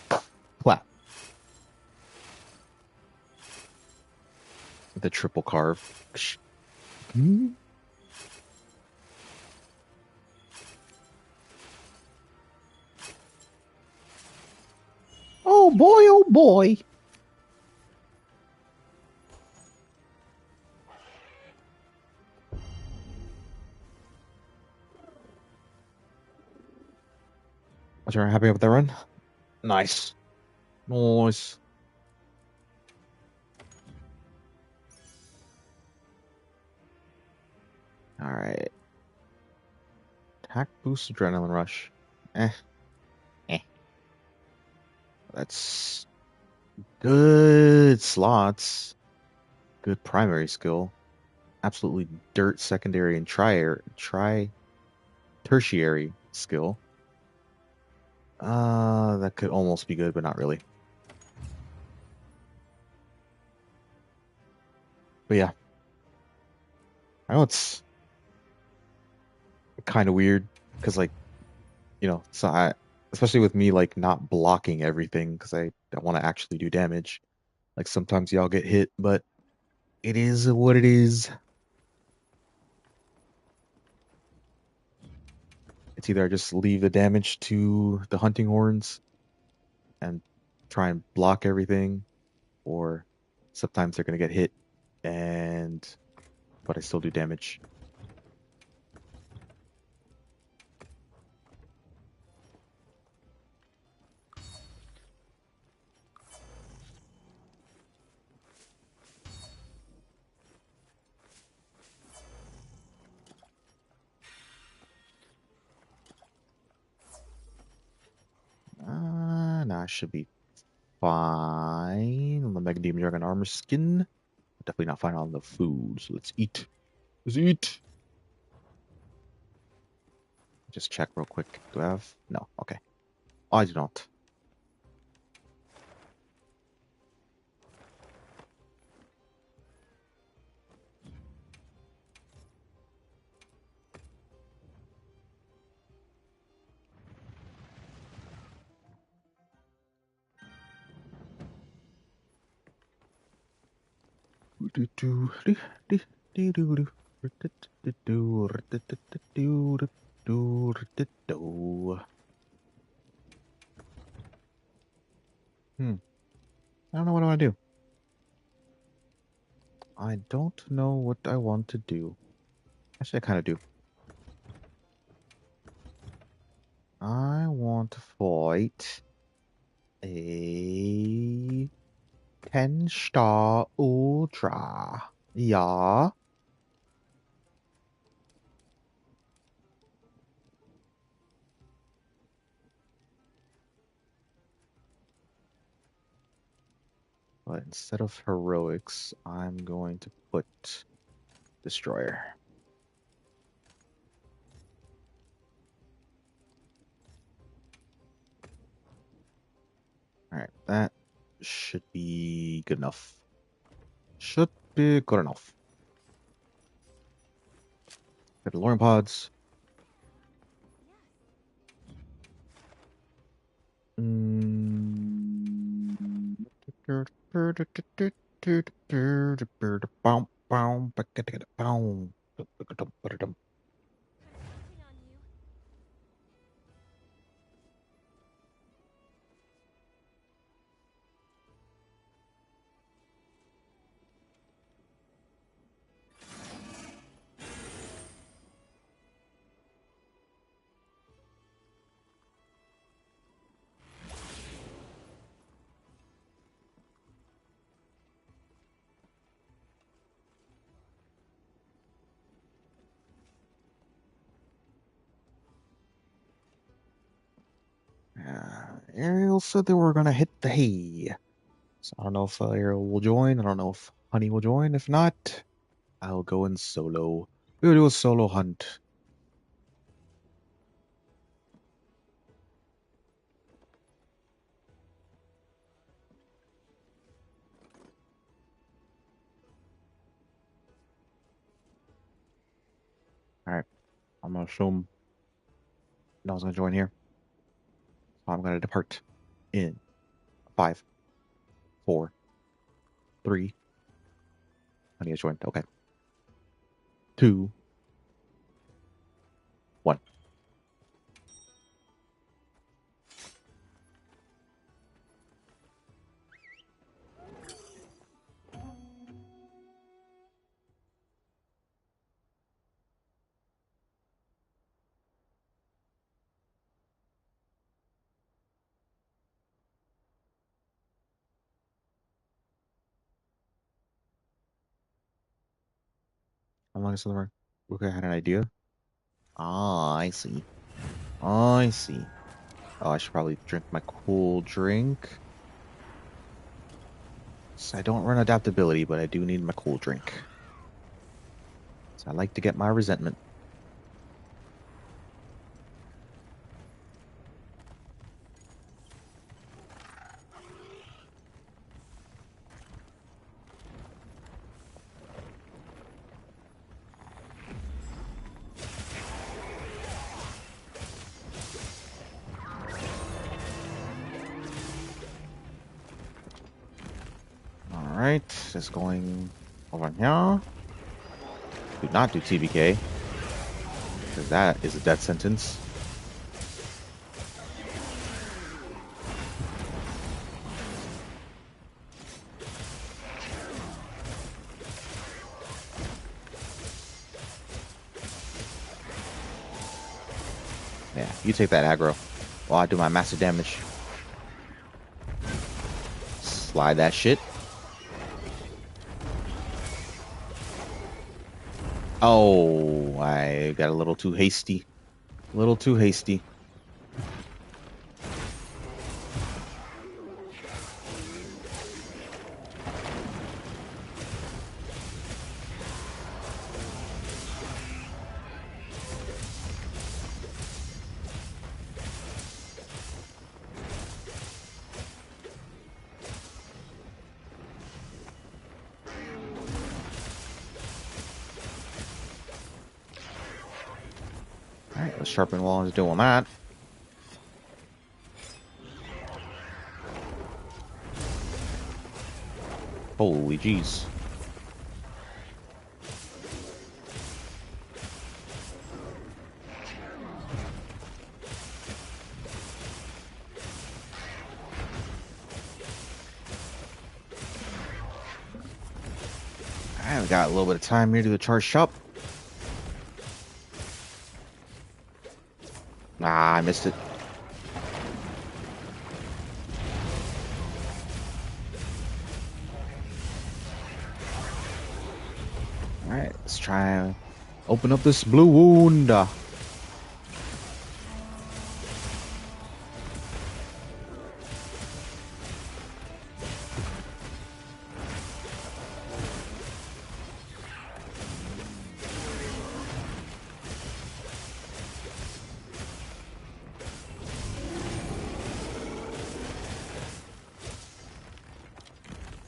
clap. The triple carve. Hmm? Oh boy, oh boy. Was you happy with that run? Nice. Nice. Alright. Attack boost, adrenaline rush. Eh. Eh. That's good slots. Good primary skill. Absolutely dirt secondary and tertiary skill. That could almost be good, but not really. But yeah. I know it's kind of weird because like, so especially with me like not blocking everything because I want to actually do damage. Like sometimes y'all get hit, but it is what it is. It's either I just leave the damage to the hunting horns and try and block everything, or sometimes they're gonna get hit and but I still do damage. Nah, should be fine on the Mega Demon Dragon armor skin. Definitely not fine on the food, so let's eat. Let's eat. Just check real quick. Do I have? No. Okay. I do not. I don't know what I want to do. I don't know what I want to do. Actually, I kind of do. I want to fight a 10-star Ultra. Yeah. But instead of heroics, I'm going to put Destroyer. Alright, that should be good enough. Should be good enough. Got the Loring Pods. Ariel said they were gonna hit the hay. So I don't know if Ariel will join. I don't know if Honey will join. If not, I'll go in solo. We'll do a solo hunt. Alright, I'm gonna assume no one's gonna join here. So I'm gonna depart in 5, 4, 3. Honey has joined. Okay. 2, 1. How long is the run? Okay, I had an idea. Ah, I see. I see. Oh, I should probably drink my cool drink. So I don't run adaptability, but I do need my cool drink. So I like to get my resentment. Alright, just going over here. Do not do TBK, because that is a death sentence. Yeah, you take that aggro while I do my massive damage. Slide that shit. Oh, I got a little too hasty. A little too hasty. Alright, let's sharpen while I was doing that. Holy jeez. Alright, we got a little bit of time here to the charge shop. Ah, I missed it. Alright, let's try and open up this blue wound.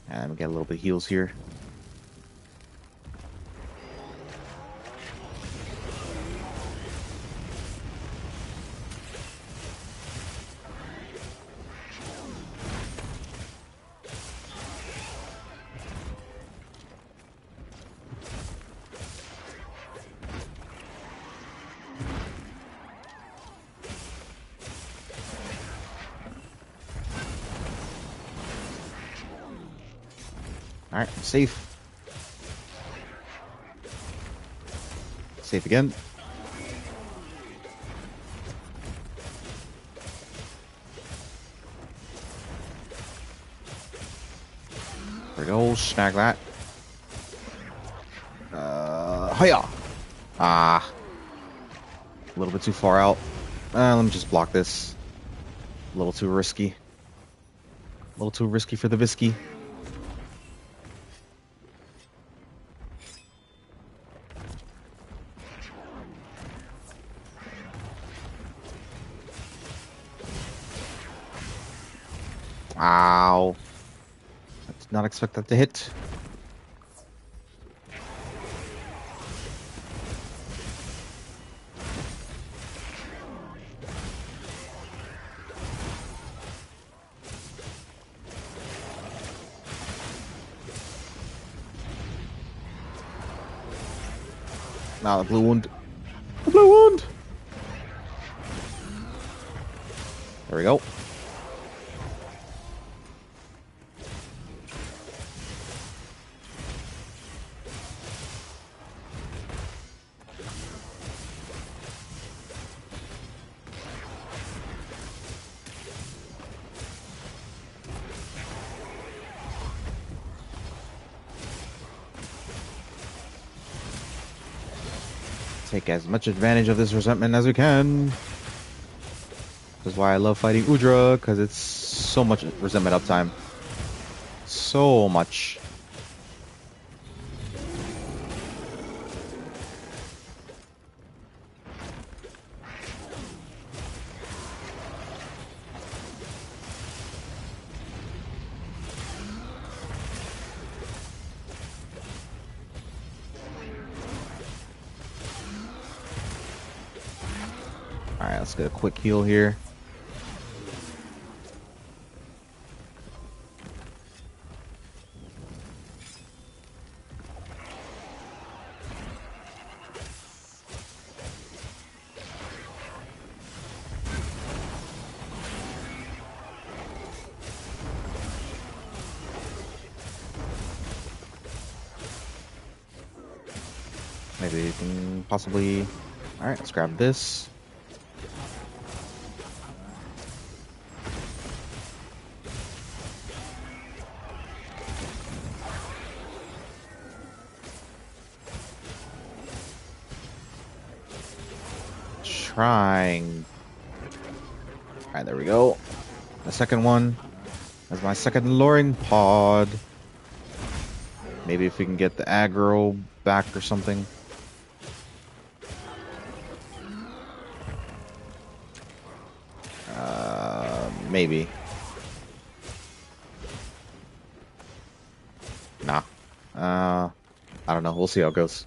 And we get a little bit of heals here. Alright, safe. Safe again. There we go, snag that. Hiya! Ah. A little bit too far out. Let me just block this. A little too risky. A little too risky for the Visky. Ow. I did not expect that to hit. Now the blue wound. The blue wound! There we go. Take as much advantage of this resentment as we can. That's why I love fighting Udra, because it's so much resentment uptime. So much. Alright, let's get a quick heal here. Maybe you can possibly... Alright, let's grab this. Trying. Alright, there we go. The second one. That's my second luring pod. Maybe if we can get the aggro back or something. Maybe. Nah. I don't know. We'll see how it goes.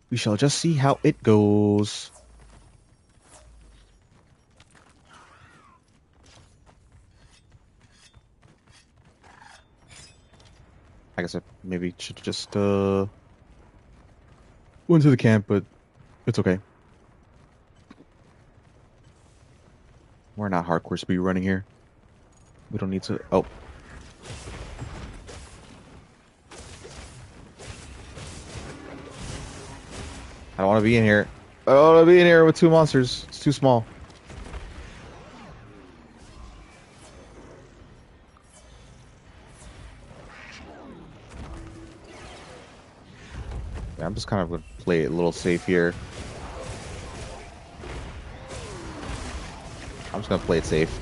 We shall just see how it goes. I guess I maybe should just went to the camp, but it's okay. We're not hardcore speed running here. We don't need to. Oh. I don't want to be in here. I don't want to be in here with two monsters. It's too small. Yeah, I'm just kind of going to play it a little safe here. I'm just going to play it safe.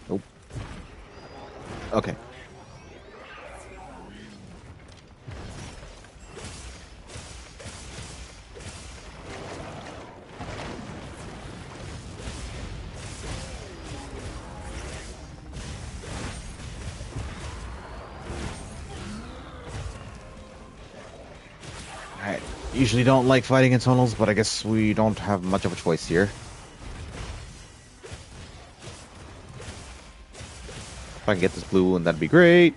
Nope. Okay. I usually don't like fighting in tunnels, but I guess we don't have much of a choice here. If I can get this blue one, that'd be great.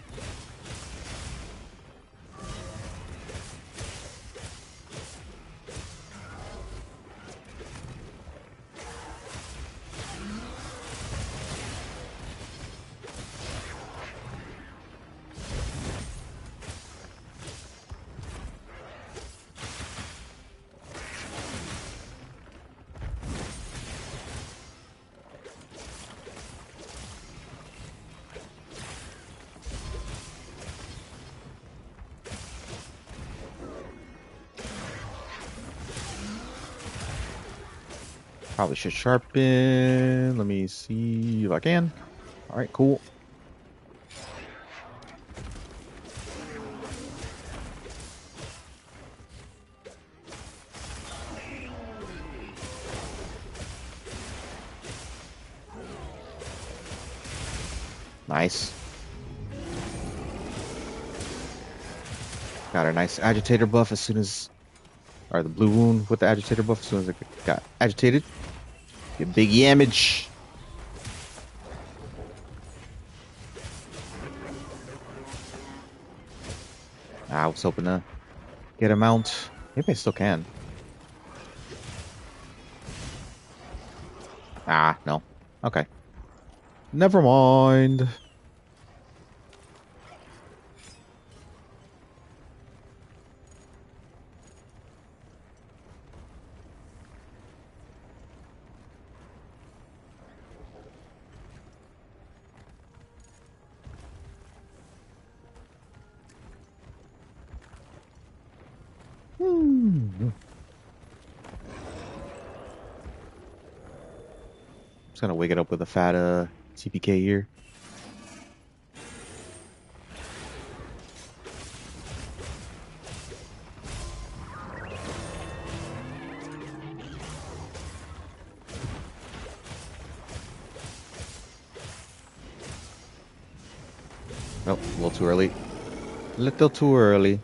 Probably should sharpen. Let me see if I can. All right, cool. Nice. Got a nice agitator buff as soon as, or the blue wound with the agitator buff as soon as it got agitated. Get big damage. I was hoping to get a mount. Maybe I still can. Ah, no. Okay. Never mind. Hmm. Just gonna wake it up with a fat TPK here. Nope, a little too early. Little too early.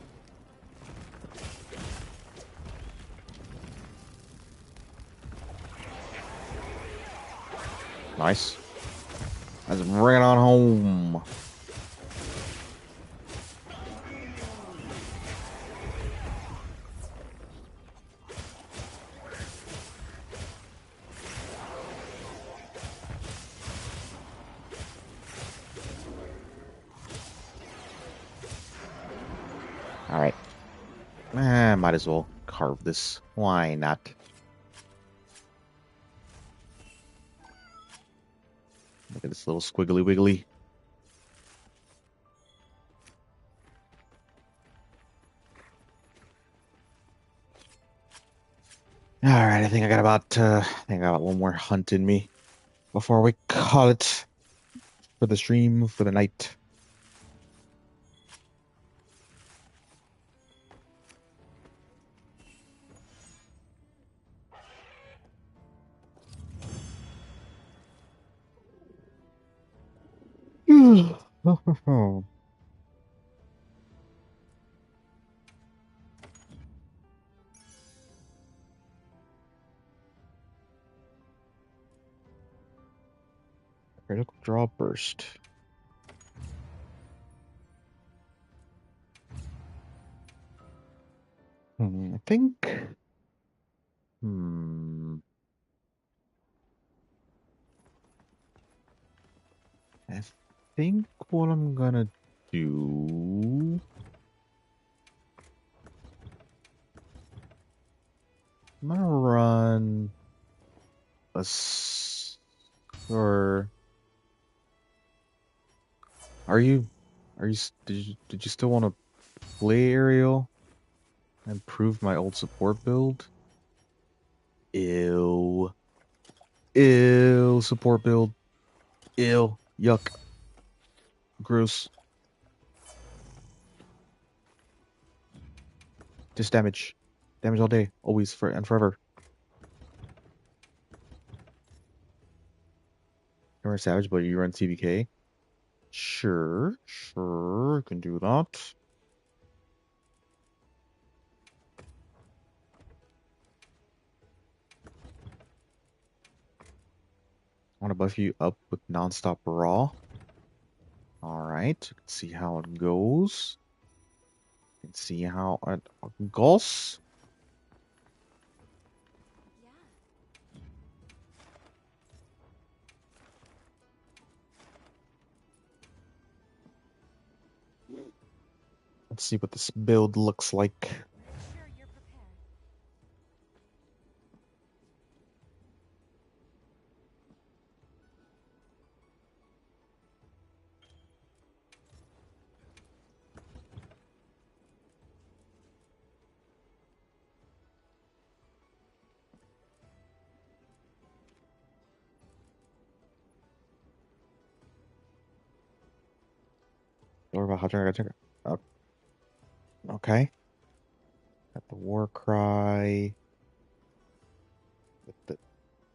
Nice. Let's bring it on home. All right. Might as well carve this. Why not? Look at this little squiggly wiggly. All right, I think I got about one more hunt in me before we call it for the stream for the night. Critical draw burst. I think. I think what I'm gonna do. I'm gonna run a or are you did you still want to play Ariel and prove my old support build? Ew. Ew, support build. Ew. Yuck. Gross. Just damage. Damage all day. Always for and forever. You're a savage, but you run TBK? Sure, I can do that. I want to buff you up with non-stop raw. Alright, let's see how it goes. Let's see how it goes. Let's see what this build looks like. Okay. Got the war cry. With the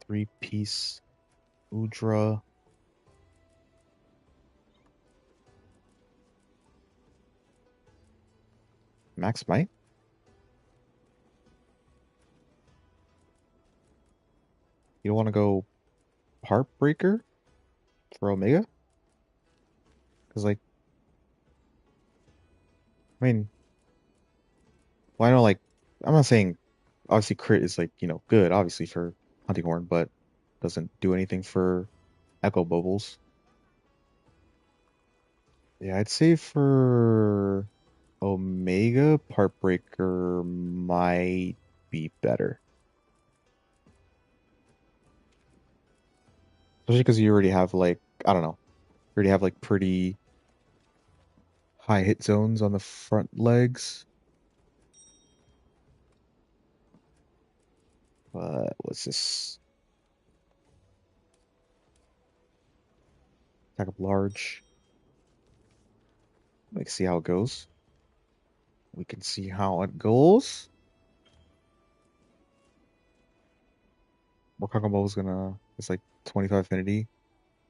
3-piece Udra. Max Might? You don't want to go Heartbreaker for Omega? Because, like, I mean, well, I know, like, I'm not saying, obviously, crit is, like, good, obviously, for Hunting Horn, but doesn't do anything for Echo Bubbles. Yeah, I'd say for Omega, Heartbreaker might be better. Especially because you already have, like, I don't know, you already have, like, pretty high hit zones on the front legs. But what's this? Attack up large. Let's see how it goes. We can see how it goes. Mortal Kombat is gonna. It's like 25 affinity.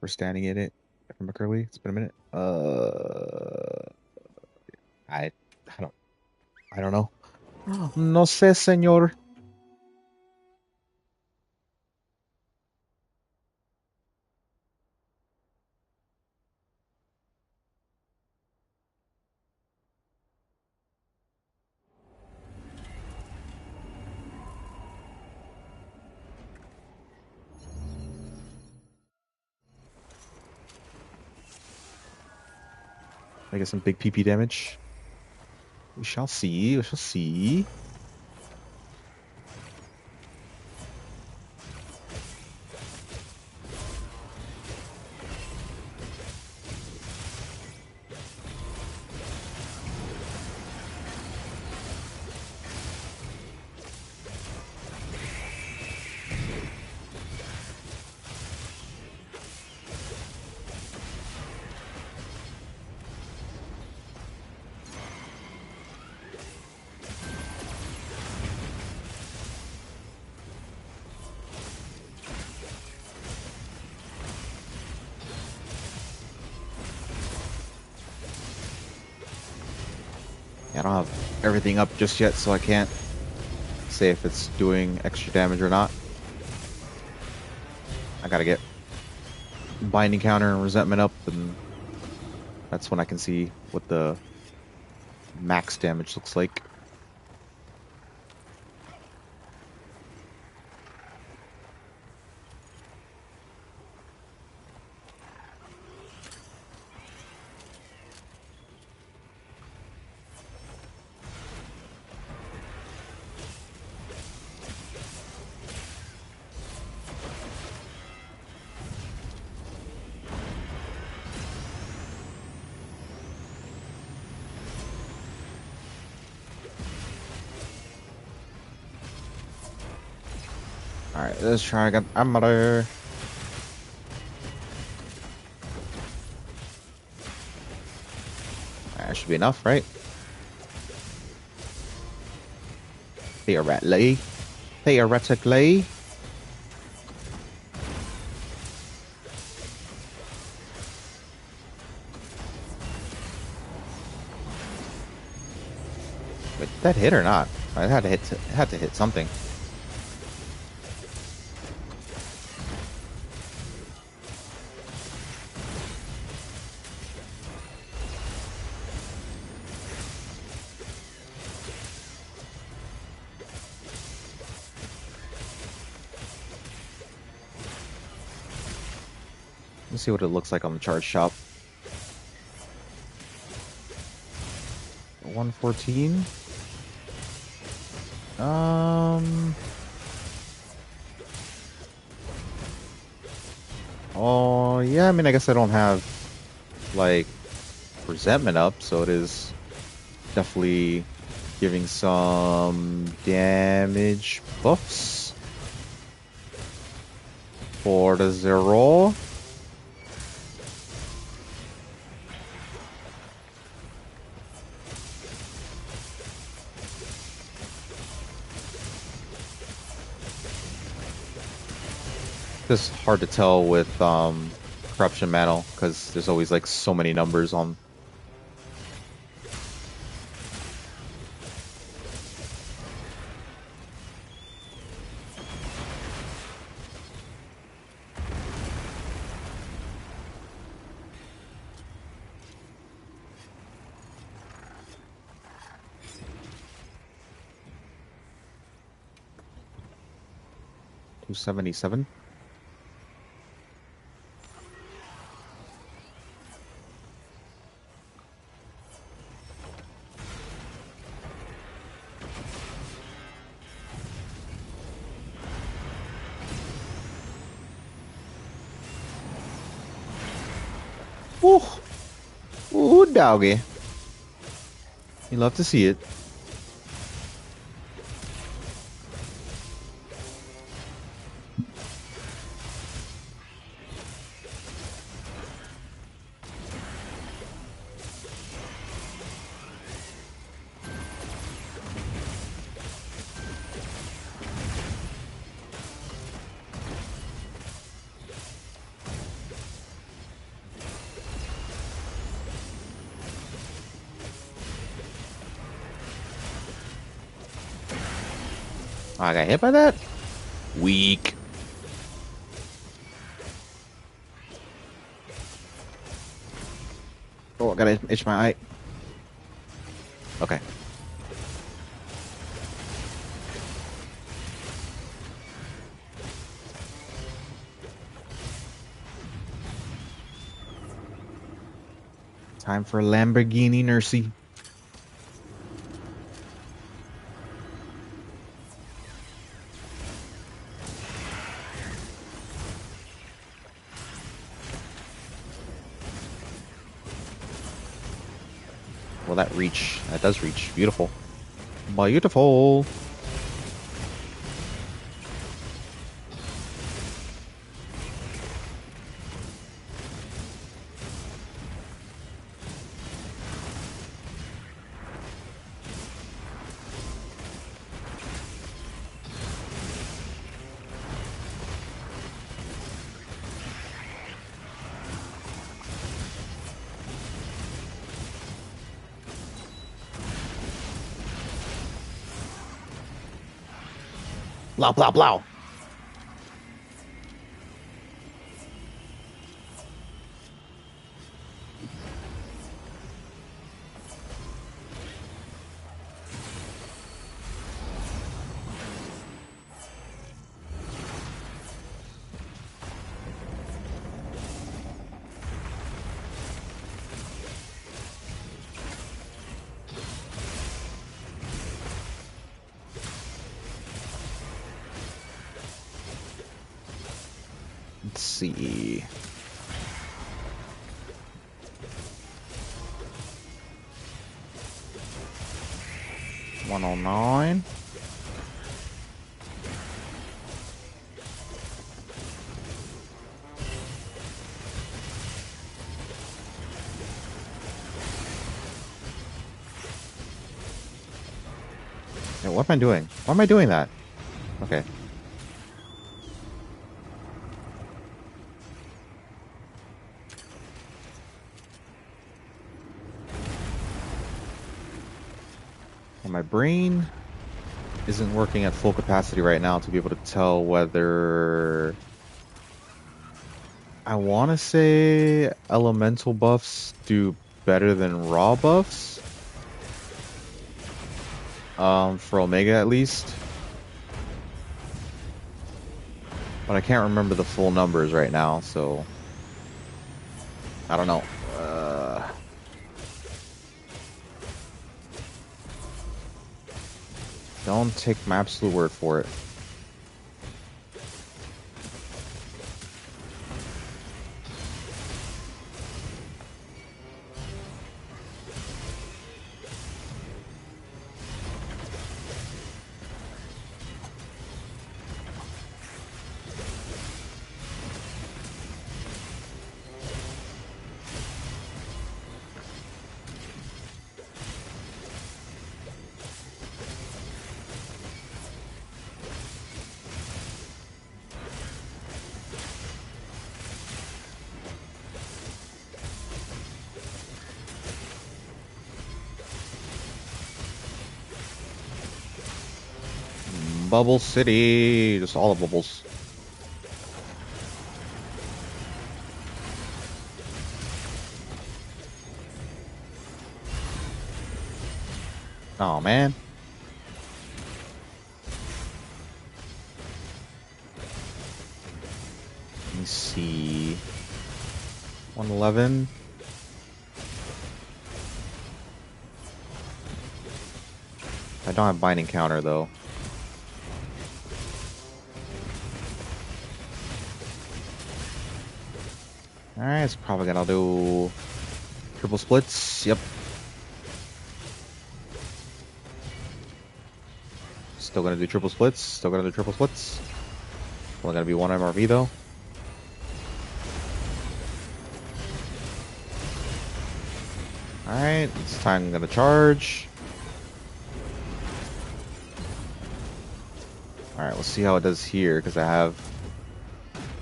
We're standing in it. If I remember correctly, it's been a minute. I, I don't know. No sé, señor. I get some big PP damage. We shall see. We shall see. I don't have everything up just yet, so I can't say if it's doing extra damage or not. I gotta get binding counter and resentment up, and that's when I can see what the max damage looks like. Alright, let's try again. Amateur. That should be enough, right? Theoretically. Theoretically. Wait, did that hit or not? I had to hit. It had to hit something. Let's see what it looks like on the charge shop. 114. Oh yeah. I mean, I guess I don't have like resentment up, so it is definitely giving some damage buffs for the 0. It's hard to tell with corruption mantle because there's always like so many numbers on. $277. Ooh, ooh, doggy. You love to see it. Oh, I got hit by that? Weak. Oh, I gotta itch my eye. Okay. Time for Lamborghini Nursey. Well, that reach. That does reach. Beautiful. Beautiful. Blah, blah, blah. Let's see. $109. Hey, what am I doing? Why am I doing that? Okay. And my brain isn't working at full capacity right now to be able to tell whether I want to say elemental buffs do better than raw buffs. For Omega at least. But I can't remember the full numbers right now, so I don't know. Don't take my absolute word for it. Bubble City, just all the bubbles. Oh man. Let me see. 111. I don't have binding counter though. Alright, it's probably gonna do triple splits. Yep. Still gonna do triple splits. Still gonna do triple splits. Only gonna be one MRV though. Alright, this time I'm gonna charge. Alright, we'll see how it does here, because I have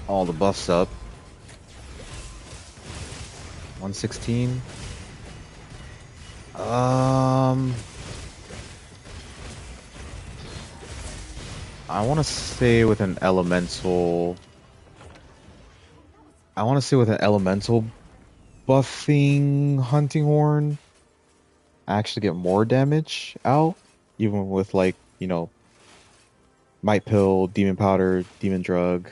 all the buffs up. 116. I want to stay with an elemental. I want to stay with an elemental buffing hunting horn. I actually get more damage out, even with like, you know, might pill, demon powder, demon drug.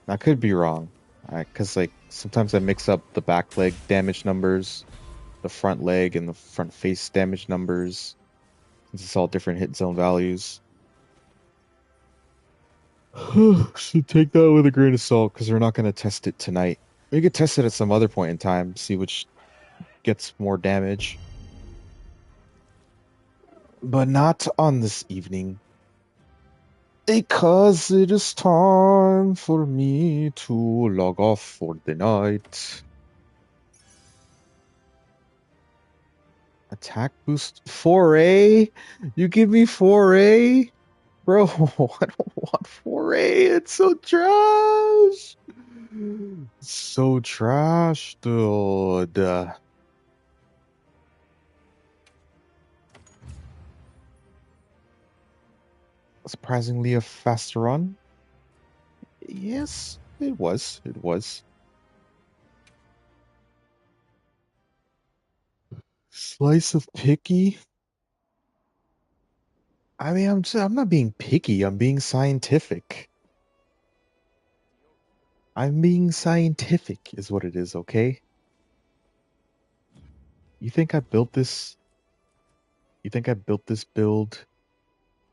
I could be wrong, because like sometimes I mix up the back leg damage numbers, the front leg and the front face damage numbers, since it's all different hit zone values. So take that with a grain of salt, because we're not going to test it tonight. We could test it at some other point in time, see which gets more damage. But not on this evening. Because it is time for me to log off for the night. Attack boost 4A? You give me 4A? Bro, I don't want 4A. It's so trash. So trash, dude. Surprisingly a faster run. Yes, it was. It was. Slice of picky? I mean, I'm not being picky. I'm being scientific. I'm being scientific is what it is, okay? You think I built this You think I built this build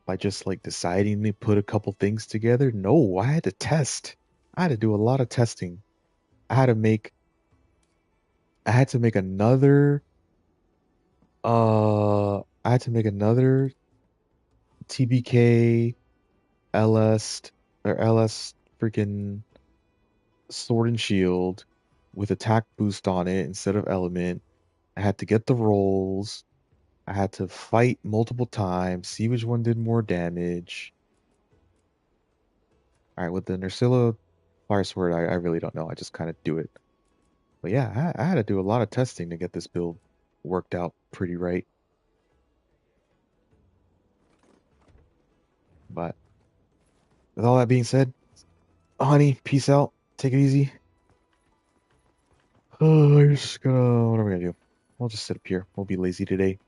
by just like deciding to put a couple things together? No, I had to test. I had to do a lot of testing. I had to make I had to make another I had to make another TBK LS or LS freaking Sword and Shield with attack boost on it instead of element. I had to get the rolls. I had to fight multiple times, see which one did more damage. All right, with the Nursilla Fire Sword, I really don't know. I just kind of do it. But yeah, I had to do a lot of testing to get this build worked out pretty right. But with all that being said, honey, peace out. Take it easy. Oh, I'm just gonna. What are we gonna do? We'll just sit up here. We'll be lazy today.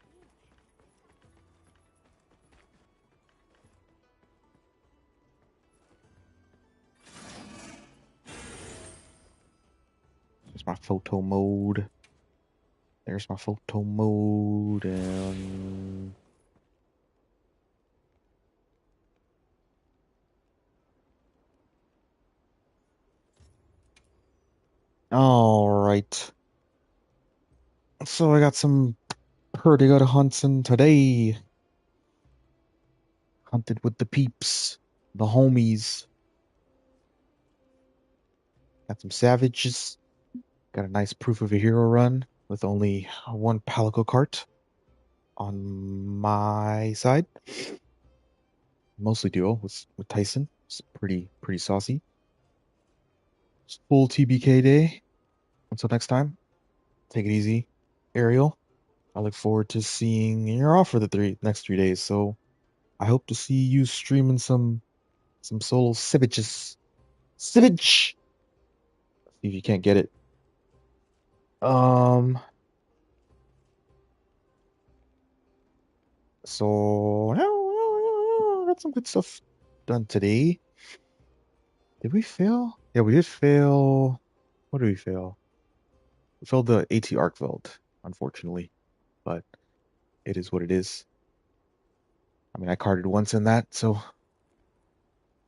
There's my photo mode. There's my photo mode. All right. So I got some pretty good hunting today. Hunted with the peeps, the homies. Got some savages. Got a nice proof of a hero run with only one Palico cart on my side. Mostly duo with Tyson. It's pretty saucy. It's full TBK day. Until next time, take it easy, Ariel. I look forward to seeing you're off for the next 3 days, so I hope to see you streaming some solo Savages. Savage! See if you can't get it. Um so got some good stuff done today. Did we fail? Yeah, we did fail. What did we fail? We failed the AT Arcveld, unfortunately. But it is what it is. I mean, I carded once in that, so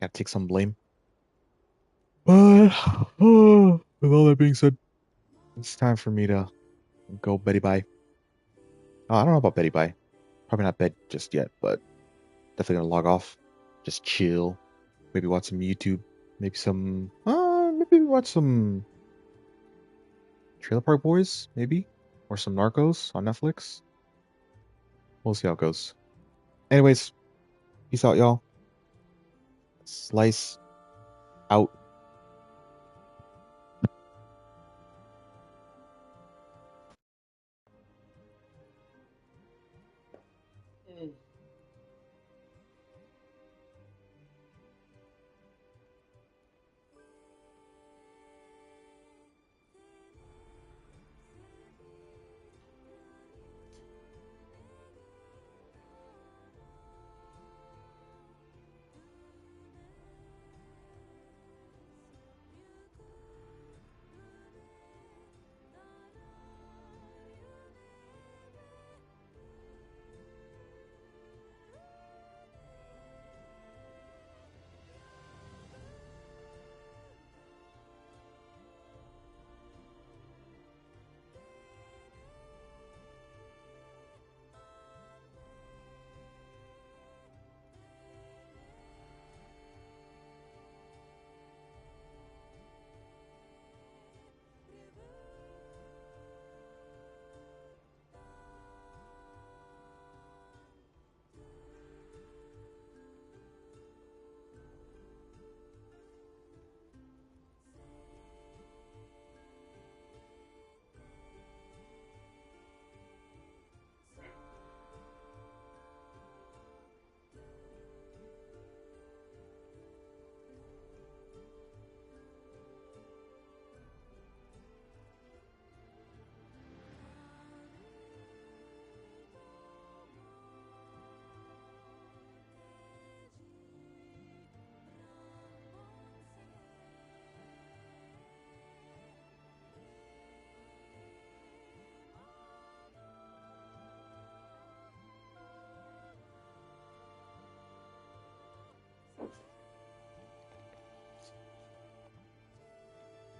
gotta take some blame. But with all that being said, it's time for me to go Betty Bye. Oh, I don't know about Betty Bye. Probably not bed just yet, but definitely gonna log off. Just chill. Maybe watch some YouTube. Maybe watch some Trailer Park Boys, maybe? Or some Narcos on Netflix. We'll see how it goes. Anyways, peace out, y'all. Slice out.